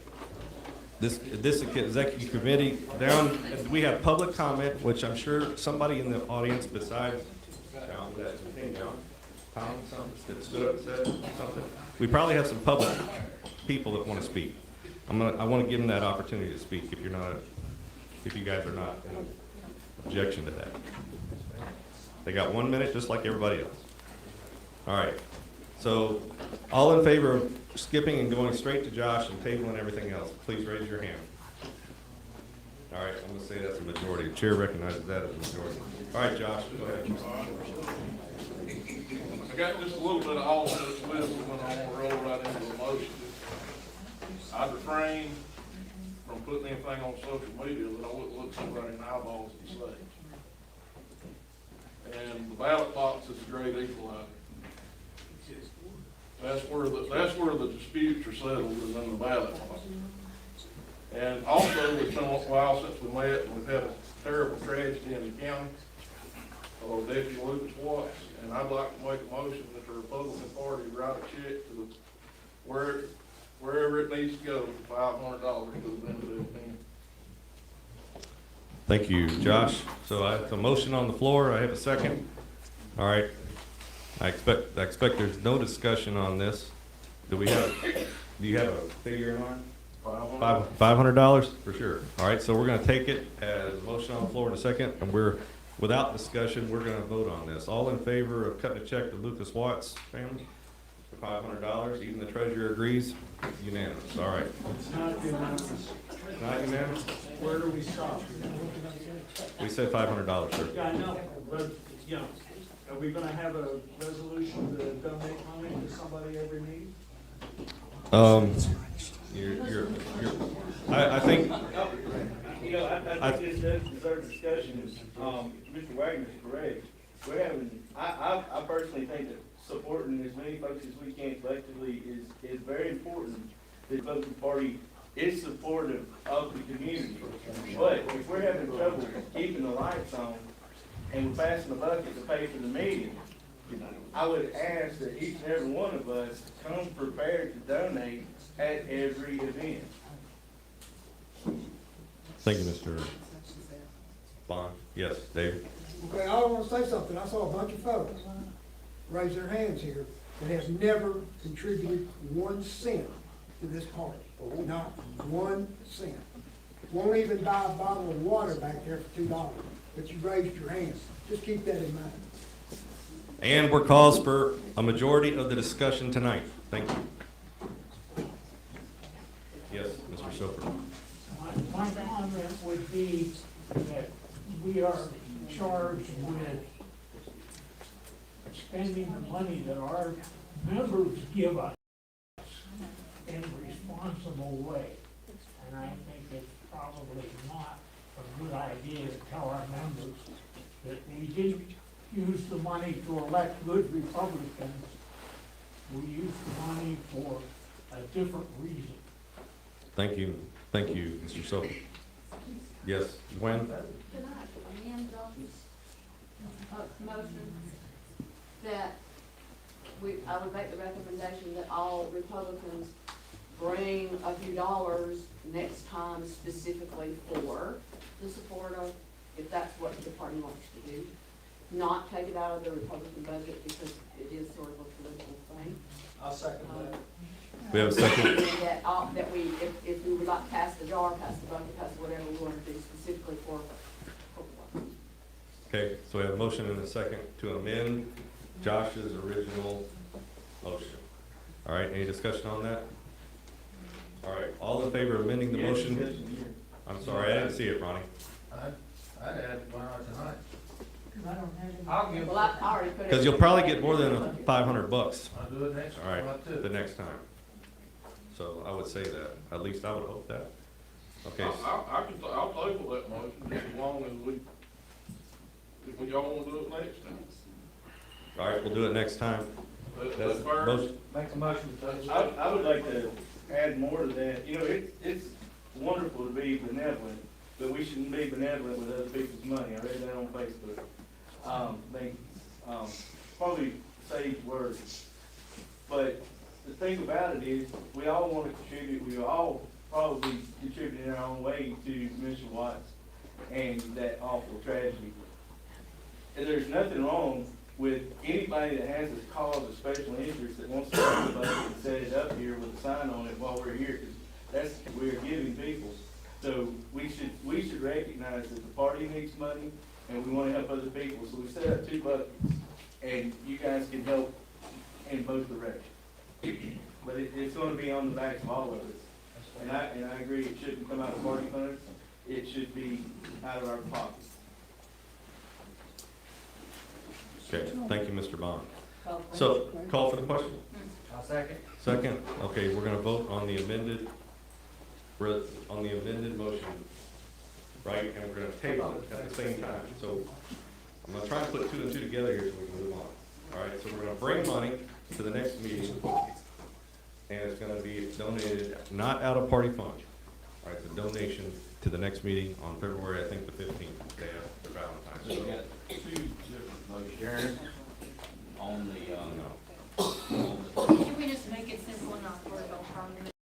this executive committee down, we have public comment, which I'm sure somebody in the audience besides John, that stood up and said something. We probably have some public people that want to speak. I want to give them that opportunity to speak if you guys are not in objection to that. They got 1 minute just like everybody else. All right. So all in favor of skipping and going straight to Josh and tabling everything else, please raise your hand. All right, I'm going to say that's a majority. The chair recognizes that as a majority. All right, Josh, go ahead. I got just a little bit of all of this wisdom and I want to roll right into the motion. I refrain from putting anything on social media that I wouldn't look somebody in the eyeballs and say. And the ballot box is a great equalizer. That's where the disputes are settled, is in the ballot box. And also, it's been a while since we met, and we've had a terrible tragedy in the county. Deputy Lucas Watts, and I'd like to make a motion that the Republican Party write a check to wherever it needs to go for $500 to the benefit of them. Thank you, Josh. So I have a motion on the floor. I have a second. All right. I expect there's no discussion on this. Do you have a figure in mind? $500 for sure. All right, so we're going to take it as a motion on the floor in a second, and without discussion, we're going to vote on this. All in favor of cutting a check to Lucas Watts family for $500? Even the treasurer agrees. Unanimous. All right. It's not unanimous. It's not unanimous. Where do we stop? We said $500, sir. Yeah, I know, but, you know, are we gonna have a resolution to donate money to somebody every meeting? I think. You know, I think this does deserve discussion. Mr. Wagner's correct. We're having, I personally think that supporting as many folks as we can collectively is very important. The Republican Party is supportive of the community. But if we're having trouble keeping the lights on and we're passing the bucket to pay for the meeting, I would ask that each and every one of us come prepared to donate at every event. Thank you, Mr. Bond. Yes, David. Okay, I want to say something. I saw a bunch of folks raise their hands here that has never contributed 1 cent to this party. Not 1 cent. Won't even buy a bottle of water back there for $2, but you raised your hand. Just keep that in mind. And we're calls for a majority of the discussion tonight. Thank you. Yes, Mr. Soper. My comment would be that we are charged with spending the money that our members give us in a responsible way. And I think it's probably not a good idea to tell our members that we didn't use the money to elect good Republicans. We used the money for a different reason. Thank you. Thank you, Mr. Soper. Yes, Gwen? Can I amend Josh's motion that I would make the recommendation that all Republicans bring a few dollars next time specifically for the support of, if that's what the party wants to do, not take it out of the Republican budget because it is sort of a political thing. I'll second that. We have a second. That we, if we would like to pass the jar, pass the bucket, pass whatever we want to do specifically for. Okay, so we have a motion and a second to amend Josh's original motion. All right, any discussion on that? All right, all in favor of amending the motion? I'm sorry, I didn't see it, Ronnie. I'd add, why not tonight? Because I don't have any. I'll give, Well, I already put it. Because you'll probably get more than $500. I'll do it next, All right, I'll do the it. next time. So I would say that, at least I would hope that. Okay, I'll table that motion as long as if y'all wanna do it next time. all right, we'll do it next time. That's First, most, Make a motion to table. I would like to add more to that. You know, it's wonderful to be benevolent, but we shouldn't be benevolent with other people's money. I read that on Facebook. They, probably sage words. But the thing about it is, we all want to contribute, we all probably contribute in our own way to Mr. Watts and that awful tragedy. And there's nothing wrong with anybody that has a cause of special interest that wants to talk about it and set it up here with a sign on it while we're here, because that's, we're giving people. So we should recognize that the party needs money and we want to help other people. So we set up 2 buckets and you guys can help in both directions. But it's gonna be on the backs of all of us. And I agree, it shouldn't come out of party funds, it should be out of our pockets. okay, thank you, Mr. Bond. So, call for the question? I'll second. Second, okay, we're gonna vote on the amended, motion, right, and we're gonna table it at the same time. So, I'm gonna try and put 2 and 2 together here so we can move on. All right, so we're gonna bring money to the next meeting, and it's gonna be donated, not out of party fund. All right, it's a donation to the next meeting on February, I think, the 15th, day after Valentine's. So we So, got 2 different motions on the, no. Can we just make it simple enough for the parliamentary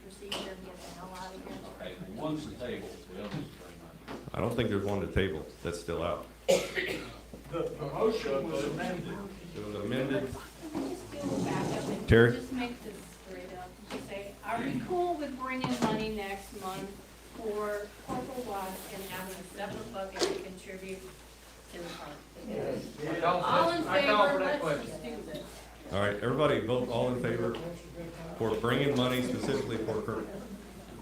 procedure and get the hell out of here? okay, one's the table, the other's the money. I don't think there's one to table that's still out. The motion was amended. It was amended. Just go back up and Terry? just make this straight up. Just say, are we cool with bringing money next month for Corporal Watts and having a separate bucket to contribute to the park? All in I call for favor, that let's question. just do this. All right, everybody vote all in favor for bringing money specifically for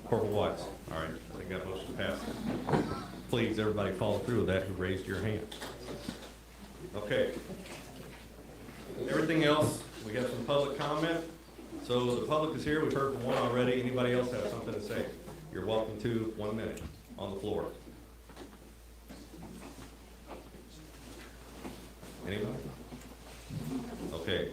Corporal Watts. All right, I think that motion passed. Please, everybody follow through with that who raised your hand. Okay. Everything else, we got some public comment. So the public is here, we've heard from one already. Anybody else have something to say? You're welcome to 1 minute on the floor. Anybody? Okay.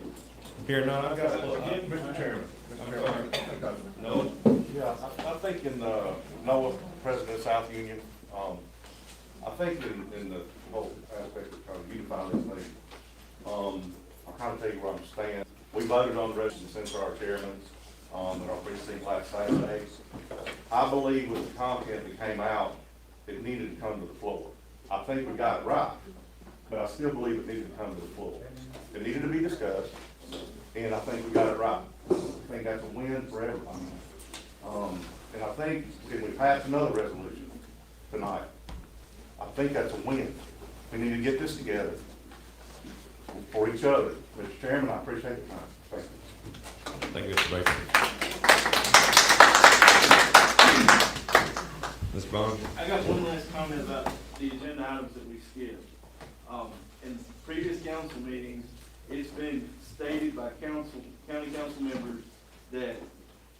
Here, none, I've got, Mr. Chairman. I'm sorry. No? Yeah, I think in, Noah, President of South Union, I think in the whole aspect of trying to unify this thing, I'll kind of tell you where I'm standing. We voted on the resolution sent to our chairman, at our precinct last Saturday. I believe with the content that came out, it needed to come to the floor. I think we got it right, but I still believe it needed to come to the floor. It needed to be discussed, and I think we got it right. I think that's a win for everybody. And I think if we pass another resolution tonight, I think that's a win. We need to get this together for each other. Mr. Chairman, I appreciate the time. Thank you. Thank you, Mr. Baker. Ms. Bond? I got one last comment about the agenda items that we skipped. In previous council meetings, it's been stated by county council members that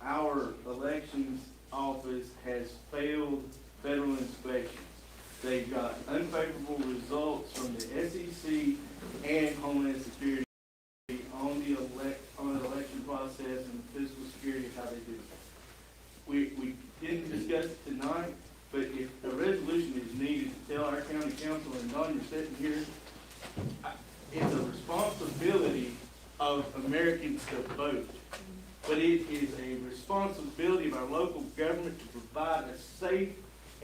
our elections office has failed federal inspections. They've got unfavorable results from the SEC and Homeland Security on the election process and fiscal security, how they do it. We didn't discuss it tonight, but if a resolution is needed to tell our county council, and Don, you're sitting here, it's a responsibility of Americans to vote. But it is a responsibility of our local government to provide a safe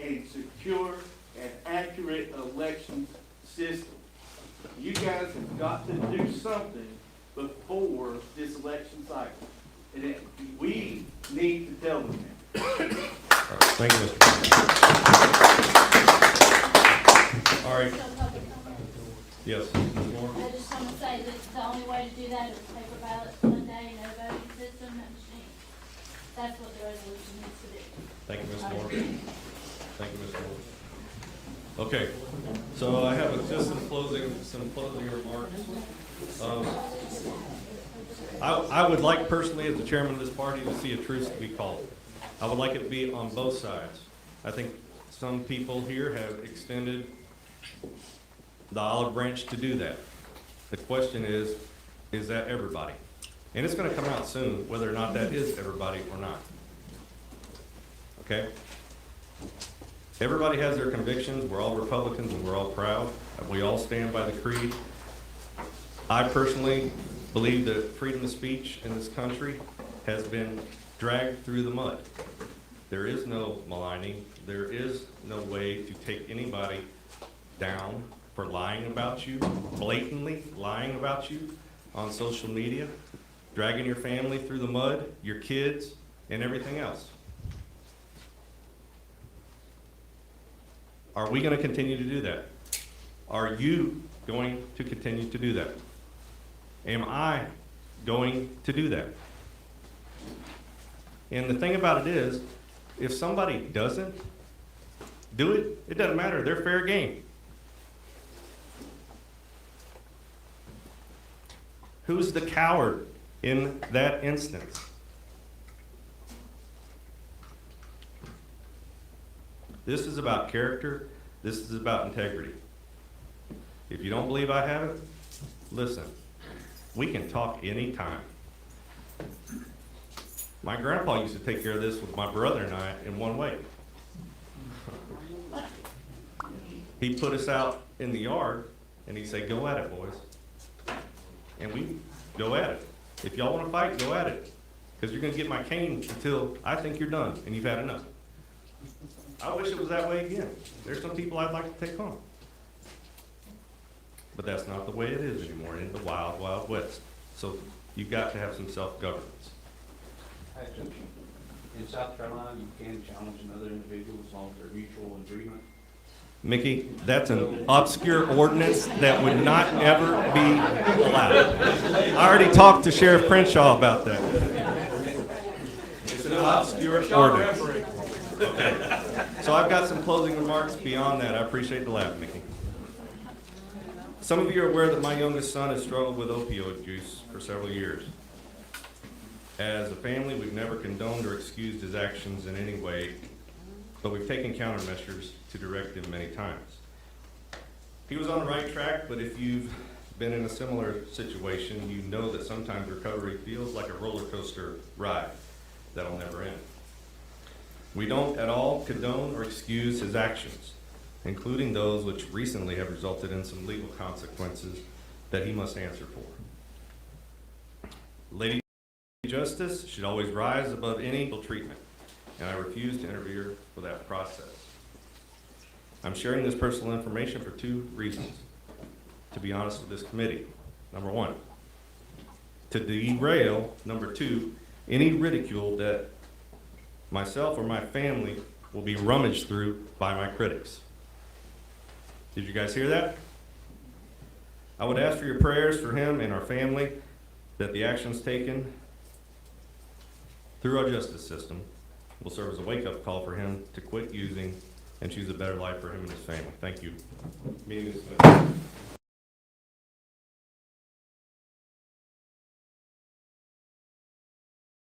and secure and accurate election system. You guys have got to do something before this election cycle. And we need to tell them that. All right, thank you, Mr. All right. Yes, Ms. Moore? I just want to say that the only way to do that is paper ballots one day, no voting system, no machine. That's what the resolution Thank you, Mr. Moore. Okay, so I have just some closing remarks. I would like personally, as the chairman of this party, to see a truce to be called. I would like it to be on both sides. I think some people here have extended the olive branch to do that. The question is that everybody? And it's gonna come out soon, whether or not that is everybody or not. Okay? Everybody has their convictions. We're all Republicans and we're all proud. We all stand by the creed. I personally believe that freedom of speech in this country has been dragged through the mud. There is no maligning. There is no way to take anybody down for lying about you, blatantly lying about you on social media, dragging your family through the mud, your kids, and everything else. Are we going to continue to do that? Are you going to continue to do that? Am I going to do that? And the thing about it is, if somebody doesn't do it, it doesn't matter. They're fair game. Who's the coward in that instance? This is about character. This is about integrity. If you don't believe I have it, listen. We can talk anytime. My grandpa used to take care of this with my brother and I in one way. He'd put us out in the yard and he'd say, "Go at it, boys." And we go at it. If y'all want to fight, go at it. Because you're going to get my cane until I think you're done and you've had enough. I wish it was that way again. There's some people I'd like to take on. But that's not the way it is anymore in the wild, wild west. So you've got to have some self-governance. Actually, in South Carolina, you can challenge another individual as long as they're mutual agreement. Mickey, that's an obscure ordinance that would not ever be allowed. I already talked to Sheriff Crenshaw about that. It's an obscure ordinance. Okay. So I've got some closing remarks beyond that. I appreciate the laugh, Mickey. Some of you are aware that my youngest son has struggled with opioid use for several years. As a family, we've never condoned or excused his actions in any way, but we've taken countermeasures to direct him many times. He was on the right track, but if you've been in a similar situation, you know that sometimes recovery feels like a roller coaster ride that'll never end. We don't at all condone or excuse his actions, including those which recently have resulted in some legal consequences that he must answer for. Lady Justice should always rise above any ill treatment, and I refuse to interfere with that process. I'm sharing this personal information for two reasons, to be honest with this committee. Number one, to derail, number two, any ridicule that myself or my family will be rummaged through by my critics. Did you guys hear that? I would ask for your prayers for him and our family, that the actions taken through our justice system will serve as a wake-up call for him to quit using and choose a better life for him and his family. Thank you. Meeting is finished.